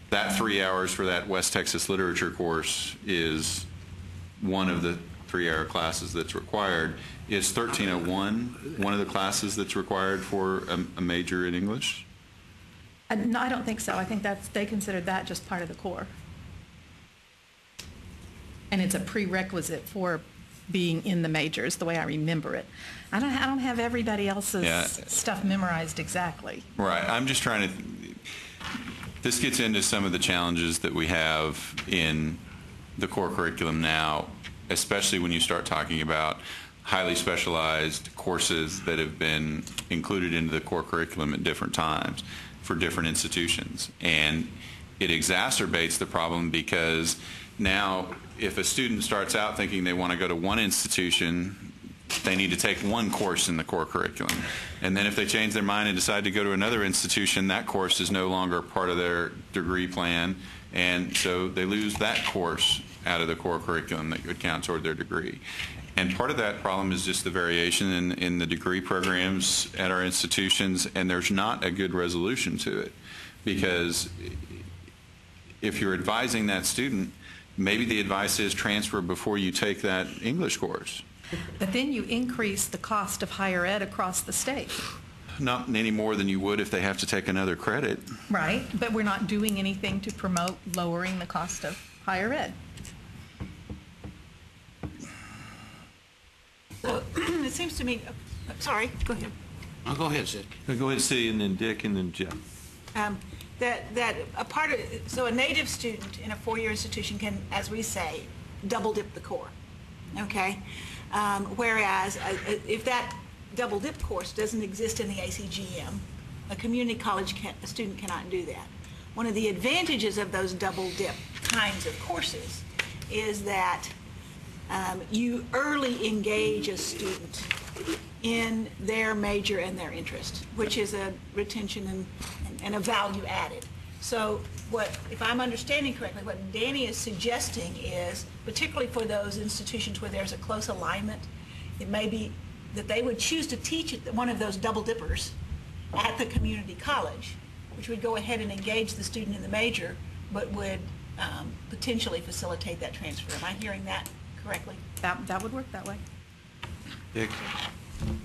that 3 hours for that West Texas literature course is one of the 3-hour classes that's required. Is 1301 one of the classes that's required for a major in English? No, I don't think so. I think they consider that just part of the core. And it's a prerequisite for being in the majors, the way I remember it. I don't have everybody else's stuff memorized exactly. Right. I'm just trying to... This gets into some of the challenges that we have in the core curriculum now, especially when you start talking about highly specialized courses that have been included into the core curriculum at different times for different institutions. And it exacerbates the problem because now if a student starts out thinking they want to go to one institution they need to take one course in the core curriculum. And then if they change their mind and decide to go to another institution, that course is no longer part of their degree plan, and so they lose that course out of the core curriculum that would count toward their degree. And part of that problem is just the variation in the degree programs at our institutions, and there's not a good resolution to it. Because if you're advising that student, maybe the advice is transfer before you take that English course. But then you increase the cost of higher ed across the state. Not any more than you would if they have to take another credit. Right, but we're not doing anything to promote lowering the cost of higher ed. So it seems to me, sorry, go ahead. Oh, go ahead, Sid. Go ahead, Sid, and then Dick, and then Jeff. That a part of, so a native student in a four-year institution can, as we say, double dip the core, okay? Whereas if that double dip course doesn't exist in the ACGM, a community college a student cannot do that. One of the advantages of those double dip kinds of courses is that you early engage a student in their major and their interest, which is a retention and a value added. So if I'm understanding correctly, what Danny is suggesting is, particularly for those institutions where there's a close alignment, it may be that they would choose to teach at one of those double dippers at the community college, which would go ahead and engage the student in the major, but would potentially facilitate that transfer. Am I hearing that correctly? That would work that way. Dick?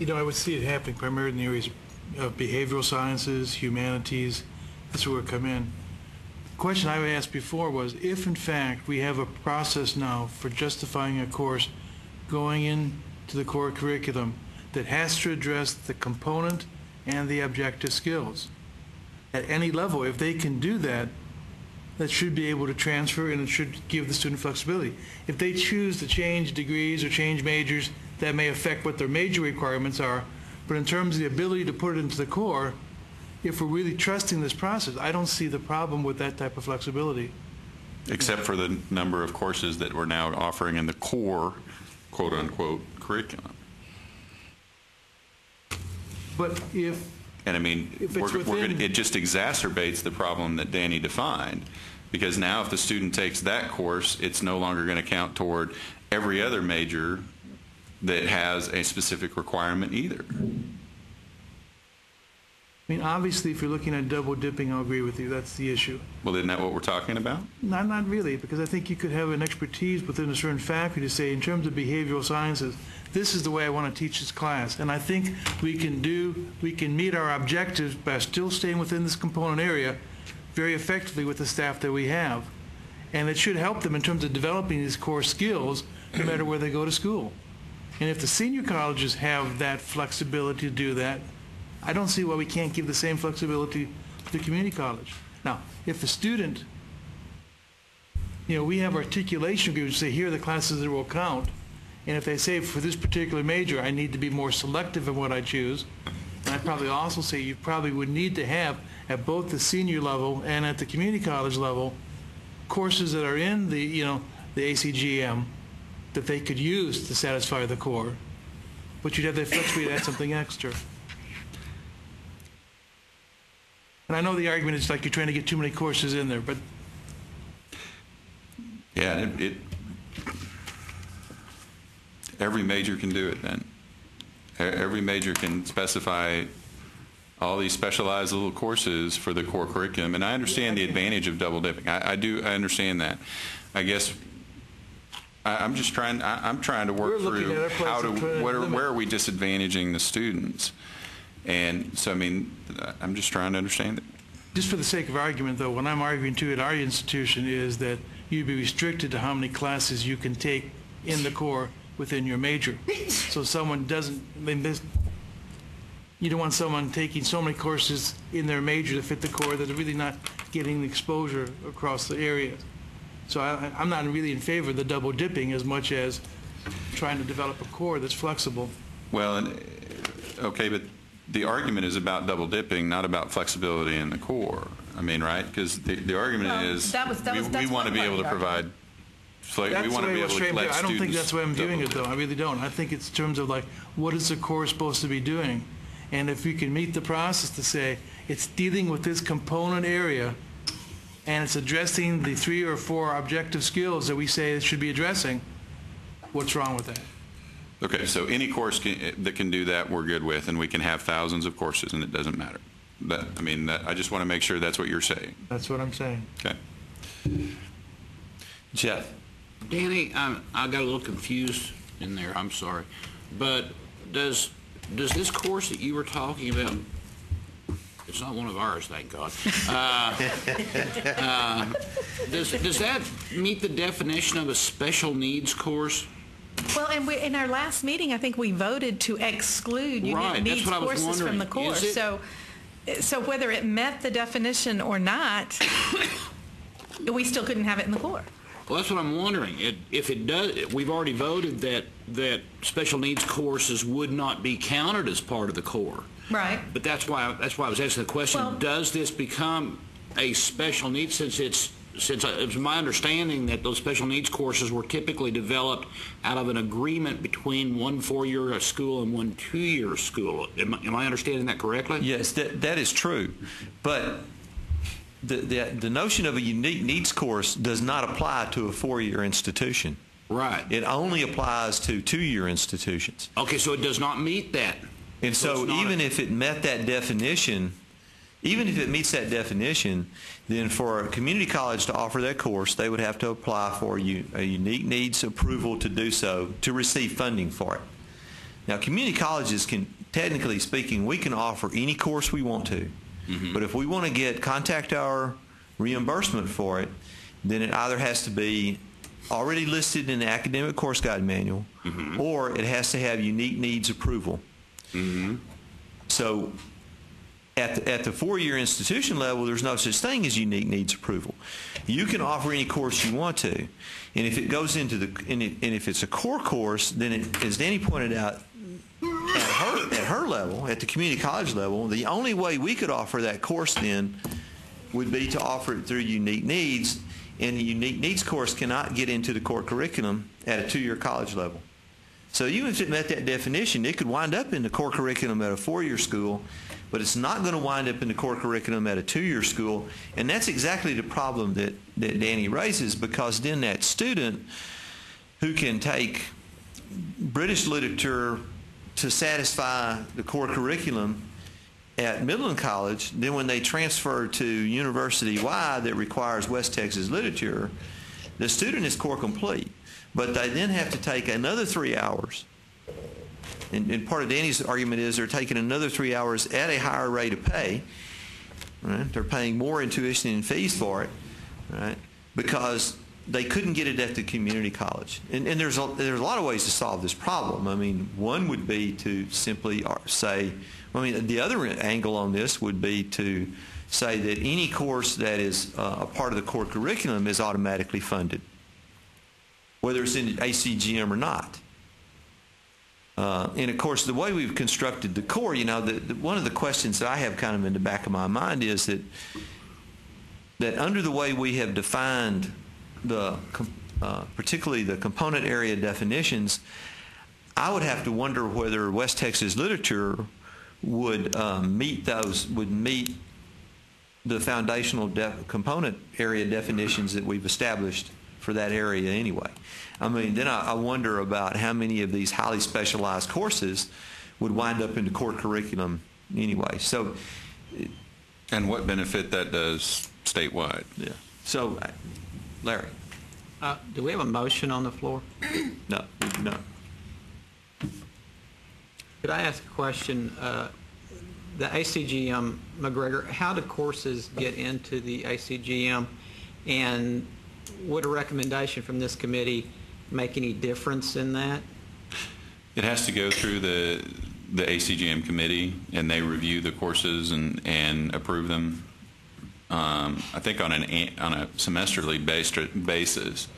You know, I would see it happening primarily in the areas of behavioral sciences, humanities. That's where it come in. The question I asked before was, if in fact we have a process now for justifying a course going into the core curriculum that has to address the component and the objective skills, at any level, if they can do that, that should be able to transfer, and it should give the student flexibility. If they choose to change degrees or change majors, that may affect what their major requirements are. But in terms of the ability to put it into the core, if we're really trusting this process, I don't see the problem with that type of flexibility. Except for the number of courses that we're now offering in the core, quote-unquote, curriculum. But if... And I mean, it just exacerbates the problem that Danny defined, because now if the student takes that course, it's no longer going to count toward every other major that has a specific requirement either. I mean, obviously, if you're looking at double dipping, I'll agree with you. That's the issue. Well, isn't that what we're talking about? No, not really, because I think you could have an expertise within a certain faculty to say, in terms of behavioral sciences, this is the way I want to teach this class. And I think we can meet our objectives by still staying within this component area very effectively with the staff that we have. And it should help them in terms of developing these core skills no matter where they go to school. And if the senior colleges have that flexibility to do that, I don't see why we can't give the same flexibility to the community college. Now, if the student, you know, we have articulation groups that say, here are the classes that will count. And if they say, for this particular major, I need to be more selective in what I choose, and I'd probably also say you probably would need to have, at both the senior level and at the community college level, courses that are in the, you know, the ACGM that they could use to satisfy the core. But you'd have the flexibility to add something extra. And I know the argument is like you're trying to get too many courses in there, but... Yeah, every major can do it then. Every major can specify all these specialized little courses for the core curriculum. And I understand the advantage of double dipping. I understand that. I guess I'm trying to work through where are we disadvantaging the students? And so, I mean, I'm just trying to understand it. Just for the sake of argument, though, what I'm arguing to at our institution is that you'd be restricted to how many classes you can take in the core within your major. So someone doesn't, I mean, you don't want someone taking so many courses in their major to fit the core that they're really not getting the exposure across the area. So I'm not really in favor of the double dipping as much as trying to develop a core that's flexible. Well, okay, but the argument is about double dipping, not about flexibility in the core. I mean, right? Because the argument is we want to be able to provide So like, we That's want the to way be it able was to framed. let I don't think students that's the way I'm viewing it, double though. I really don't. I think it's in terms of like, what is the core supposed to be doing? And if we can meet the process to say, it's dealing with this component area, and it's addressing the 3 or 4 objective skills that we say it should be addressing, what's wrong with that? Okay, so any course that can do that, we're good with, and we can have thousands of courses, and it doesn't matter. I just want to make sure that's what you're saying. That's what I'm saying. Okay. Jeff? Danny, I got a little confused in there, I'm sorry. But does this course that you were talking about, it's not one of ours, thank God. Does that meet the definition of a special needs course? Well, and in our last meeting, I think we voted to exclude unique needs courses from the course. So whether it met the definition or not, we still couldn't have it in the core. Well, that's what I'm wondering. If it does, we've already voted that special needs courses would not be counted as part of the core. Right. But that's why I was asking the question. Well, does this become a special needs since it's my understanding that those special needs courses were typically developed out of an agreement between one 4-year school and one 2-year school. Am I understanding that correctly? Yes, that is true. But the notion of a unique needs course does not apply to a 4-year institution. Right. It only applies to 2-year institutions. Okay, so it does not meet that. And so even if it met that definition, even if it meets that definition, then for a community college to offer that course, they would have to apply for a unique needs approval to do so, to receive funding for it. Now, community colleges can, technically speaking, we can offer any course we want to. Mm-hmm. But if we want to get contact hour reimbursement for it, then it either has to be already listed in the academic course guide manual, mm-hmm. or it has to have unique needs approval. Mm-hmm. So at the 4-year institution level, there's no such thing as unique needs approval. You can offer any course you want to, and if it goes into and if it's a core course, then as Danny pointed out, at her level, at the community college level, the only way we could offer that course then would be to offer it through unique needs, and the unique needs course cannot get into the core curriculum at a 2-year college level. So even if it met that definition, it could wind up in the core curriculum at a 4-year school, but it's not going to wind up in the core curriculum at a 2-year school. And that's exactly the problem that Danny raises, because then that student who can take British literature to satisfy the core curriculum at Midland College, then when they transfer to University Y that requires West Texas literature, the student is core complete. But they then have to take another 3 hours. And part of Danny's argument is they're taking another 3 hours at a higher rate of pay. Right? They're paying more in tuition and fees for it, right? Because they couldn't get it at the community college. And there's a lot of ways to solve this problem. I mean, one would be to simply say, the other angle on this would be to say that any course that is a part of the core curriculum is automatically funded, whether it's in ACGM or not. And of course, the way we've constructed the core, one of the questions that I have kind of in the back of my mind is that under the way we have defined particularly the component area definitions, I would have to wonder whether West Texas literature would meet the foundational component area definitions that we've established for that area anyway. Then I wonder about how many of these highly specialized courses would wind up in the core curriculum anyway. So, and what benefit that does statewide. Yeah. So, Larry. Do we have a motion on the floor? No. Could I ask a question? The ACGM, McGregor, how do courses get into the ACGM, and would a recommendation from this committee make any difference in that? It has to go through the ACGM committee, and they review the courses and approve them. I think on a semesterly basis,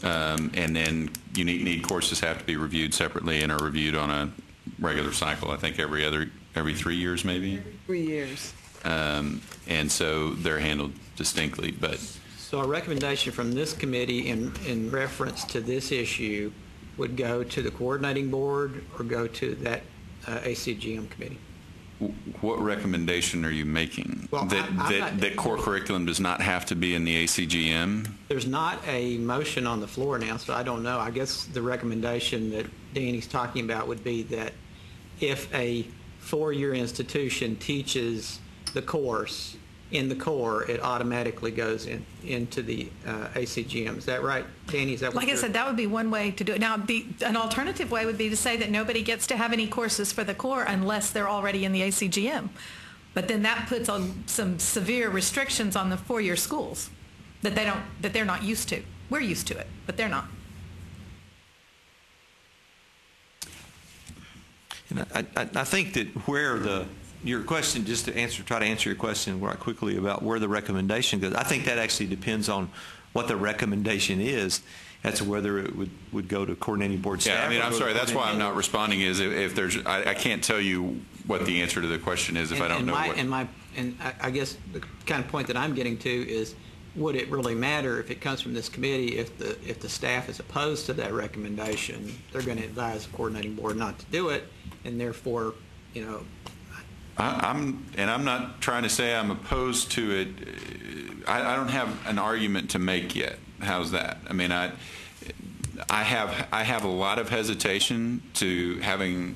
and then unique need courses have to be reviewed separately and are reviewed on a regular cycle. I think every 3 years, maybe. 3 years. And so they're handled distinctly, but So a recommendation from this committee in reference to this issue would go to the coordinating board or go to that ACGM committee? What recommendation are you making? Well, that core curriculum does not have to be in the ACGM? There's not a motion on the floor now, so I don't know. I guess the recommendation that Danny's talking about would be that if a four-year institution teaches the course in the core, it automatically goes into the ACGM. Is that right, Danny? Is that what Like I said, that would be one way to do it. Now, an alternative way would be to say that nobody gets to have any courses for the core unless they're already in the ACGM. But then that puts on some severe restrictions on the four-year schools that they're not used to. We're used to it, but they're not. And I think that where your question, just to try to answer your question right quickly about where the recommendation goes, I think that actually depends on what the recommendation is as to whether it would go to coordinating board staff. Yeah, I mean, I'm sorry, that's why I'm not responding is if there's, I can't tell you what the answer to the question is if I don't know what. And I guess the kind of point that I'm getting to is, would it really matter if it comes from this committee if the staff is opposed to that recommendation? They're going to advise the coordinating board not to do it, and therefore, you know. I'm not trying to say I'm opposed to it. I don't have an argument to make yet. How's that? I mean, I have a lot of hesitation to having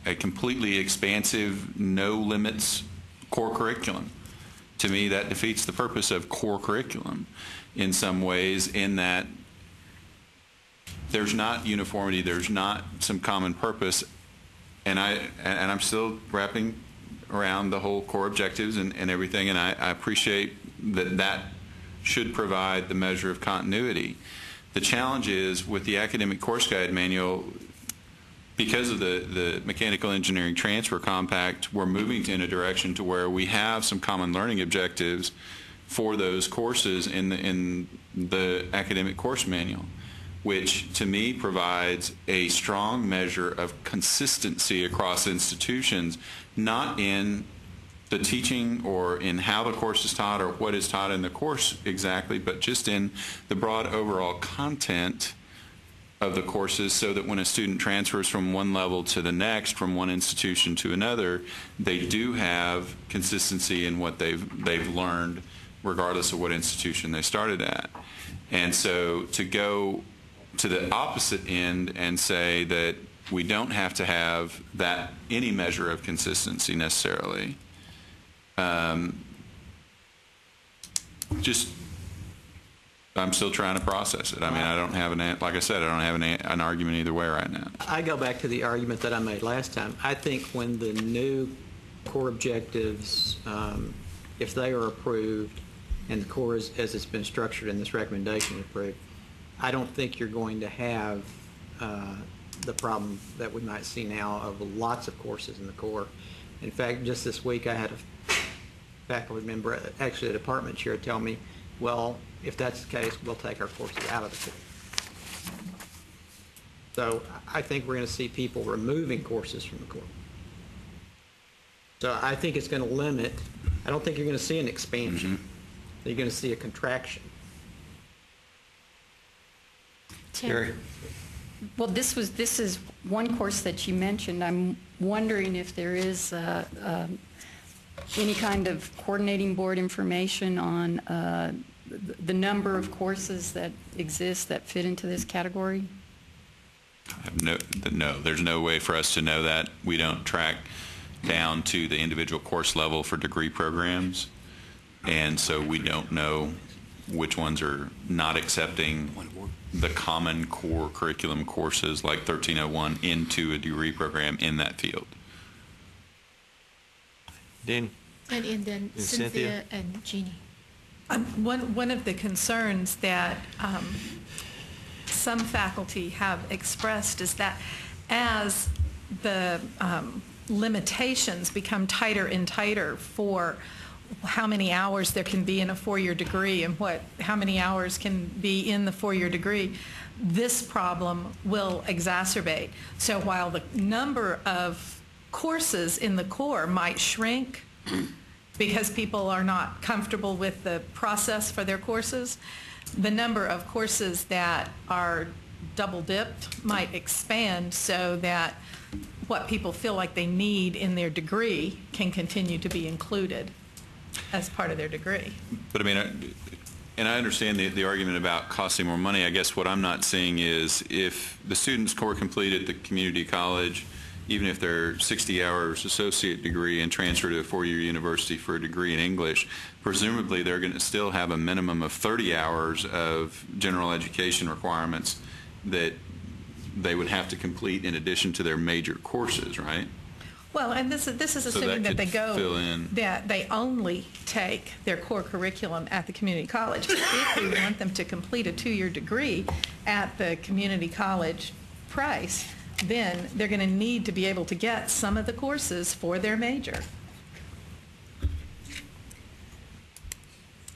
a completely expansive, no limits core curriculum. To me, that defeats the purpose of core curriculum in some ways, in that there's not uniformity, there's not some common purpose, and I'm still wrapping around the whole core objectives and everything, and I appreciate that should provide the measure of continuity. The challenge is with the academic course guide manual, because of the mechanical engineering transfer compact, we're moving in a direction to where we have some common learning objectives for those courses in the academic course manual, which to me provides a strong measure of consistency across institutions, not in the teaching or in how the course is taught or what is taught in the course exactly, but just in the broad overall content of the courses, so that when a student transfers from one level to the next, from one institution to another, they do have consistency in what they've learned, regardless of what institution they started at. And so to go to the opposite end and say that we don't have to have that any measure of consistency necessarily, I'm still trying to process it. I mean, I don't have like I said, I don't have an argument either way right now. I go back to the argument that I made last time. I think when the new core objectives, if they are approved and the core as it's been structured in this recommendation is approved, I don't think you're going to have the problem that we might see now of lots of courses in the core. In fact, just this week I had a faculty member, actually a department chair, tell me, well, if that's the case, we'll take our courses out of the core. So I think we're going to see people removing courses from the core. So I think it's going to limit. I don't think you're going to see an expansion. Mm-hmm. You're going to see a contraction. Terry? Well, this is one course that you mentioned. I'm wondering if there is any kind of coordinating board information on the number of courses that exist that fit into this category? No, there's no way for us to know that. We don't track down to the individual course level for degree programs, and so we don't know which ones are not accepting the common core curriculum courses like 1301 into a degree program in that field. Dan? And then Cynthia and Jeannie. One of the concerns that some faculty have expressed is that as the limitations become tighter and tighter for how many hours there can be in a four-year degree and how many hours can be in the four-year degree, this problem will exacerbate. So while the number of courses in the core might shrink, because people are not comfortable with the process for their courses. The number of courses that are double dipped might expand so that what people feel like they need in their degree can continue to be included as part of their degree. But I mean, and I understand the argument about costing more money. I guess what I'm not seeing is if the student's core complete at the community college, even if they're 60 hours associate degree and transfer to a four-year university for a degree in English, presumably they're going to still have a minimum of 30 hours of general education requirements that they would have to complete in addition to their major courses, right? Well, and this is assuming that they that they only take their core curriculum at the community college. If we want them to complete a 2-year degree at the community college price, then they're going to need to be able to get some of the courses for their major.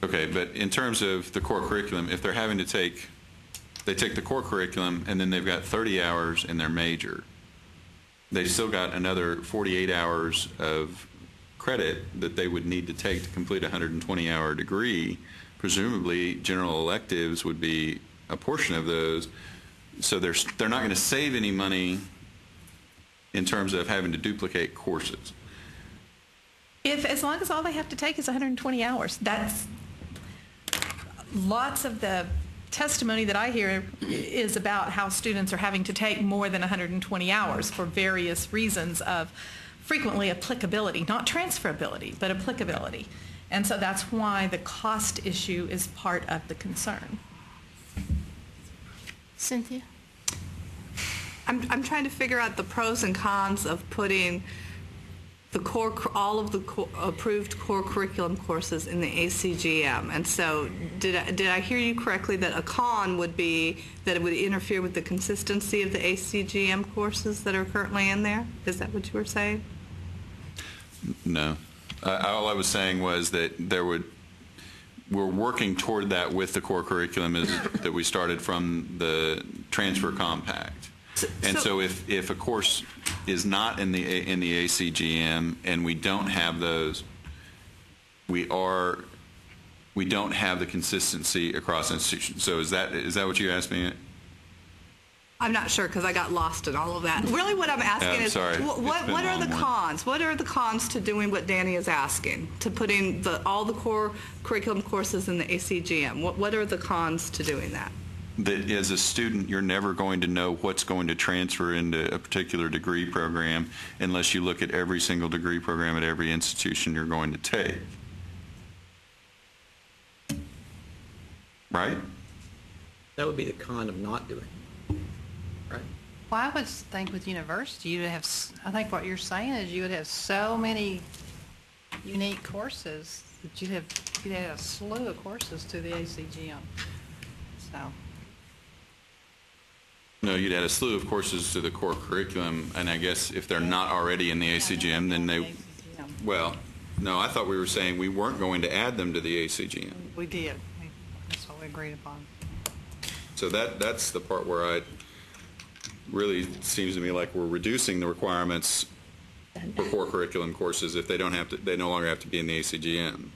Okay, but in terms of the core curriculum, if they're having to take the core curriculum and then they've got 30 hours in their major, they've still got another 48 hours of credit that they would need to take to complete a 120-hour degree. Presumably, general electives would be a portion of those. So they're not going to save any money in terms of having to duplicate courses. As long as all they have to take is 120 hours, that's lots of the testimony that I hear is about how students are having to take more than 120 hours for various reasons of frequently applicability, not transferability, but applicability. And so that's why the cost issue is part of the concern. Cynthia? I'm trying to figure out the pros and cons of putting all of the approved core curriculum courses in the ACGM. And so did I hear you correctly that a con would be that it would interfere with the consistency of the ACGM courses that are currently in there? Is that what you were saying? No. All I was saying was that we're working toward that with the core curriculum that we started from the transfer compact. So if a course is not in the ACGM and we don't have those, we don't have the consistency across institutions. So is that what you asked me? I'm not sure because I got lost in all of that. Really what I'm asking is what are the cons? What are the cons to doing what Danny is asking, to putting all the core curriculum courses in the ACGM? What are the cons to doing that? That as a student, you're never going to know what's going to transfer into a particular degree program unless you look at every single degree program at every institution you're going to take. Right? That would be the con of not doing it. Right? Well, I would think with university, you'd have, I think what you're saying is you would have so many unique courses that you'd have a slew of courses to the ACGM. So. No, you'd add a slew of courses to the core curriculum, and I guess if they're not already in the ACGM, then they, well, no, I thought we were saying we weren't going to add them to the ACGM. We did. That's what we agreed upon. So that's the part where really seems to me like we're reducing the requirements for core curriculum courses if they no longer have to be in the ACGM.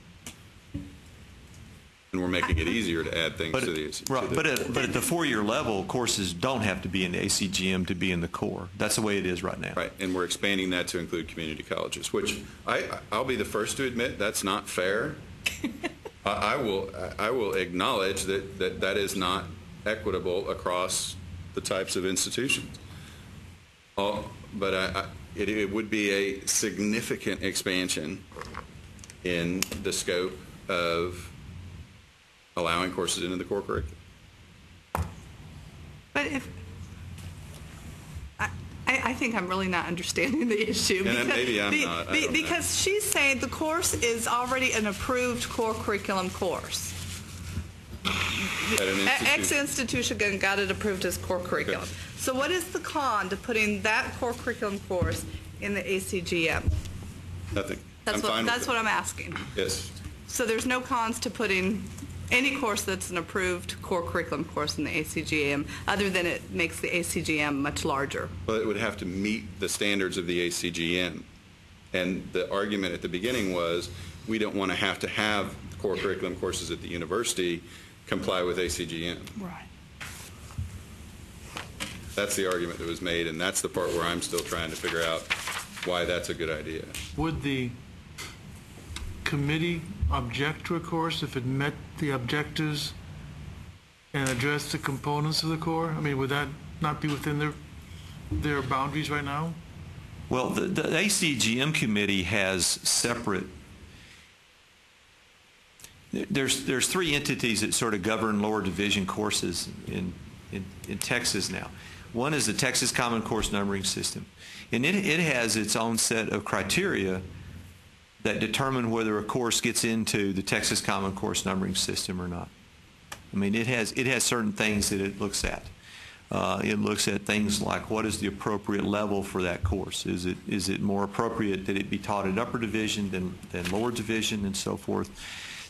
And we're making it easier to add things to the ACGM. Right, but at the four-year level, courses don't have to be in the ACGM to be in the core. That's the way it is right now. Right, and we're expanding that to include community colleges, which I'll be the first to admit that's not fair. I will acknowledge that is not equitable across the types of institutions. But it would be a significant expansion in the scope of allowing courses into the core curriculum. But I think I'm really not understanding the issue. And maybe I'm not. Because she's saying the course is already an approved core curriculum course. X institution got it approved as core curriculum. Okay. So what is the con to putting that core curriculum course in the ACGM? Nothing. That's what I'm asking. Yes. So there's no cons to putting any course that's an approved core curriculum course in the ACGM, other than it makes the ACGM much larger. Well, it would have to meet the standards of the ACGM. And the argument at the beginning was we don't want to have core curriculum courses at the university comply with ACGM. Right. That's the argument that was made, and that's the part where I'm still trying to figure out why that's a good idea. Would the committee object to a course if it met the objectives and addressed the components of the core? I mean, would that not be within their boundaries right now? Well, the ACGM committee has separate. There's three entities that sort of govern lower division courses in Texas now. One is the Texas Common Course Numbering System, and it has its own set of criteria that determine whether a course gets into the Texas Common Course Numbering System or not. I mean, it has certain things that it looks at. It looks at things like what is the appropriate level for that course. Is it more appropriate that it be taught at upper division than lower division, and so forth.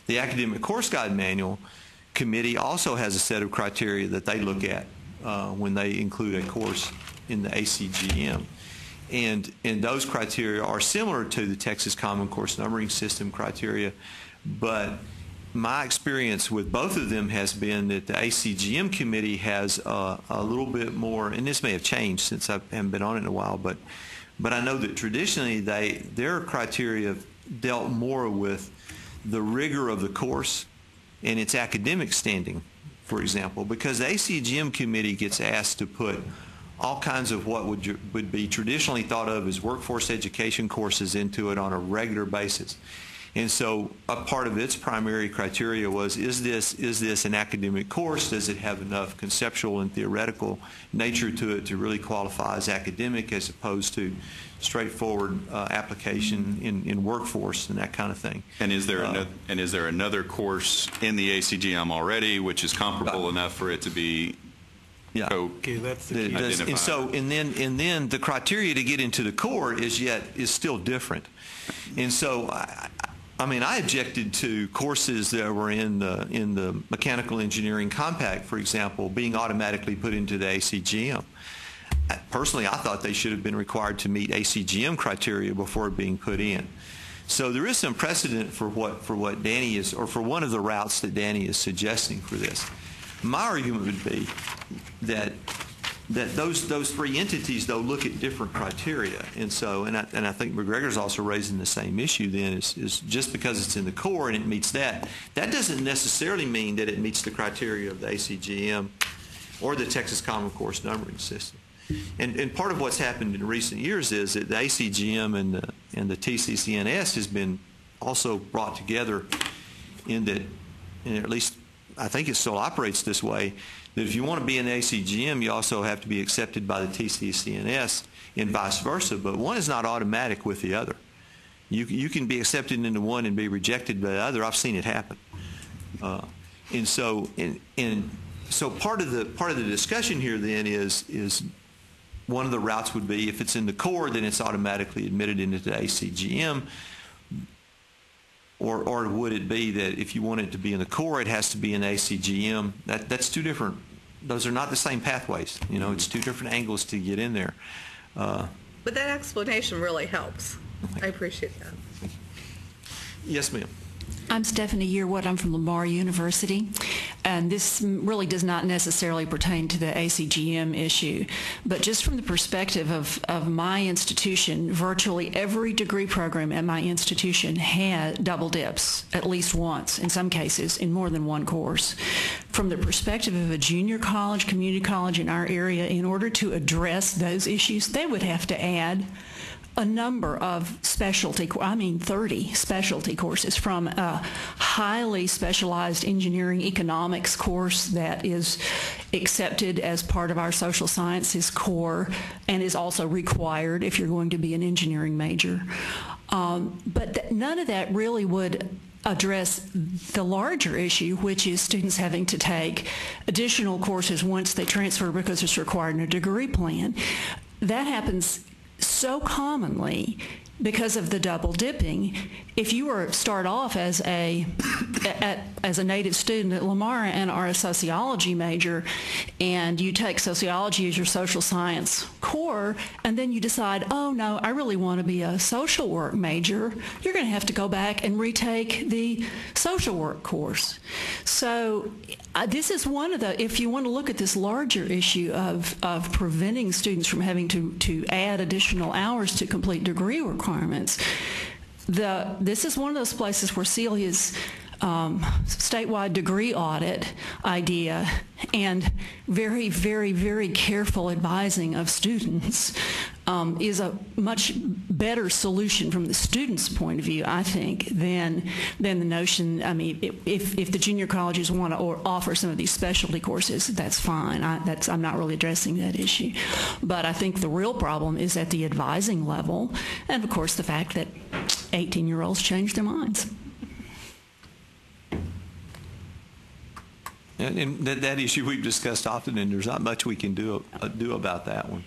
The Academic Course Guide Manual Committee also has a set of criteria that they look at when they include a course in the ACGM. And those criteria are similar to the Texas Common Course Numbering System criteria, but my experience with both of them has been that the ACGM committee has a little bit more, and this may have changed since I haven't been on it in a while, but I know that traditionally their criteria dealt more with the rigor of the course and its academic standing, for example, because the ACGM committee gets asked to put all kinds of what would be traditionally thought of as workforce education courses into it on a regular basis. And so a part of its primary criteria was, is this an academic course? Does it have enough conceptual and theoretical nature to it to really qualify as academic as opposed to straightforward application in workforce and that kind of thing? And is there another course in the ACGM already which is comparable enough for it to be Okay, that's the key. And then the criteria to get into the core is still different. And so I mean, I objected to courses that were in the mechanical engineering compact, for example, being automatically put into the ACGM. Personally, I thought they should have been required to meet ACGM criteria before being put in. So there is some precedent for what Danny is, or for one of the routes that Danny is suggesting for this. My argument would be that those three entities, though, look at different criteria, and I think McGregor's also raising the same issue. Then is just because it's in the core and it meets that doesn't necessarily mean that it meets the criteria of the ACGM or the Texas Common Course Numbering System. And part of what's happened in recent years is that the ACGM and the TCCNS has been also brought together in that, and at least I think it still operates this way, that if you want to be in the ACGM, you also have to be accepted by the TCCNS and vice versa, but one is not automatic with the other. You can be accepted into one and be rejected by the other. I've seen it happen. And so part of the discussion here then is one of the routes would be, if it's in the core, then it's automatically admitted into the ACGM. Or would it be that if you want it to be in the core, it has to be in ACGM? That's two different. Those are not the same pathways. You know, it's two different angles to get in there. But that explanation really helps. I appreciate that. Yes, ma'am. I'm Stephanie Yearwood. I'm from Lamar University, and this really does not necessarily pertain to the ACGM issue, but just from the perspective of my institution, virtually every degree program at my institution had double dips at least once, in some cases, in more than one course. From the perspective of a junior college, community college in our area, in order to address those issues, they would have to add a number of 30 specialty courses, from a highly specialized engineering economics course that is accepted as part of our social sciences core and is also required if you're going to be an engineering major. But none of that really would address the larger issue, which is students having to take additional courses once they transfer because it's required in a degree plan. That happens so commonly because of the double dipping. If you start off as a native student at Lamar and are a sociology major, and you take sociology as your social science core, and then you decide, oh no, I really want to be a social work major, you're going to have to go back and retake the social work course. So this is one of the, if you want to look at this larger issue of preventing students from having to add additional hours to complete degree requirements, this is one of those places where Celia's statewide degree audit idea and very, very, very careful advising of students is a much better solution from the student's point of view, I think, than the notion. I mean, if the junior colleges want to offer some of these specialty courses, that's fine. I'm not really addressing that issue. But I think the real problem is at the advising level, and of course the fact that 18-year-olds change their minds. And that issue we've discussed often, and there's not much we can do about that one.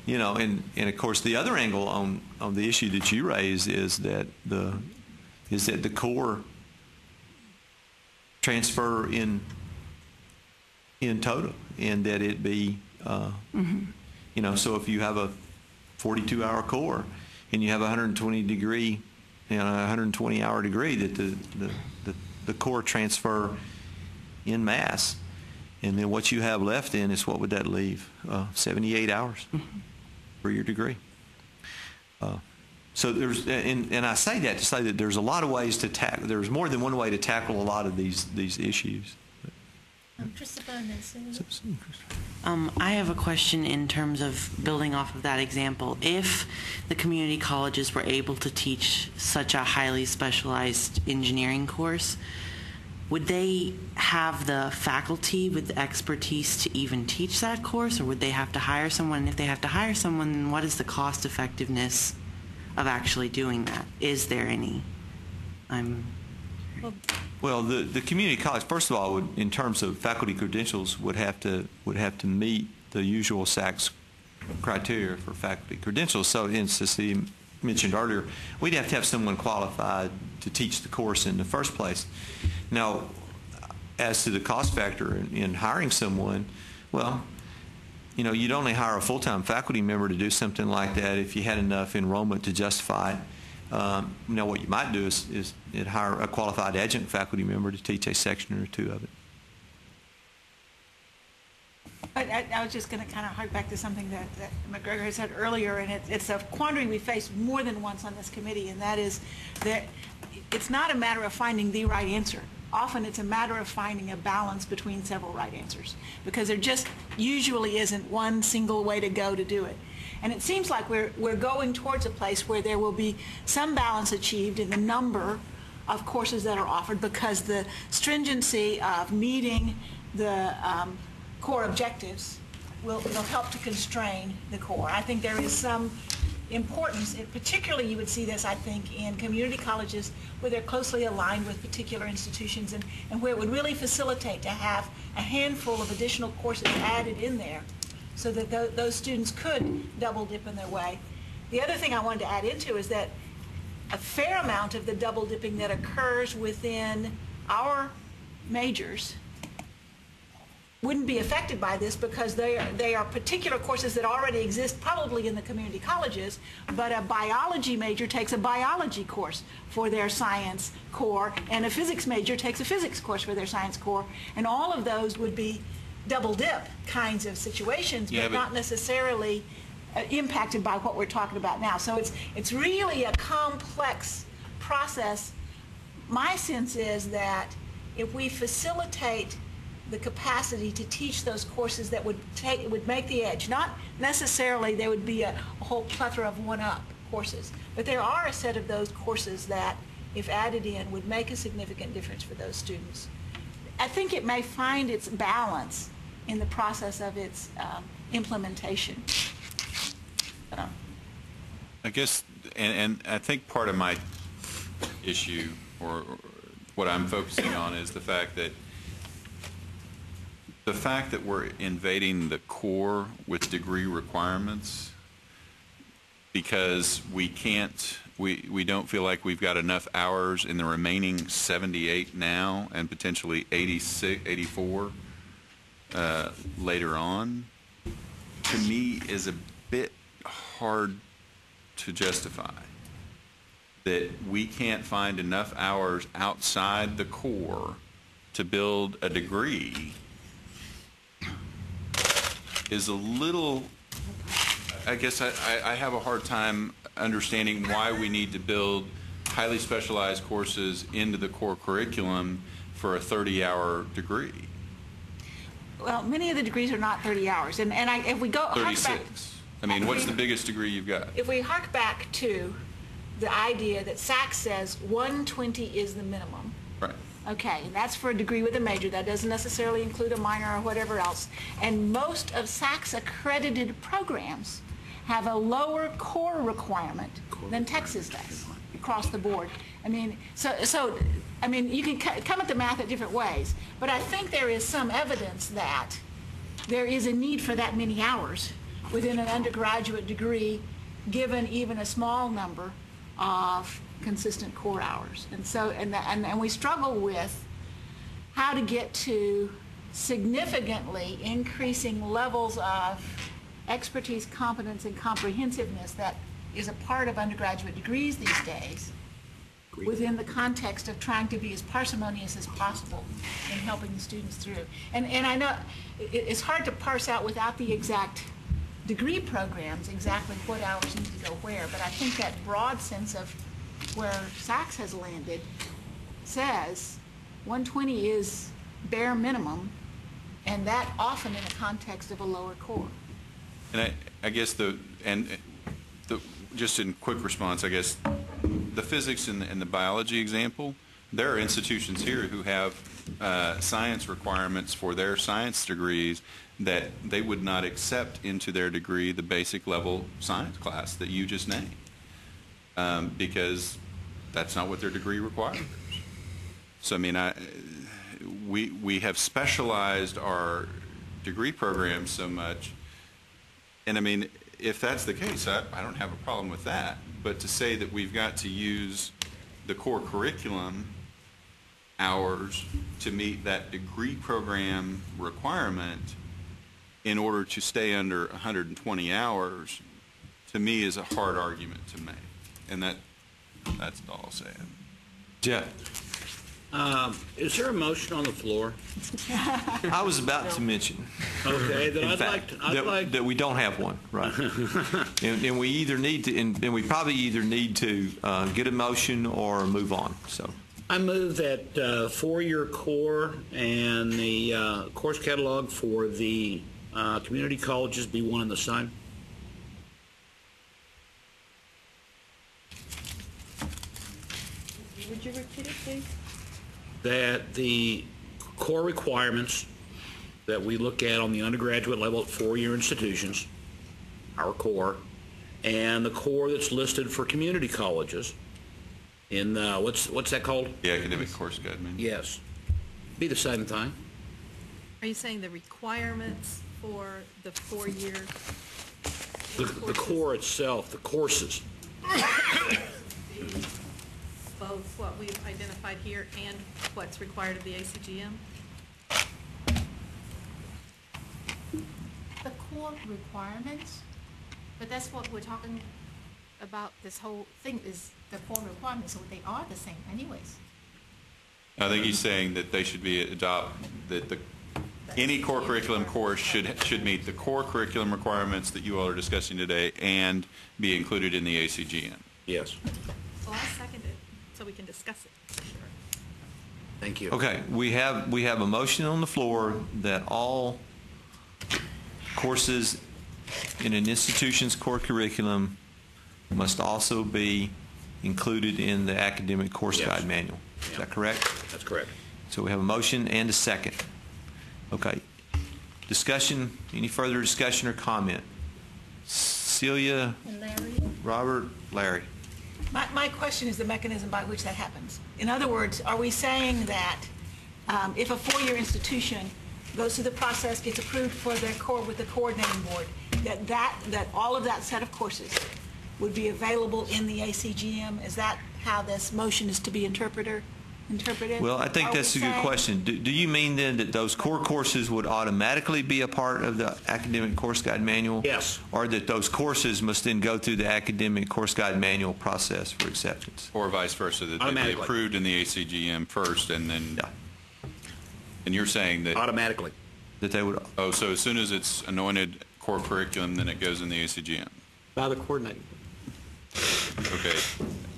You know, and of course the other angle on the issue that you raised is that the core transfer in total, and that it be you know, so if you have a 42-hour core and you have a 120 hour degree, that the core transfer in mass, and then what you have left in is, what would that leave? 78 hours for your degree. So there's, and I say that to say that there's a lot of ways to tackle. There's more than one way to tackle a lot of these issues. I have a question in terms of building off of that example. If the community colleges were able to teach such a highly specialized engineering course, would they have the faculty with the expertise to even teach that course, or would they have to hire someone? And if they have to hire someone, then what is the cost effectiveness of actually doing that? Is there any? Well, the community college, first of all, would, in terms of faculty credentials, would have to meet the usual SACS criteria for faculty credentials. So, as Steve mentioned earlier, we'd have to have someone qualified to teach the course in the first place. Now, as to the cost factor in hiring someone, well, you know, you'd only hire a full-time faculty member to do something like that if you had enough enrollment to justify it. Now, what you might do is hire a qualified adjunct faculty member to teach a section or two of it. I was just going to kind of hark back to something that McGregor had said earlier, and it's a quandary we faced more than once on this committee, and that is that it's not a matter of finding the right answer. Often it's a matter of finding a balance between several right answers, because there just usually isn't one single way to go to do it. And it seems like we're going towards a place where there will be some balance achieved in the number of courses that are offered, because the stringency of meeting the core objectives will help to constrain the core. I think there is some importance, particularly you would see this, I think, in community colleges where they're closely aligned with particular institutions, and where it would really facilitate to have a handful of additional courses added in there so that those students could double dip in their way. The other thing I wanted to add into is that a fair amount of the double dipping that occurs within our majors wouldn't be affected by this, because they are particular courses that already exist probably in the community colleges, but a biology major takes a biology course for their science core, and a physics major takes a physics course for their science core, and all of those would be double dip kinds of situations, but not necessarily impacted by what we're talking about now. So it's really a complex process. My sense is that if we facilitate the capacity to teach those courses that would make the edge, not necessarily there would be a whole plethora of one-up courses, but there are a set of those courses that, if added in, would make a significant difference for those students. I think it may find its balance in the process of its implementation. I guess, and I think part of my issue, or what I'm focusing on, is the fact that we're invading the core with degree requirements because we don't feel like we've got enough hours in the remaining 78 now, and potentially 84 later on, to me is bit hard to justify that we can't find enough hours outside the core to build a degree is a little, I guess I have a hard time understanding why we need to build highly specialized courses into the core curriculum for a 30-hour degree. Well, many of the degrees are not 30 hours. If we go hark back, 36. I mean, what's the biggest degree you've got? if we hark back to the idea that SAC says 120 is the minimum. Right. Okay, and that's for a degree with a major. That doesn't necessarily include a minor or whatever else. And most of SAC's accredited programs have a lower core requirement than Texas does across the board. I mean, I mean, you can come at the math at different ways, but I think there is some evidence that there is a need for that many hours within an undergraduate degree, given even a small number of consistent core hours. And we struggle with how to get to significantly increasing levels of expertise, competence, and comprehensiveness that is a part of undergraduate degrees these days, within the context of trying to be as parsimonious as possible in helping the students through. And I know it's hard to parse out without the exact degree programs exactly what hours need to go where, but I think that broad sense of where SACS has landed says 120 is bare minimum, and that often in the context of a lower core. And I guess just in quick response, I guess the physics and the biology example, there are institutions here who have science requirements for their science degrees that they would not accept into their degree the basic level science class that you just named, because that's not what their degree requires. So I mean, we have specialized our degree programs so much, and I mean, if that's the case, I don't have a problem with that. But to say that we've got to use the core curriculum hours to meet that degree program requirement in order to stay under 120 hours, to me, is a hard argument to make. And that's all I'll say. Jeff? Is there a motion on the floor? I was about to mention. Okay, then in I'd fact, like that we don't have one, right? and we either need to, and we probably either need to get a motion or move on. So I move that four-year core and the course catalog for the community colleges be one and the same. Would you repeat it, please? That the core requirements that we look at on the undergraduate level at four-year institutions, our core, and the core that's listed for community colleges in what's that called? The academic course guide, man. Yes, be the same thing. Are you saying the requirements for the 4-year? The core itself, the courses. Both what we've identified here and what's required of the ACGM? The core requirements, but that's what we're talking about, this whole thing is the core requirements, so they are the same anyways. I think he's saying that they should be any core curriculum course should meet the core curriculum requirements that you all are discussing today and be included in the ACGM. Yes. Well, I'll second it so we can discuss it. Sure. Thank you. okay, we have a motion on the floor that all courses in an institution's core curriculum must also be included in the academic course guide manual. Is that correct? That's correct. So we have a motion and a second. Okay. Discussion, any further discussion or comment? Celia, Larry? Robert, Larry. My question is the mechanism by which that happens. In other words, are we saying that if a four-year institution goes through the process, gets approved for their core with the coordinating board, that all of that set of courses would be available in the ACGM? Is that how this motion is to be interpreted? interpret it? Well, I think Are that's a we good saying- question. Do you mean then that those core courses would automatically be a part of the academic course guide manual? Yes. Or that those courses must then go through the academic course guide manual process for acceptance? Or vice versa, that they be Automatically. approved in the ACGM first and then, and you're saying that, Automatically. That they would, oh, so as soon as it's anointed core curriculum, then it goes in the ACGM? By the coordinating. Okay.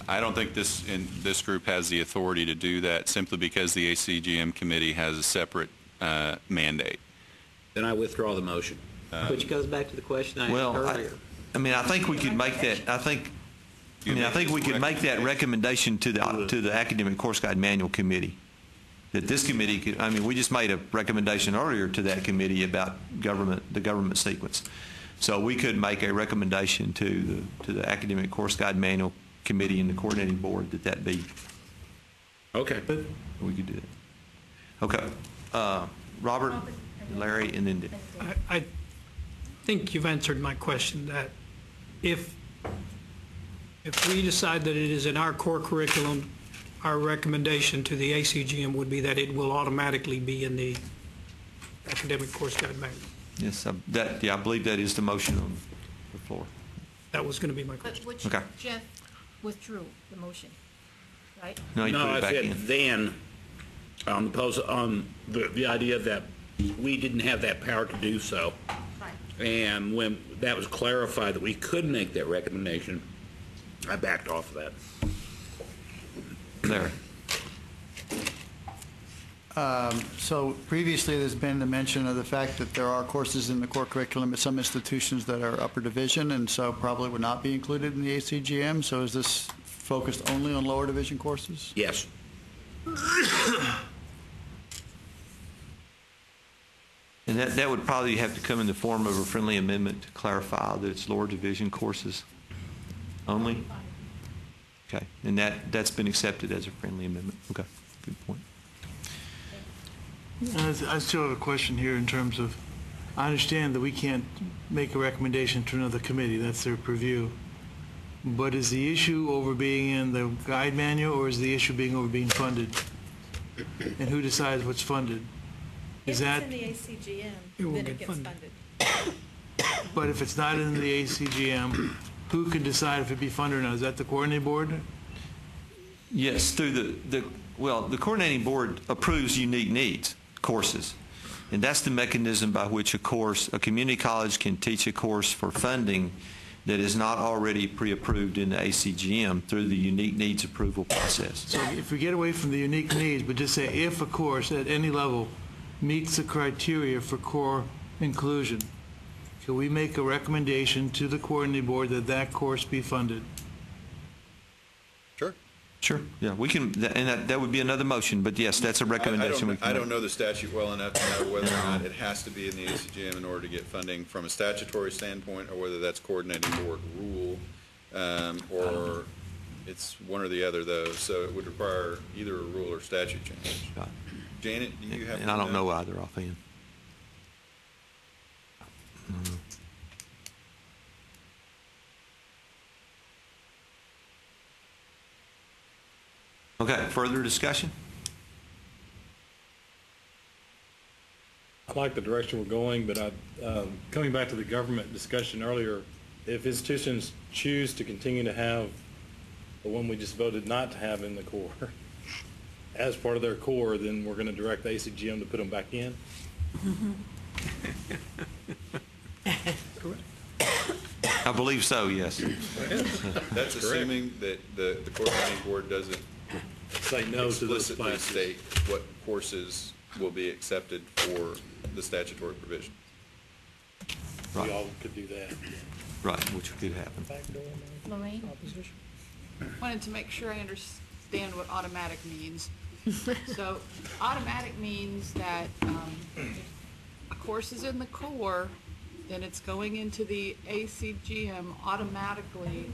I don't think this group has the authority to do that simply because the ACGM committee has a separate mandate. Then I withdraw the motion. Which goes back to the question I asked earlier. I think we could make that, I think we could make that recommendation to the academic course guide manual committee. That this committee could, we just made a recommendation earlier to that committee about the government sequence. So we could make a recommendation to the academic course guide manual committee and the coordinating board that be. Okay. We could do that. Okay. Robert, Larry, and then Dick. I think you've answered my question, that if we decide that it is in our core curriculum, our recommendation to the ACGM would be that it will automatically be in the academic course guide manual. Yes, I believe that is the motion on the floor. That was going to be my question. But which Okay. Jeff withdrew the motion, right? No, he put I it back said in. then, on the idea that we didn't have that power to do so. Right. And when that was clarified that we could make that recommendation, I backed off of that. Larry. So previously, there's been the mention of the fact that there are courses in the core curriculum at some institutions that are upper division, and so probably would not be included in the ACGM. So is this focused only on lower division courses? Yes. And that would probably have to come in the form of a friendly amendment to clarify that it's lower division courses only? Okay, and that's been accepted as a friendly amendment. Okay, good point. I still have a question here in terms of, I understand that we can't make a recommendation to another committee, that's their purview. But is the issue over being in the guide manual, or is the issue over being funded? And who decides what's funded? Is that, If it's in the ACGM, will then get it gets funded. funded. but if it's not in the ACGM, who can decide if it be funded or not? Is that the coordinating board? Yes, through the coordinating board approves unique needs courses. And that's the mechanism by which a community college can teach a course for funding that is not already pre-approved in the ACGM through the unique needs approval process. So if we get away from the unique needs, but just say if a course at any level meets the criteria for core inclusion, can we make a recommendation to the coordinating board that that course be funded? Sure, yeah, we can, and that would be another motion, but yes, that's a recommendation we can I make. don't know the statute well enough to know whether or not it has to be in the ACGM in order to get funding from a statutory standpoint, or whether that's coordinating board rule, or it's one or the other of those. So it would require either a rule or statute change. Right. Janet, do you have? And I don't know either offhand. Okay, further discussion? I like the direction we're going, but coming back to the government discussion earlier, if institutions choose to continue to have the one we just voted not to have in the core as part of their core, then we're going to direct the ACGM to put them back in? I believe so, yes. That's assuming that the coordinating board doesn't say no to those explicitly classes. state what courses will be accepted for the statutory provision. We all could do that. Right, which could happen. Lorraine? Wanted to make sure I understand what automatic means. So automatic means that a course is in the core, then it's going into the ACGM automatically,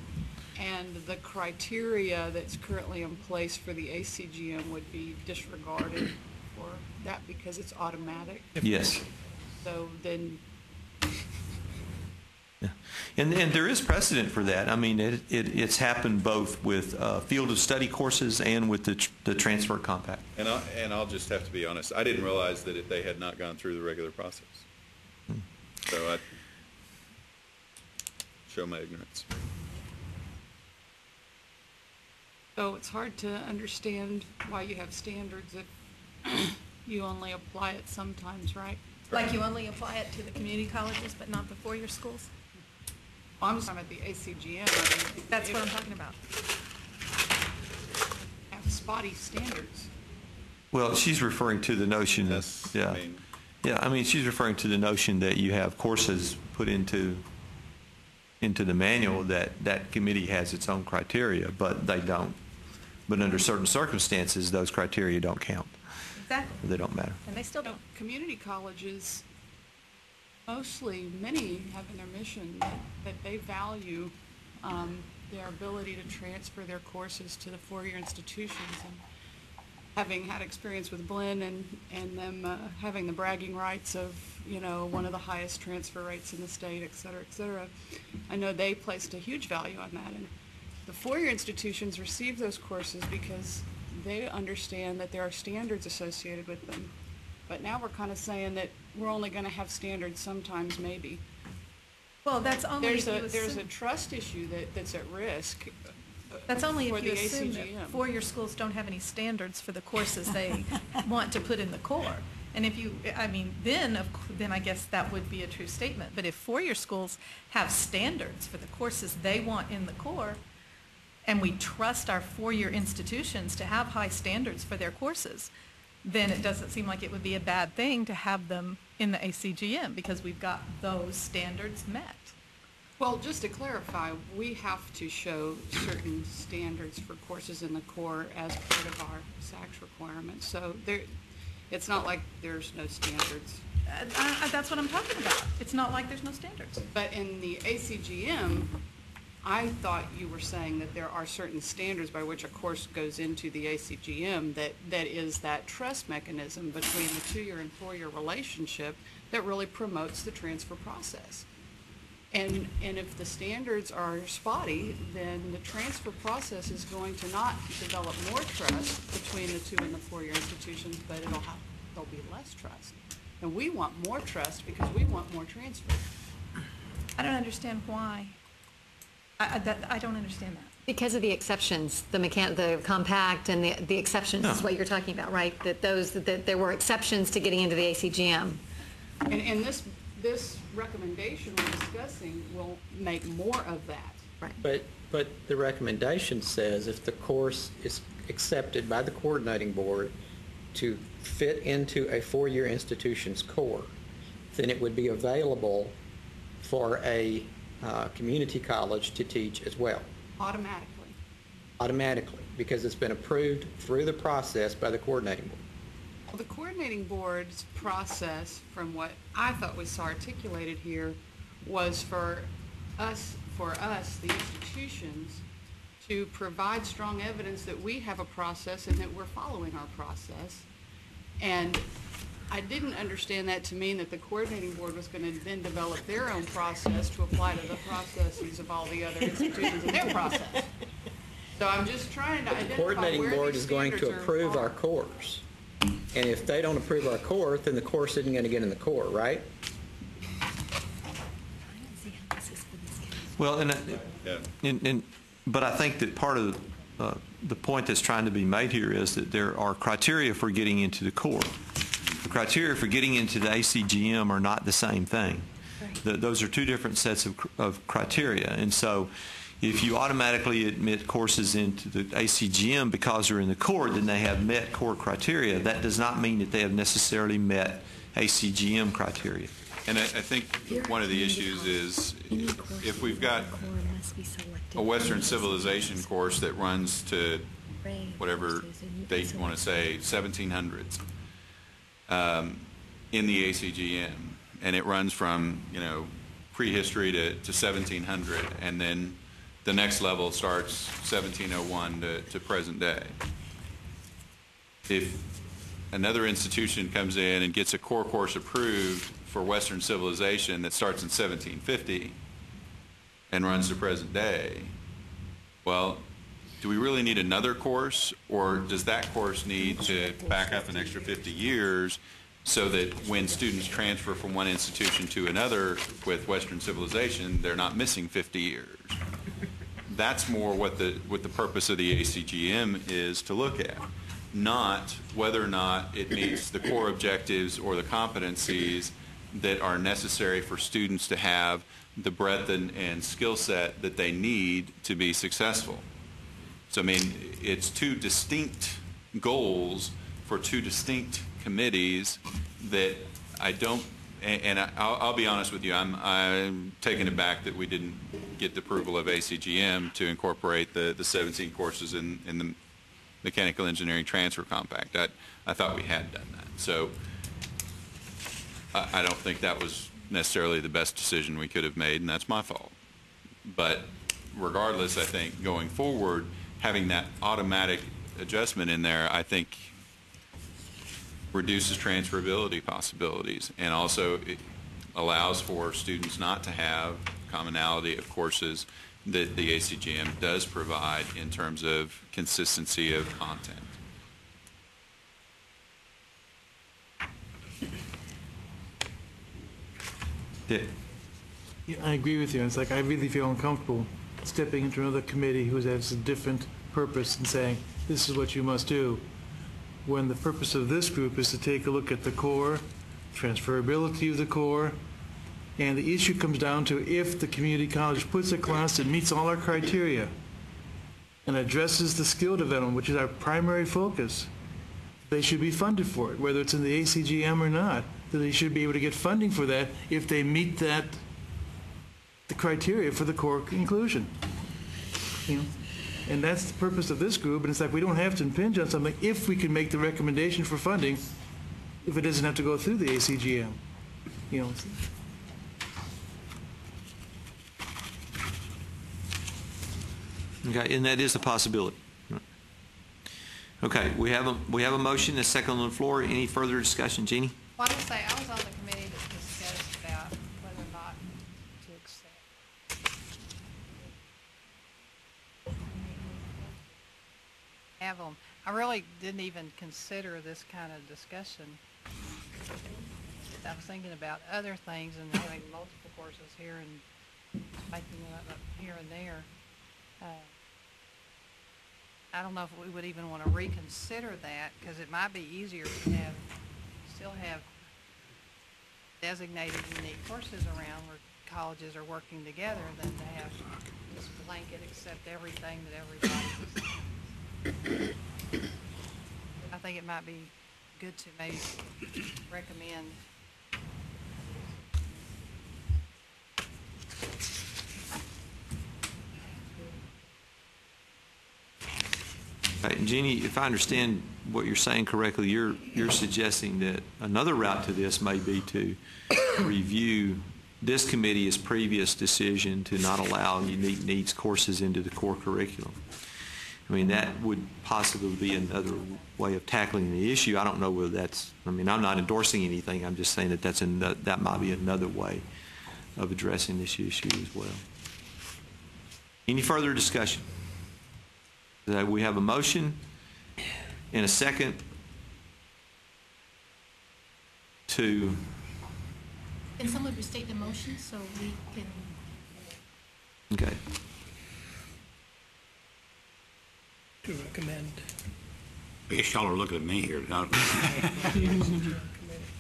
and the criteria that's currently in place for the ACGM would be disregarded for that because it's automatic. Yes. So then Yeah. And there is precedent for that. I mean, it's happened both with field of study courses and with the transfer compact. And I'll just have to be honest. I didn't realize that they had not gone through the regular process. So I show my ignorance. So it's hard to understand why you have standards if you only apply it sometimes, right? Like you only apply it to the community colleges, but not the four-year schools? Well, I'm just talking about the ACGM. I mean, That's what I'm talking about. Have spotty standards. Well, she's referring to the notion I mean, she's referring to the notion that you have courses put into the manual that committee has its own criteria, but they don't. But under certain circumstances, those criteria don't count. Exactly. They don't matter. And they still don't. Community colleges, many have in their mission that they value their ability to transfer their courses to the four-year institutions. And having had experience with Blinn and them having the bragging rights of, one of the highest transfer rates in the state, et cetera, I know they placed a huge value on that. And the four-year institutions receive those courses because they understand that there are standards associated with them. But now we're kind of saying that we're only going to have standards sometimes, maybe. Well, that's only there's a trust issue that's at risk. That's only for if you the assume ACGM. that four-year schools don't have any standards for the courses they want to put in the core. And if you, then I guess that would be a true statement. But if four-year schools have standards for the courses they want in the core, and we trust our four-year institutions to have high standards for their courses, then it doesn't seem like it would be a bad thing to have them in the ACGM because we've got those standards met. Well, just to clarify, we have to show certain standards for courses in the core as part of our SACS requirements. So it's not like there's no standards. That's what I'm talking about. It's not like there's no standards. But in the ACGM, I thought you were saying that there are certain standards by which a course goes into the ACGM that is that trust mechanism between the two-year and four-year relationship that really promotes the transfer process. And if the standards are spotty, then the transfer process is going to not develop more trust between the two and the four-year institutions, but there'll be less trust. And we want more trust because we want more transfer. I don't understand why. I don't understand that. Because of the exceptions, the compact and the exceptions is what you're talking about, right? That there were exceptions to getting into the ACGM. And this recommendation we're discussing will make more of that. But the recommendation says if the course is accepted by the coordinating board to fit into a four-year institution's core, then it would be available for a community college to teach as well. Automatically, because it's been approved through the process by the coordinating board. Well, the coordinating board's process, from what I thought we saw articulated here, was for us, the institutions, to provide strong evidence that we have a process and that we're following our process. And I didn't understand that to mean that the coordinating board was going to then develop their own process to apply to the processes of all the other institutions in their process. So I'm just trying to identify where these standards are. The coordinating board is going to approve our course. And if they don't approve our core, then the course isn't going to get in the core, right? Well, but I think that part of the point that's trying to be made here is that there are criteria for getting into the core. The criteria for getting into the ACGM are not the same thing. Those are two different sets of criteria. And so if you automatically admit courses into the ACGM because they're in the core, then they have met core criteria. That does not mean that they have necessarily met ACGM criteria. And I think one of the issues is if we've got a Western civilization course that runs to whatever date you want to say, 1700s, in the ACGM, and it runs from prehistory to 1700, and then the next level starts 1701 to present day. If another institution comes in and gets a core course approved for Western civilization that starts in 1750, and runs to present day. Well, do we really need another course, or does that course need to back up an extra 50 years so that when students transfer from one institution to another with Western civilization, they're not missing 50 years? That's more what the purpose of the ACGM is to look at, not whether or not it meets the core objectives or the competencies that are necessary for students to have the breadth and skill set that they need to be successful. So, I mean, it's two distinct goals for two distinct committees that I don't, and I'll be honest with you, I'm taken aback that we didn't get the approval of ACGM to incorporate the 17 courses in the Mechanical Engineering Transfer Compact. I thought we had done that. So I don't think that was necessarily the best decision we could have made, and that's my fault. But regardless, I think going forward, having that automatic adjustment in there, I think reduces transferability possibilities, and also it allows for students not to have commonality of courses that the ACGM does provide in terms of consistency of content. Dick? Yeah, I agree with you. It's like I really feel uncomfortable stepping into another committee who has a different purpose and saying, this is what you must do, when the purpose of this group is to take a look at the core, transferability of the core, and the issue comes down to if the community college puts a class that meets all our criteria and addresses the skill development, which is our primary focus, they should be funded for it, whether it's in the ACGM or not. That they should be able to get funding for that if they meet the criteria for the core inclusion. You know? And that's the purpose of this group, and it's like we don't have to impinge on something if we can make the recommendation for funding, if it doesn't have to go through the ACGM. You know. Okay, and that is a possibility. Okay, we have a motion, a second on the floor. Any further discussion, Jeannie? Well, I would say I was on the committee that discussed about whether or not to accept. Have them. I really didn't even consider this kind of discussion. I was thinking about other things and having multiple courses here and making it up here and there. I don't know if we would even want to reconsider that, because it might be easier to still have designated unique courses around where colleges are working together than to have this blanket accept everything that everybody is. I think it might be good to maybe recommend. Right, Jeannie, if I understand what you're saying correctly, you're suggesting that another route to this may be to review this committee's previous decision to not allow unique needs courses into the core curriculum. I mean, that would possibly be another way of tackling the issue. I don't know whether that's, I mean, I'm not endorsing anything. I'm just saying that that might be another way of addressing this issue as well. Any further discussion? We have a motion and a second to... Can someone restate the motion so we can... Okay. To recommend. I guess y'all are looking at me here. It's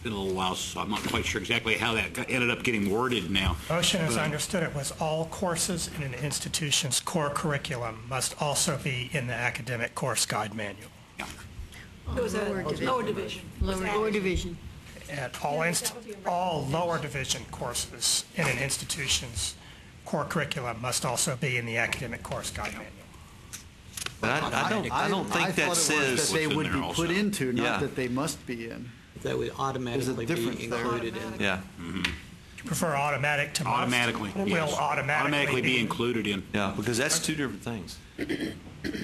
been a little while, so I'm not quite sure exactly how that ended up getting worded now. Motion, as I understood it, was all courses in an institution's core curriculum must also be in the academic course guide manual. Yeah. It was a lower division. Lower division. And all lower division courses in an institution's core curriculum must also be in the academic course guide manual. But I don't think that says that they would be put into, not Yeah. that they must be in. That would automatically be included in. Yeah. Mm-hmm. You prefer automatic to must? Automatically, Will yes. automatically be included in. Yeah, because that's two different things.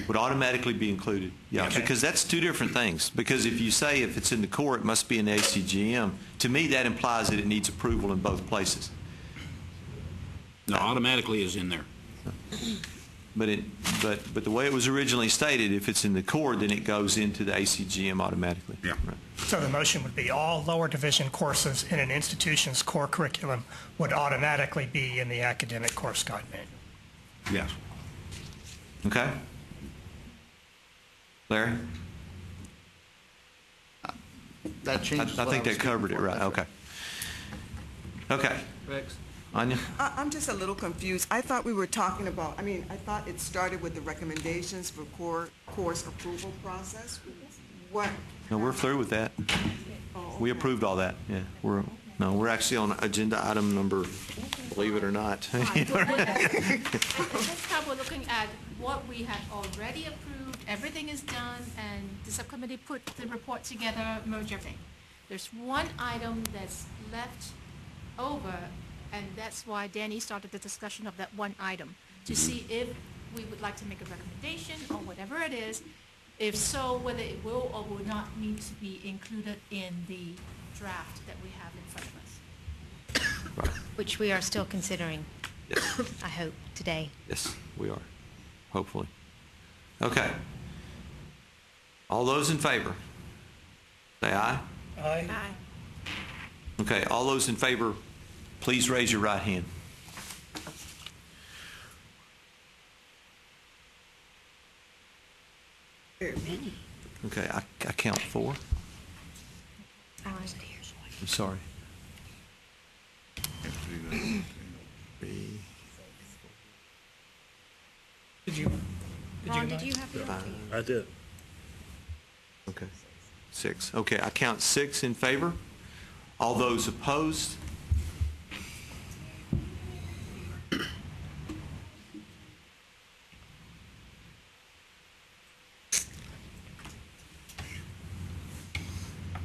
Would automatically be included. Yeah, Okay. because that's two different things. Because if you say if it's in the core, it must be in the ACGM, to me that implies that it needs approval in both places. No, automatically is in there. But the way it was originally stated, if it's in the core, then it goes into the ACGM automatically. Yeah. Right. So the motion would be all lower division courses in an institution's core curriculum would automatically be in the academic course guide manual. Yes. Okay? Larry? That changes. I think that covered it, right? Okay. Okay. Rex? Anya? I'm just a little confused. I thought we were talking about, I thought it started with the recommendations for course approval process. What? No, we're through with that. We approved all that. Yeah, we're actually on agenda item number, believe it or not. At this time, we're looking at what we have already approved, everything is done, and the subcommittee put the report together, merge everything. There's one item that's left over, and that's why Danny started the discussion of that one item, to see if we would like to make a recommendation or whatever it is. If so, whether it will or will not need to be included in the draft that we have in front of us. Which we are still considering, Yes. I hope, today. Yes, we are, hopefully. Okay. All those in favor, say aye. Aye. Okay, all those in favor, please raise your right hand. Okay, I count 4. I'm sorry. 3. Ron, did you have your? I did. Okay. 6. Okay, I count 6 in favor. All those opposed?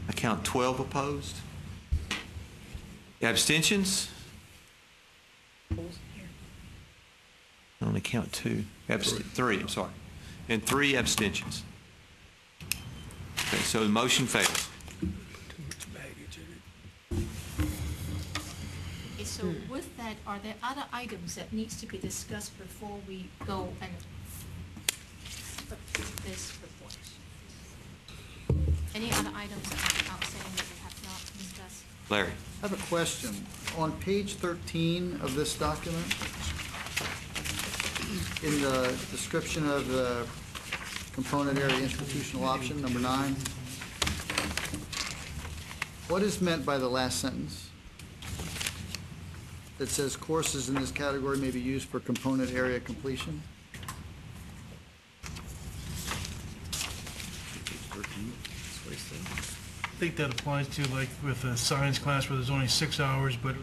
I count 12 opposed. Abstentions? I only count 2. 3, I'm sorry. And 3 abstentions. Okay, so the motion fails. Okay, so with that, are there other items that needs to be discussed before we go and approve this report? Any other items that are outstanding that we have not discussed? Larry? I have a question. On page 13 of this document, in the description of the component area institutional option, number 9, what is meant by the last sentence? That says courses in this category may be used for component area completion? I think that applies to, like, with a science class where there's only 6 hours, but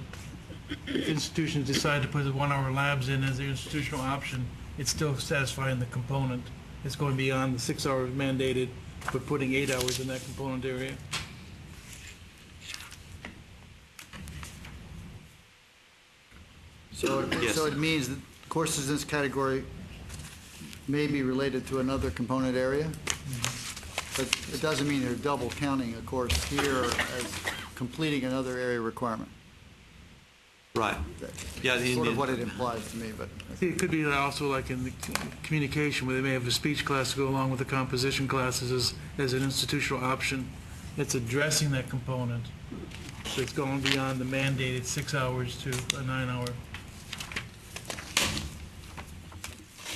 if institutions decide to put the 1-hour labs in as their institutional option, it's still satisfying the component. It's going beyond the 6 hours mandated, but putting 8 hours in that component area. So it means that courses in this category may be related to another component area? But it doesn't mean they're double counting a course here as completing another area requirement. Right. Yeah, Sort of what it implies to me, but. It could be also like in the communication, where they may have a speech class to go along with the composition classes as an institutional option. It's addressing that component. So it's going beyond the mandated 6 hours to a 9-hour.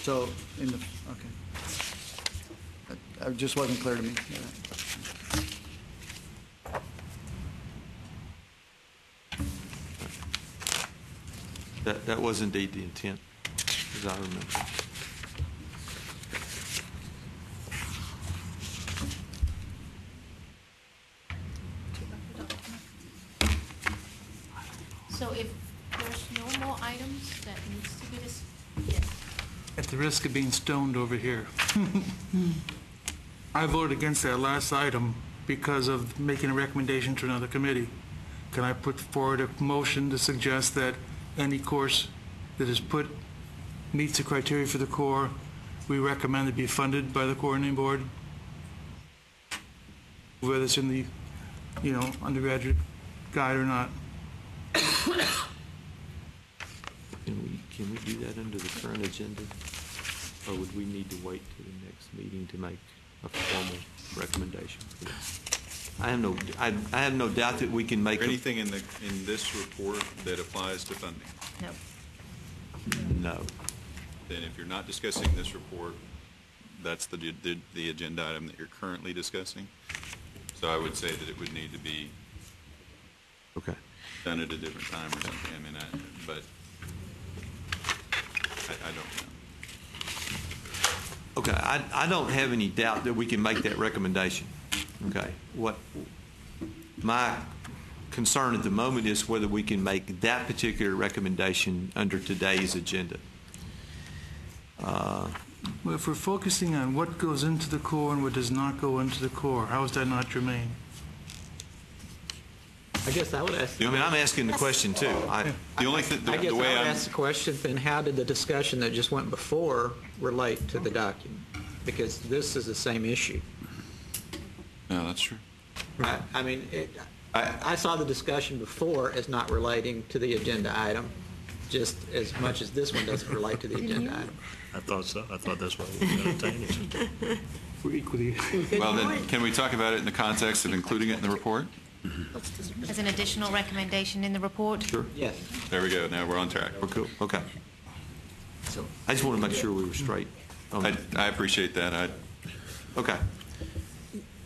So, okay. It just wasn't clear to me. That was indeed the intent, as I remember. So if there's no more items that needs to be discussed, yes. At the risk of being stoned over here. I voted against that last item because of making a recommendation to another committee. Can I put forward a motion to suggest that any course that is meets the criteria for the core, we recommend it be funded by the coordinating board? Whether it's in the, undergraduate guide or not. Can we do that under the current agenda? Or would we need to wait to the next meeting to make a formal recommendation for this? I have no doubt that we can make. Anything in this report that applies to funding? No. Then if you're not discussing this report, that's the agenda item that you're currently discussing. So I would say that it would need to be done at a different time or something. I mean, but I don't know. Okay, I don't have any doubt that we can make that recommendation. Okay, what my concern at the moment is whether we can make that particular recommendation under today's agenda. Well, if we're focusing on what goes into the core and what does not go into the core, how is that not germane? I guess I would ask. I mean, I'm asking the question too. I guess I would ask the question, then how did the discussion that just went before relate to the document? Because this is the same issue. No, that's true. I mean, I saw the discussion before as not relating to the agenda item, just as much as this one doesn't relate to the agenda item. I thought so. I thought that's why we were going to entertain it. We're equally. Well, then, can we talk about it in the context of including it in the report? As an additional recommendation in the report? Sure. Yes. There we go. Now we're on track. We're cool. Okay. I just want to make sure we were straight. I appreciate that. Okay.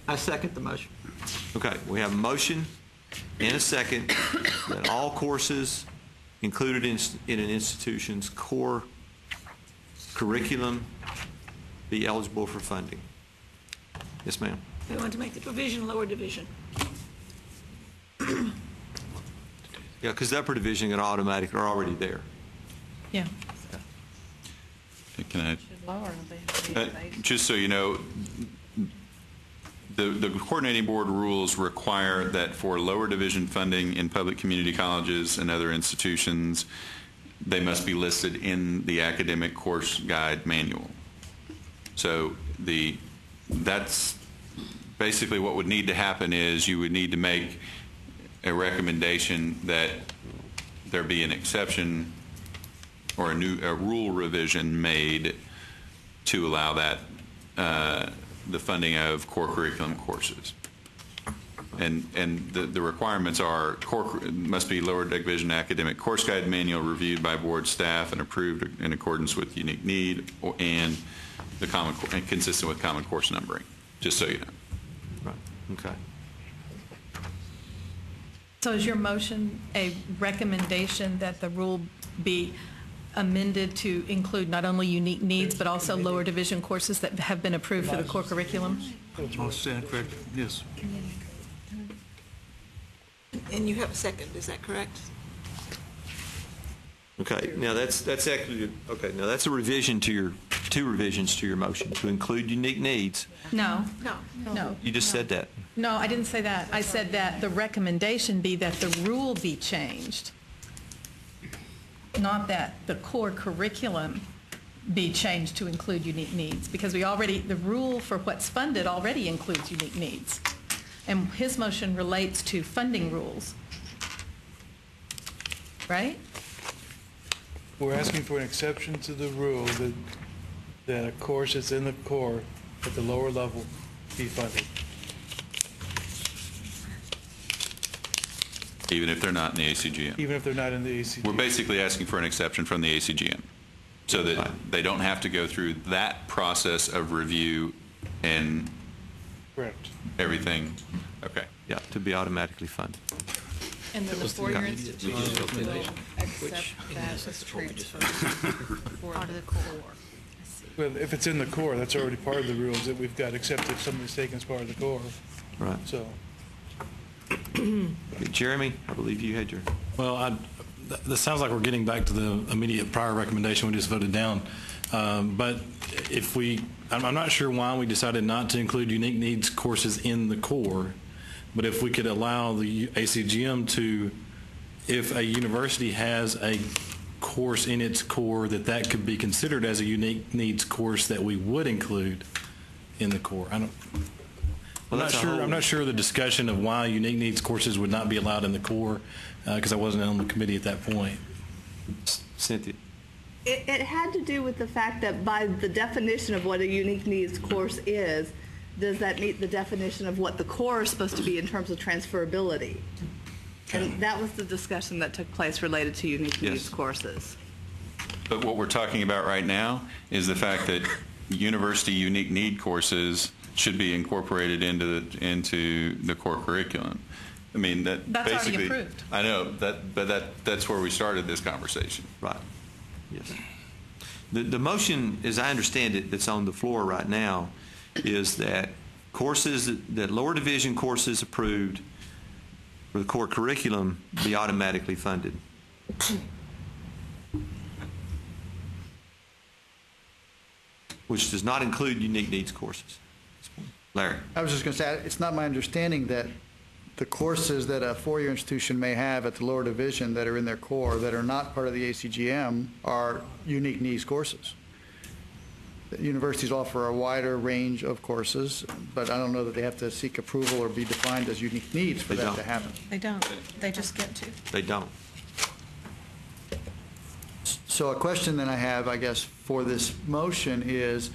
I second the motion. Okay. We have a motion and a second that all courses included in an institution's core curriculum be eligible for funding. Yes, ma'am. We want to make the provision lower division. Yeah, because the upper division and automatic are already there. Yeah. Can I? Just so you know, the coordinating board rules require that for lower division funding in public community colleges and other institutions, they must be listed in the academic course guide manual. So that's basically what would need to happen is you would need to make a recommendation that there be an exception or a rule revision made to allow that the funding of core curriculum courses. And the requirements are must be lower division academic course guide manual reviewed by board staff and approved in accordance with unique need and consistent with common course numbering. Just so you know. Right. Okay. So is your motion a recommendation that the rule be amended to include not only unique needs, but also lower division courses that have been approved for the core curriculum? Most correct, yes. And you have a second, is that correct? Okay. Now that's actually okay. Now that's a revision to your two revisions to your motion to include unique needs. No. No. You just said that. No, I didn't say that. I said that the recommendation be that the rule be changed, not that the core curriculum be changed to include unique needs, because the rule for what's funded already includes unique needs. And his motion relates to funding rules, right? We're asking for an exception to the rule that a course that's in the core at the lower level be funded. Even if they're not in the ACGM. Even if they're not in the ACGM. We're basically asking for an exception from the ACGM so that they don't have to go through that process of review and Correct. everything. Okay. Yeah, to be automatically funded. And then the four-year institution will accept that as transfer for the core. Well, if it's in the core, that's already part of the rules that we've got, except if somebody's taken as part of the core. Right. So. Jeremy, I believe you had your. Well, this sounds like we're getting back to the immediate prior recommendation we just voted down. But if I'm not sure why we decided not to include unique needs courses in the core, but if we could allow the ACGM to, if a university has a course in its core, that could be considered as a unique needs course that we would include in the core. I'm not sure of the discussion of why unique needs courses would not be allowed in the core, because I wasn't on the committee at that point. Cynthia? It had to do with the fact that by the definition of what a unique needs course is, does that meet the definition of what the core is supposed to be in terms of transferability? And that was the discussion that took place related to unique needs courses. But what we're talking about right now is the fact that university unique need courses should be incorporated into the core curriculum. I mean, that's basically already approved. I know that's where we started this conversation. Right. Yes. The motion, as I understand it, that's on the floor right now, is that courses that lower division courses approved for the core curriculum be automatically funded. Which does not include unique needs courses. Larry? I was just going to say, it's not my understanding that the courses that a four-year institution may have at the lower division that are in their core that are not part of the ACGM are unique needs courses. Universities offer a wider range of courses, but I don't know that they have to seek approval or be defined as unique needs for that to happen. They don't. They just get to. They don't. So a question that I have, I guess, for this motion is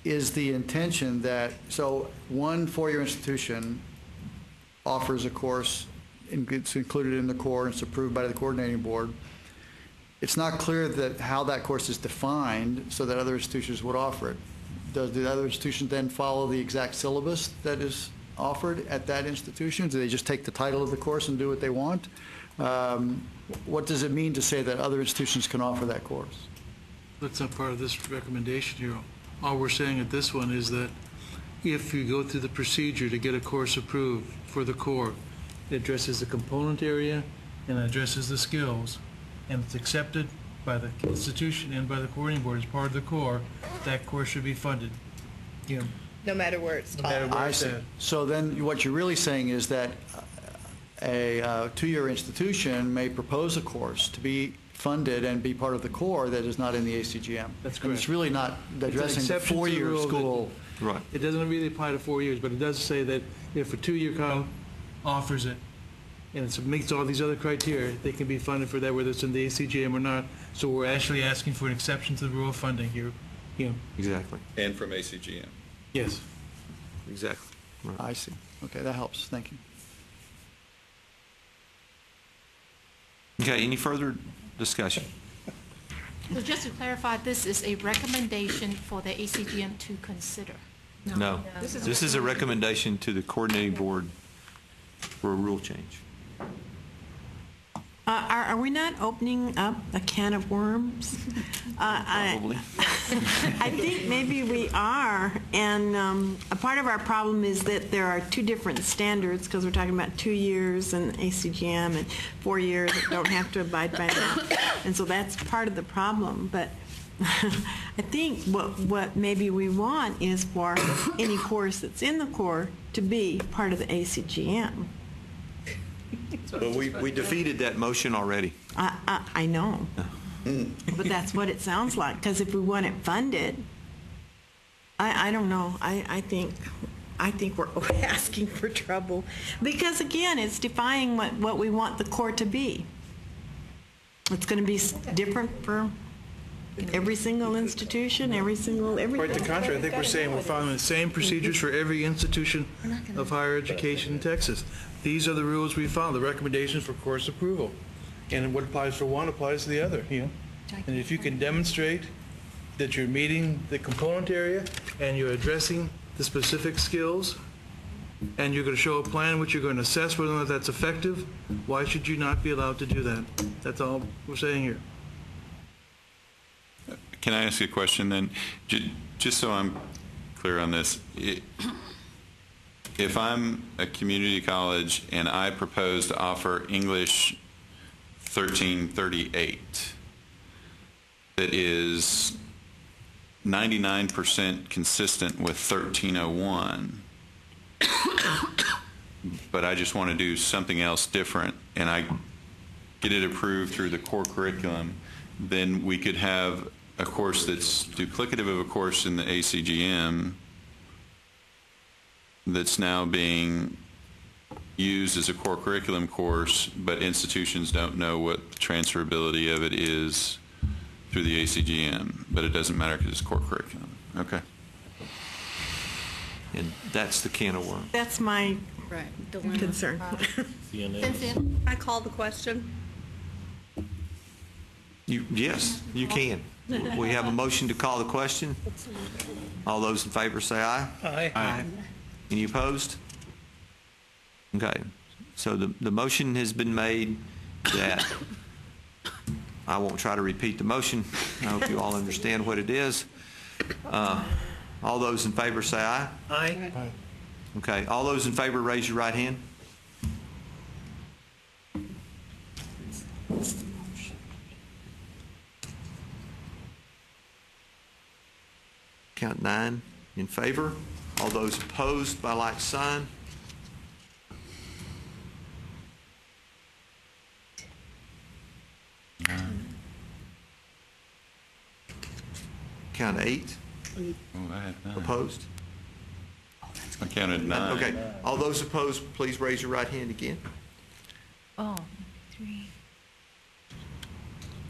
the intention that, so one four-year institution offers a course, it's included in the core, and it's approved by the coordinating board. It's not clear that how that course is defined so that other institutions would offer it. Do the other institutions then follow the exact syllabus that is offered at that institution? Do they just take the title of the course and do what they want? What does it mean to say that other institutions can offer that course? That's not part of this recommendation here. All we're saying at this one is that if you go through the procedure to get a course approved for the core, it addresses the component area and addresses the skills, and it's accepted by the institution and by the coordinating board as part of the core, that course should be funded. You know, No matter where it's taught. I see. So then what you're really saying is that a two-year institution may propose a course to be funded and be part of the core that is not in the ACGM. That's And correct. it's really not addressing the exception to the four-year rule that- school. Right. It doesn't really apply to 4 years, but it does say that if a two-year college offers it and it meets all these other criteria, they can be funded for that, whether it's in the ACGM or not. So we're actually asking for an exception to the rule of funding here. You know. Exactly. And from ACGM. Yes. Exactly. Right. I see. Okay, that helps. Thank you. Okay, any further discussion? So just to clarify, this is a recommendation for the ACGM to consider. No. This is a recommendation to the coordinating board for a rule change. Are we not opening up a can of worms? Probably. I think maybe we are, and a part of our problem is that there are two different standards, because we're talking about 2 years in ACGM and 4 years that don't have to abide by that, and so that's part of the problem. But I think what maybe we want is for any course that's in the core to be part of the ACGM. But we defeated that motion already. I know, but that's what it sounds like, because if we want it funded, I don't know, I think we're asking for trouble, because again, it's defining what we want the core to be. It's going to be different for every single institution, everything. Quite the contrary. I think we're saying we're following the same procedures for every institution of higher education in Texas. These are the rules we follow, the recommendations for course approval. And what applies for one applies to the other, you know? And if you can demonstrate that you're meeting the component area and you're addressing the specific skills, and you're going to show a plan which you're going to assess whether or not that's effective, why should you not be allowed to do that? That's all we're saying here. Can I ask you a question then? Just so I'm clear on this. If I'm a community college and I propose to offer English 1338 that is 99% consistent with 1301, but I just want to do something else different, and I get it approved through the core curriculum, then we could have a course that's duplicative of a course in the ACGM that's now being used as a core curriculum course, but institutions don't know what the transferability of it is through the ACGM, but it doesn't matter because it's core curriculum. Okay. And that's the can of worms. That's my concern. I call the question. Yes, you can. We have a motion to call the question. All those in favor say aye. Aye. Any opposed? Okay. So the motion has been made that, I won't try to repeat the motion. I hope you all understand what it is. All those in favor say aye. Aye. Okay. All those in favor, raise your right hand. Count 9 in favor. All those opposed by like sign. Count 8 Oh, I had 9. opposed. I counted 9. Okay. All those opposed, please raise your right hand again. Oh, 3.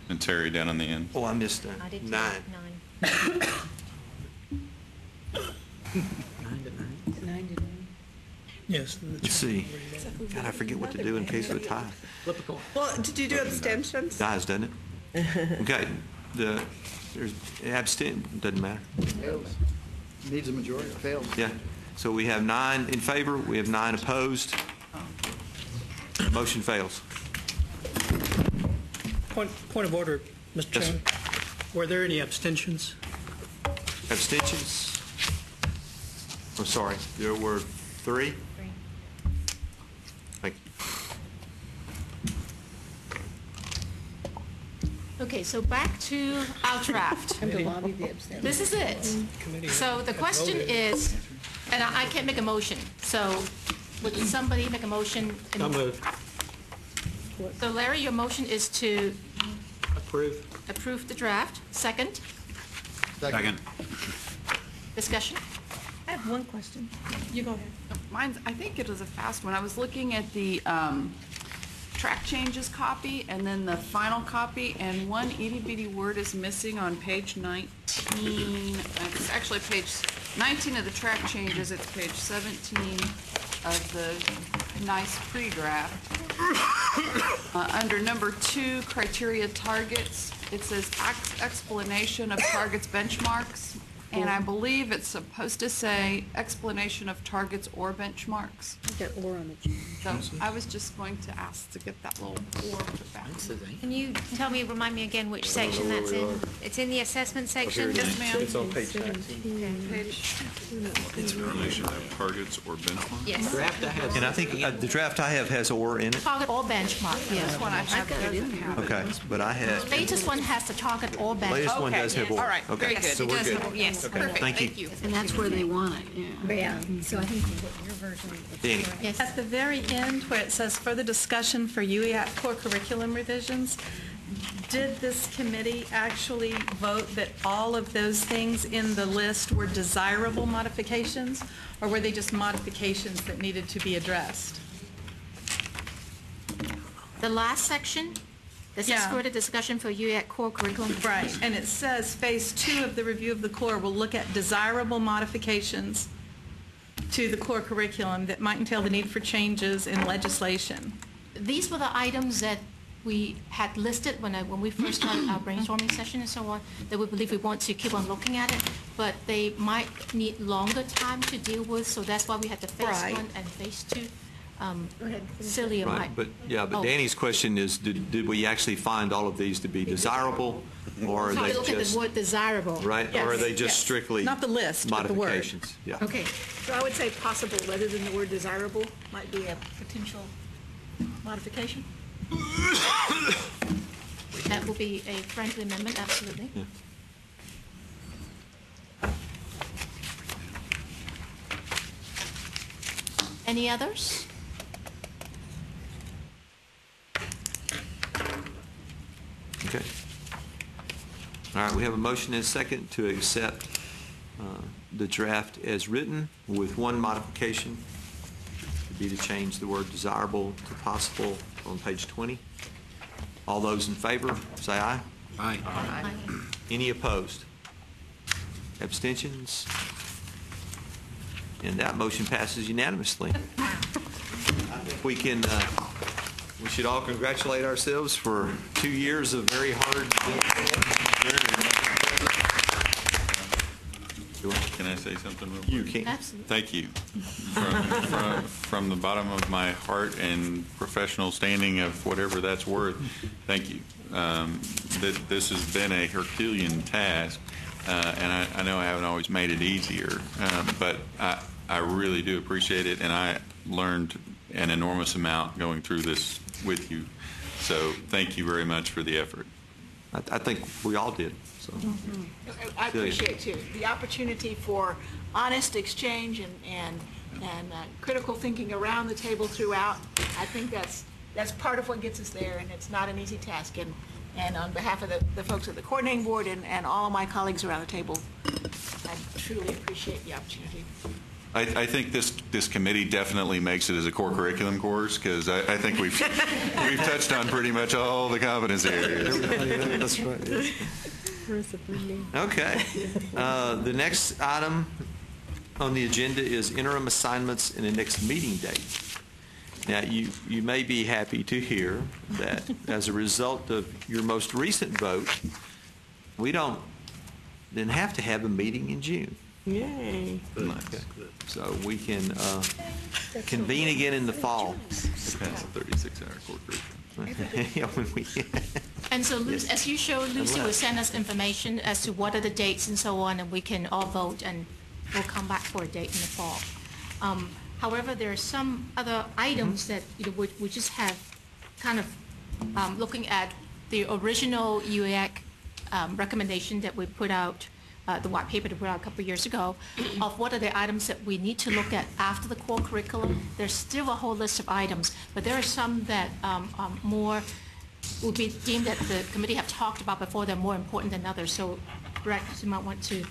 And Terry down on the end. Oh, I missed I that. did too. 9. 9 to 9. Yes. Let's see. God, I forget what to do in case of a tie. Flip a coin. Well, did you do abstentions? Dies, doesn't it? Okay. There's abstain, doesn't matter. Needs a majority, fails. Yeah. So we have 9 in favor, we have 9 opposed. Motion fails. Point of order, Mr. Yes, Chairman. Were there any abstentions? Abstentions? I'm sorry, there were 3? Thank you. Okay, so back to our draft. This is it. So the question is, and I can't make a motion, so would somebody make a motion? So moved. So Larry, your motion is to Approve. approve the draft. Second, Second. discussion? I have one question. You go ahead. Mine's, I think it was a fast one. I was looking at the track changes copy and then the final copy, and one itty bitty word is missing on page 19. It's actually page 19 of the track changes. It's page 17 of the nice pre-draft. Under number 2, criteria targets, it says explanation of targets benchmarks. And I believe it's supposed to say explanation of targets or benchmarks. So I was just going to ask to get that little or put back. Can you remind me again which section that's in? It's in the assessment section? Yes, ma'am. It's on page 19. Explanation of targets or benchmarks? Yes. Draft I have. And I think the draft I have has or in it. Target or benchmark, This yes. one I have doesn't have it. Okay, but I have, Latest one has the target or benchmark. latest one Okay, does have yes. or. All right, Okay, very good. so It we're does good. have- yes. Okay, Perfect, thank you. And that's where they want it, yeah. Yeah, so I think your version. Danny. Yes. At the very end, where it says further discussion for UEAC core curriculum revisions, did this committee actually vote that all of those things in the list were desirable modifications, or were they just modifications that needed to be addressed? The last section, this is Yeah. further discussion for UEAC core curriculum. Right, and it says phase 2 of the review of the core will look at desirable modifications to the core curriculum that might entail the need for changes in legislation. These were the items that we had listed when we first started our brainstorming session and so on, that we believe we want to keep on looking at it, but they might need longer time to deal with, so that's why we had the phase Right. 1 and phase 2. Celia might. Right, but Oh. Danny's question is, did we actually find all of these to be desirable, or are So we they look at the just, word desirable. right, or are they Yes, just yes. strictly Not the list, but the word. modifications? Yeah. Okay, so I would say possible rather than the word desirable might be a potential modification. That will be a friendly amendment, absolutely. Yeah. Any others? Okay. All right, we have a motion and a second to accept the draft as written with one modification, would be to change the word desirable to possible on page 20. All those in favor, say aye. Aye. Any opposed? Abstentions? And that motion passes unanimously. We can, we should all congratulate ourselves for 2 years of very hard. Can I say something real quick? You can. Absolutely. Thank you. From the bottom of my heart and professional standing of whatever that's worth, thank you. This has been a Herculean task, and I know I haven't always made it easier, but I really do appreciate it, and I learned an enormous amount going through this with you. So thank you very much for the effort. I think we all did. So. I appreciate too the opportunity for honest exchange and critical thinking around the table throughout. I think that's part of what gets us there, and it's not an easy task. And on behalf of the folks at the coordinating board and all of my colleagues around the table, I truly appreciate the opportunity. I think this committee definitely makes it as a core curriculum course, because I think we've touched on pretty much all the competency areas. That's right. Okay. The next item on the agenda is interim assignments and the next meeting date. Now, you may be happy to hear that as a result of your most recent vote, we didn't have to have a meeting in June. Yay. Okay. So we can convene again in the fall. That's a 36-hour core curriculum. Yeah, when we And so, as you showed, Lucy will send us information as to what are the dates and so on, and we can all vote, and we'll come back for a date in the fall. However, there are some other items that we just have kind of looking at the original UEAC recommendation that we put out, the white paper that we put out a couple of years ago, of what are the items that we need to look at after the core curriculum. There's still a whole list of items, but there are some that more would be deemed that the committee have talked about before. They're more important than others. So, Rex, you might want to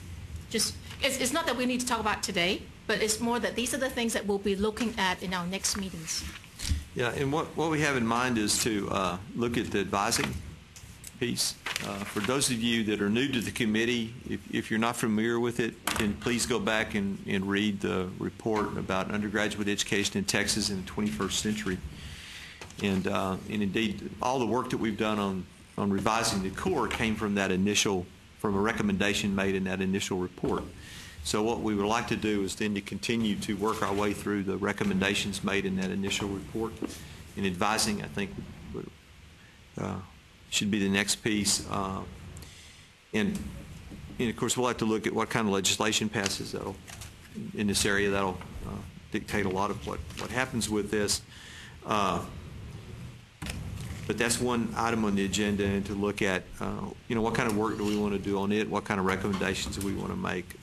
just, it's not that we need to talk about today, but it's more that these are the things that we'll be looking at in our next meetings. Yeah, and what we have in mind is to look at the advising piece. For those of you that are new to the committee, if you're not familiar with it, then please go back and read the report about undergraduate education in Texas in the 21st century. And indeed, all the work that we've done on revising the core came from from a recommendation made in that initial report. So what we would like to do is then to continue to work our way through the recommendations made in that initial report. And advising, I think, should be the next piece. And of course, we'll have to look at what kind of legislation passes in this area. That'll dictate a lot of what happens with this. But that's one item on the agenda, and to look at, what kind of work do we want to do on it, what kind of recommendations do we want to make,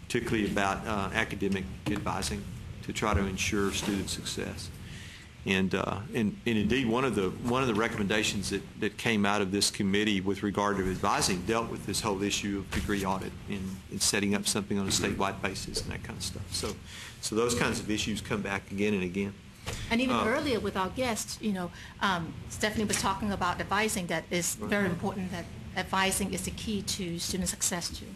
particularly about academic advising to try to ensure student success. And indeed, one of the recommendations that came out of this committee with regard to advising dealt with this whole issue of degree audit and setting up something on a statewide basis and that kind of stuff. So those kinds of issues come back again and again. And even earlier with our guests, Stephanie was talking about advising, that is very important, that advising is the key to student success too.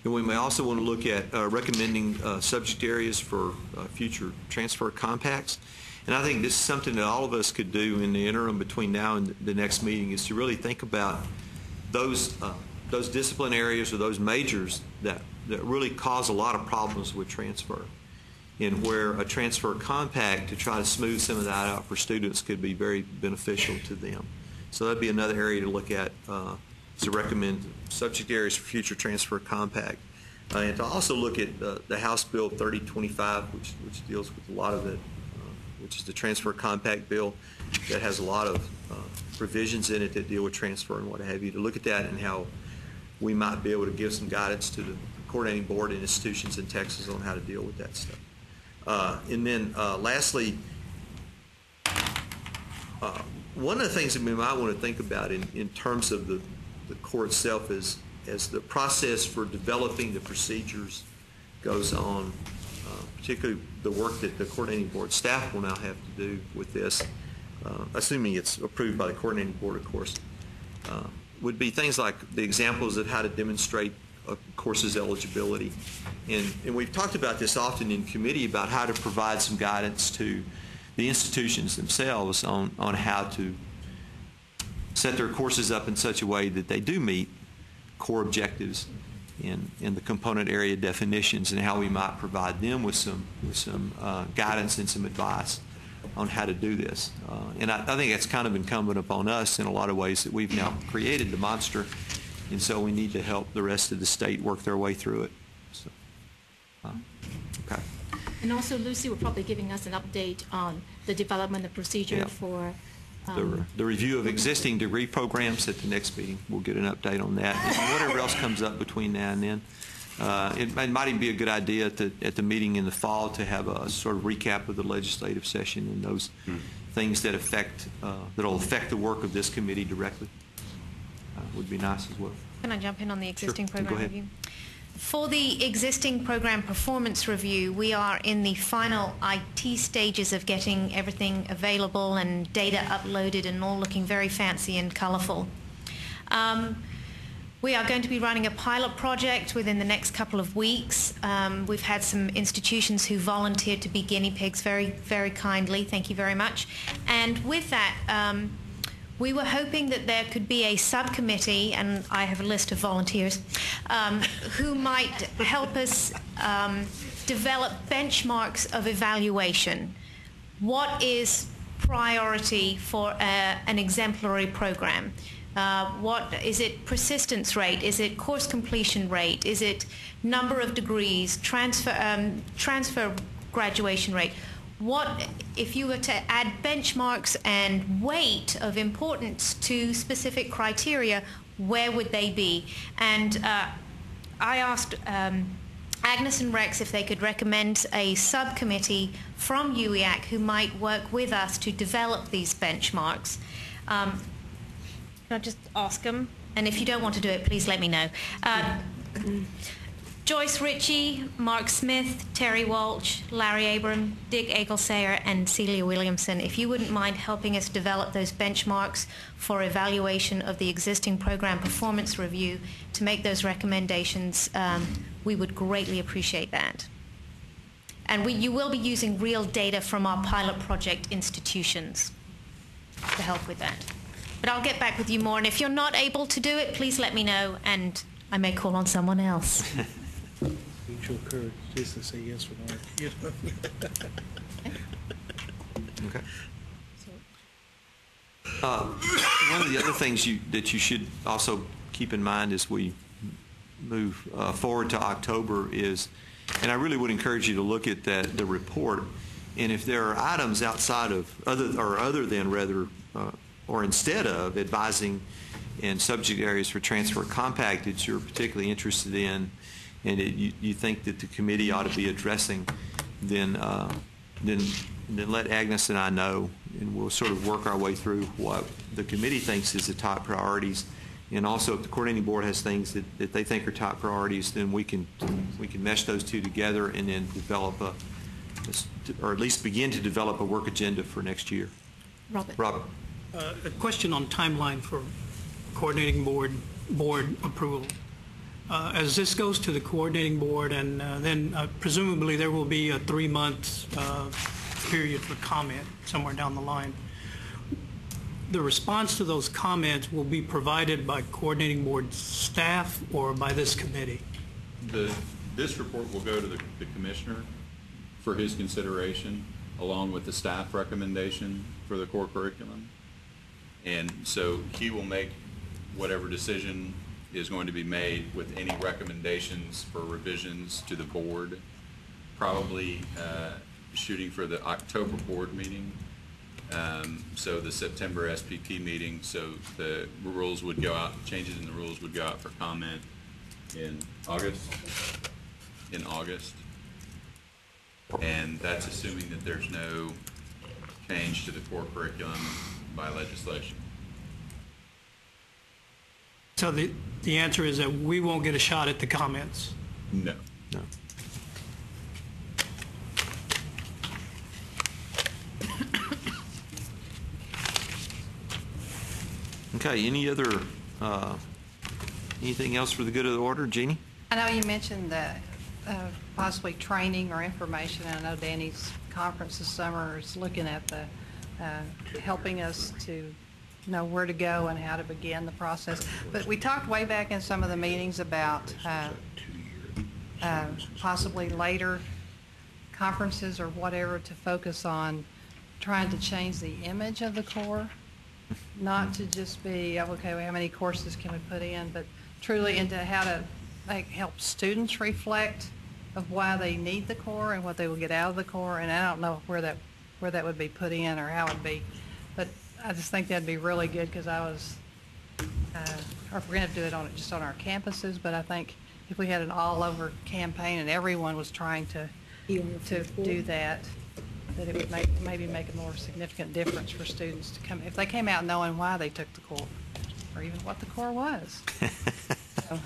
And we may also want to look at recommending subject areas for future transfer compacts. And I think this is something that all of us could do in the interim between now and the next meeting, is to really think about those discipline areas or those majors that really cause a lot of problems with transfer, and where a transfer compact to try to smooth some of that out for students could be very beneficial to them. So that'd be another area to look at, to recommend subject areas for future transfer compact. And to also look at the House Bill 3025, which deals with a lot of it, which is the transfer compact bill that has a lot of provisions in it that deal with transfer and what have you, to look at that and how we might be able to give some guidance to the coordinating board and institutions in Texas on how to deal with that stuff. And then lastly, one of the things that we might want to think about in terms of the core itself is, as the process for developing the procedures goes on, particularly the work that the coordinating board staff will now have to do with this, assuming it's approved by the coordinating board, of course. would be things like the examples of how to demonstrate a course's eligibility. And we've talked about this often in committee about how to provide some guidance to the institutions themselves on how to set their courses up in such a way that they do meet core objectives in the component area definitions, and how we might provide them with some guidance and some advice on how to do this. And I think it's kind of incumbent upon us in a lot of ways that we've now created the monster, and so we need to help the rest of the state work their way through it. So, okay. And also, Lucy will probably giving us an update on the development of procedure for the review of existing degree programs at the next meeting. We'll get an update on that. And whatever else comes up between now and then. It might even be a good idea at the meeting in the fall to have a sort of recap of the legislative session and those things that that'll affect the work of this committee directly. Would be nice as well. Can I jump in on the existing Sure. Go program ahead. review? For the existing program performance review, we are in the final IT stages of getting everything available and data uploaded and all looking very fancy and colorful. We are going to be running a pilot project within the next couple of weeks. We've had some institutions who volunteered to be guinea pigs very, very kindly. Thank you very much. And with that, we were hoping that there could be a subcommittee, and I have a list of volunteers, who might help us develop benchmarks of evaluation. What is priority for an exemplary program? What is it? Persistence rate? Is it course completion rate? Is it number of degrees? Transfer graduation rate? What if you were to add benchmarks and weight of importance to specific criteria? Where would they be? And I asked Agnes and Rex if they could recommend a subcommittee from UEAC who might work with us to develop these benchmarks. Can I just ask them? And if you don't want to do it, please let me know. Joyce Ritchie, Mark Smith, Terry Walsh, Larry Abram, Dick Egelsayer, and Celia Williamson, if you wouldn't mind helping us develop those benchmarks for evaluation of the existing program performance review to make those recommendations, we would greatly appreciate that. And you will be using real data from our pilot project institutions to help with that. But I'll get back with you more, and if you're not able to do it, please let me know, and I may call on someone else. Mutual courage, just to say yes or no. Okay. One of the other things that you should also keep in mind as we move forward to October is, and I really would encourage you to look at the report, and if there are items outside of other than or instead of advising in subject areas for transfer compact that you're particularly interested in, and you think that the committee ought to be addressing, then let Agnes and I know, and we'll sort of work our way through what the committee thinks is the top priorities. And also, if the coordinating board has things that they think are top priorities, then we can mesh those two together and then develop or at least begin to develop a work agenda for next year. Robert. A question on timeline for coordinating board approval. As this goes to the coordinating board, and then presumably there will be a 3-month period for comment somewhere down the line. The response to those comments will be provided by coordinating board staff or by this committee? This report will go to the commissioner for his consideration, along with the staff recommendation for the core curriculum. And so he will make whatever decision is going to be made with any recommendations for revisions to the board, probably shooting for the October board meeting. So the September SPP meeting, so the rules would go out, changes in the rules would go out for comment in August. And that's assuming that there's no change to the core curriculum by legislation. So the answer is that we won't get a shot at the comments? No. No. Okay, any other Anything else for the good of the order, Jeannie? I know you mentioned that possibly training or information. I know Danny's conference this summer is looking at the helping us to know where to go and how to begin the process. But we talked way back in some of the meetings about possibly later conferences or whatever to focus on trying to change the image of the Corps, not to just be, okay, well, how many courses can we put in, but truly into how to help students reflect of why they need the Corps and what they will get out of the Corps. And I don't know where that would be put in or how it would be, but I just think that'd be really good because I was, or if we're going to do it just on our campuses, but I think if we had an all-over campaign and everyone was trying to do that, that it would maybe make a more significant difference for students to come, if they came out knowing why they took the Corps, or even what the Corps was. So,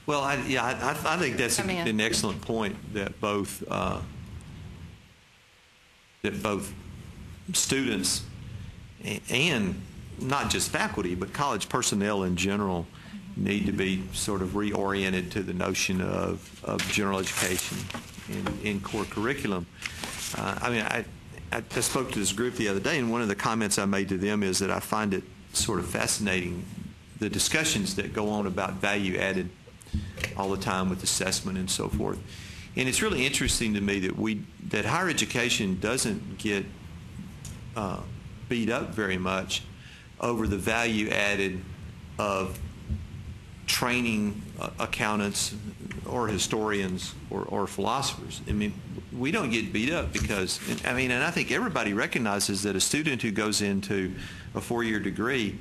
well, I think that's an excellent point that both students and not just faculty, but college personnel in general need to be sort of reoriented to the notion of general education in core curriculum. I spoke to this group the other day, and one of the comments I made to them is that I find it sort of fascinating, the discussions that go on about value added all the time with assessment and so forth. And it's really interesting to me that higher education doesn't get beat up very much over the value added of training accountants or historians or philosophers. I mean, we don't get beat up because, and I think everybody recognizes that a student who goes into a 4-year degree,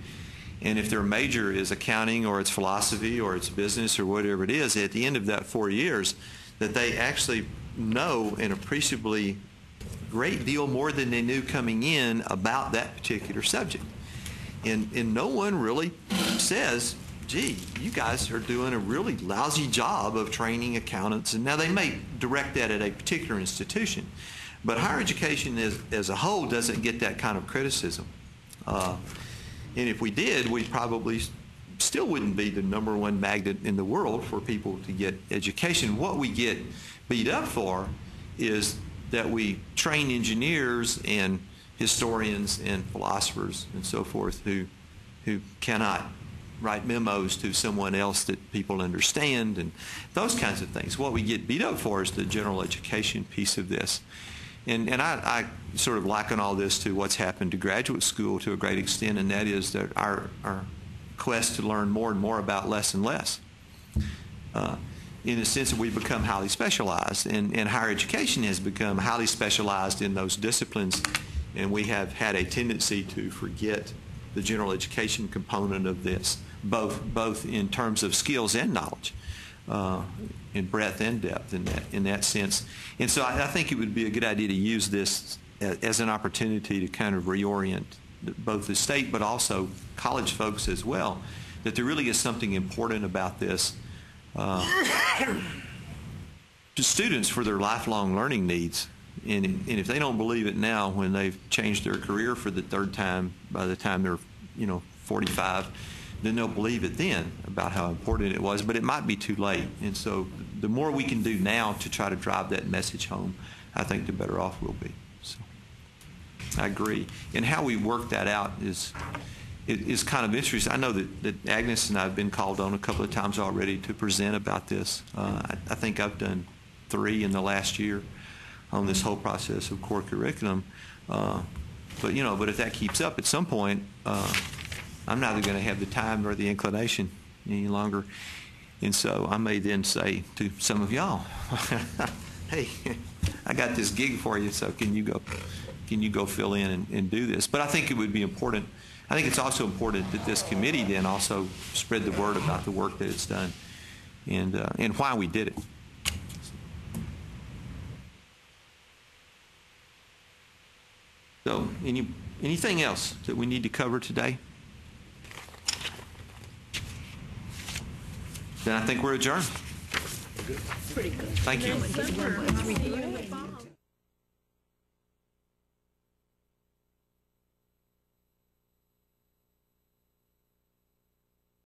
and if their major is accounting or it's philosophy or it's business or whatever it is, at the end of that 4 years, that they actually know an appreciably great deal more than they knew coming in about that particular subject. And no one really says, gee, you guys are doing a really lousy job of training accountants. And now they may direct that at a particular institution, but higher education as a whole doesn't get that kind of criticism. And if we did, we probably still wouldn't be the #1 magnet in the world for people to get education. What we get beat up for is that we train engineers and historians and philosophers and so forth who cannot write memos to someone else that people understand and those kinds of things. What we get beat up for is the general education piece of this. And I sort of liken all this to what's happened to graduate school to a great extent, and that is that our quest to learn more and more about less and less. In the sense that we've become highly specialized, and higher education has become highly specialized in those disciplines, and we have had a tendency to forget the general education component of this, both in terms of skills and knowledge, in breadth and depth in that sense. And so I think it would be a good idea to use this as an opportunity to kind of reorient both the state but also college folks as well, that there really is something important about this to students for their lifelong learning needs. And if they don't believe it now when they've changed their career for the 3rd time by the time they're 45, then they'll believe it then about how important it was, but it might be too late. And so the more we can do now to try to drive that message home, I think the better off we'll be. So I agree. And how we work that out is kind of interesting. I know that Agnes and I have been called on a couple of times already to present about this. I think I've done 3 in the last year on this whole process of core curriculum. But if that keeps up at some point, I'm neither going to have the time nor the inclination any longer. And so I may then say to some of y'all, hey, I got this gig for you, so can you go fill in and do this? But I think it would be important. I think it's also important that this committee then also spread the word about the work that it's done and why we did it. So anything else that we need to cover today? Then I think we're adjourned. Pretty good. Thank you.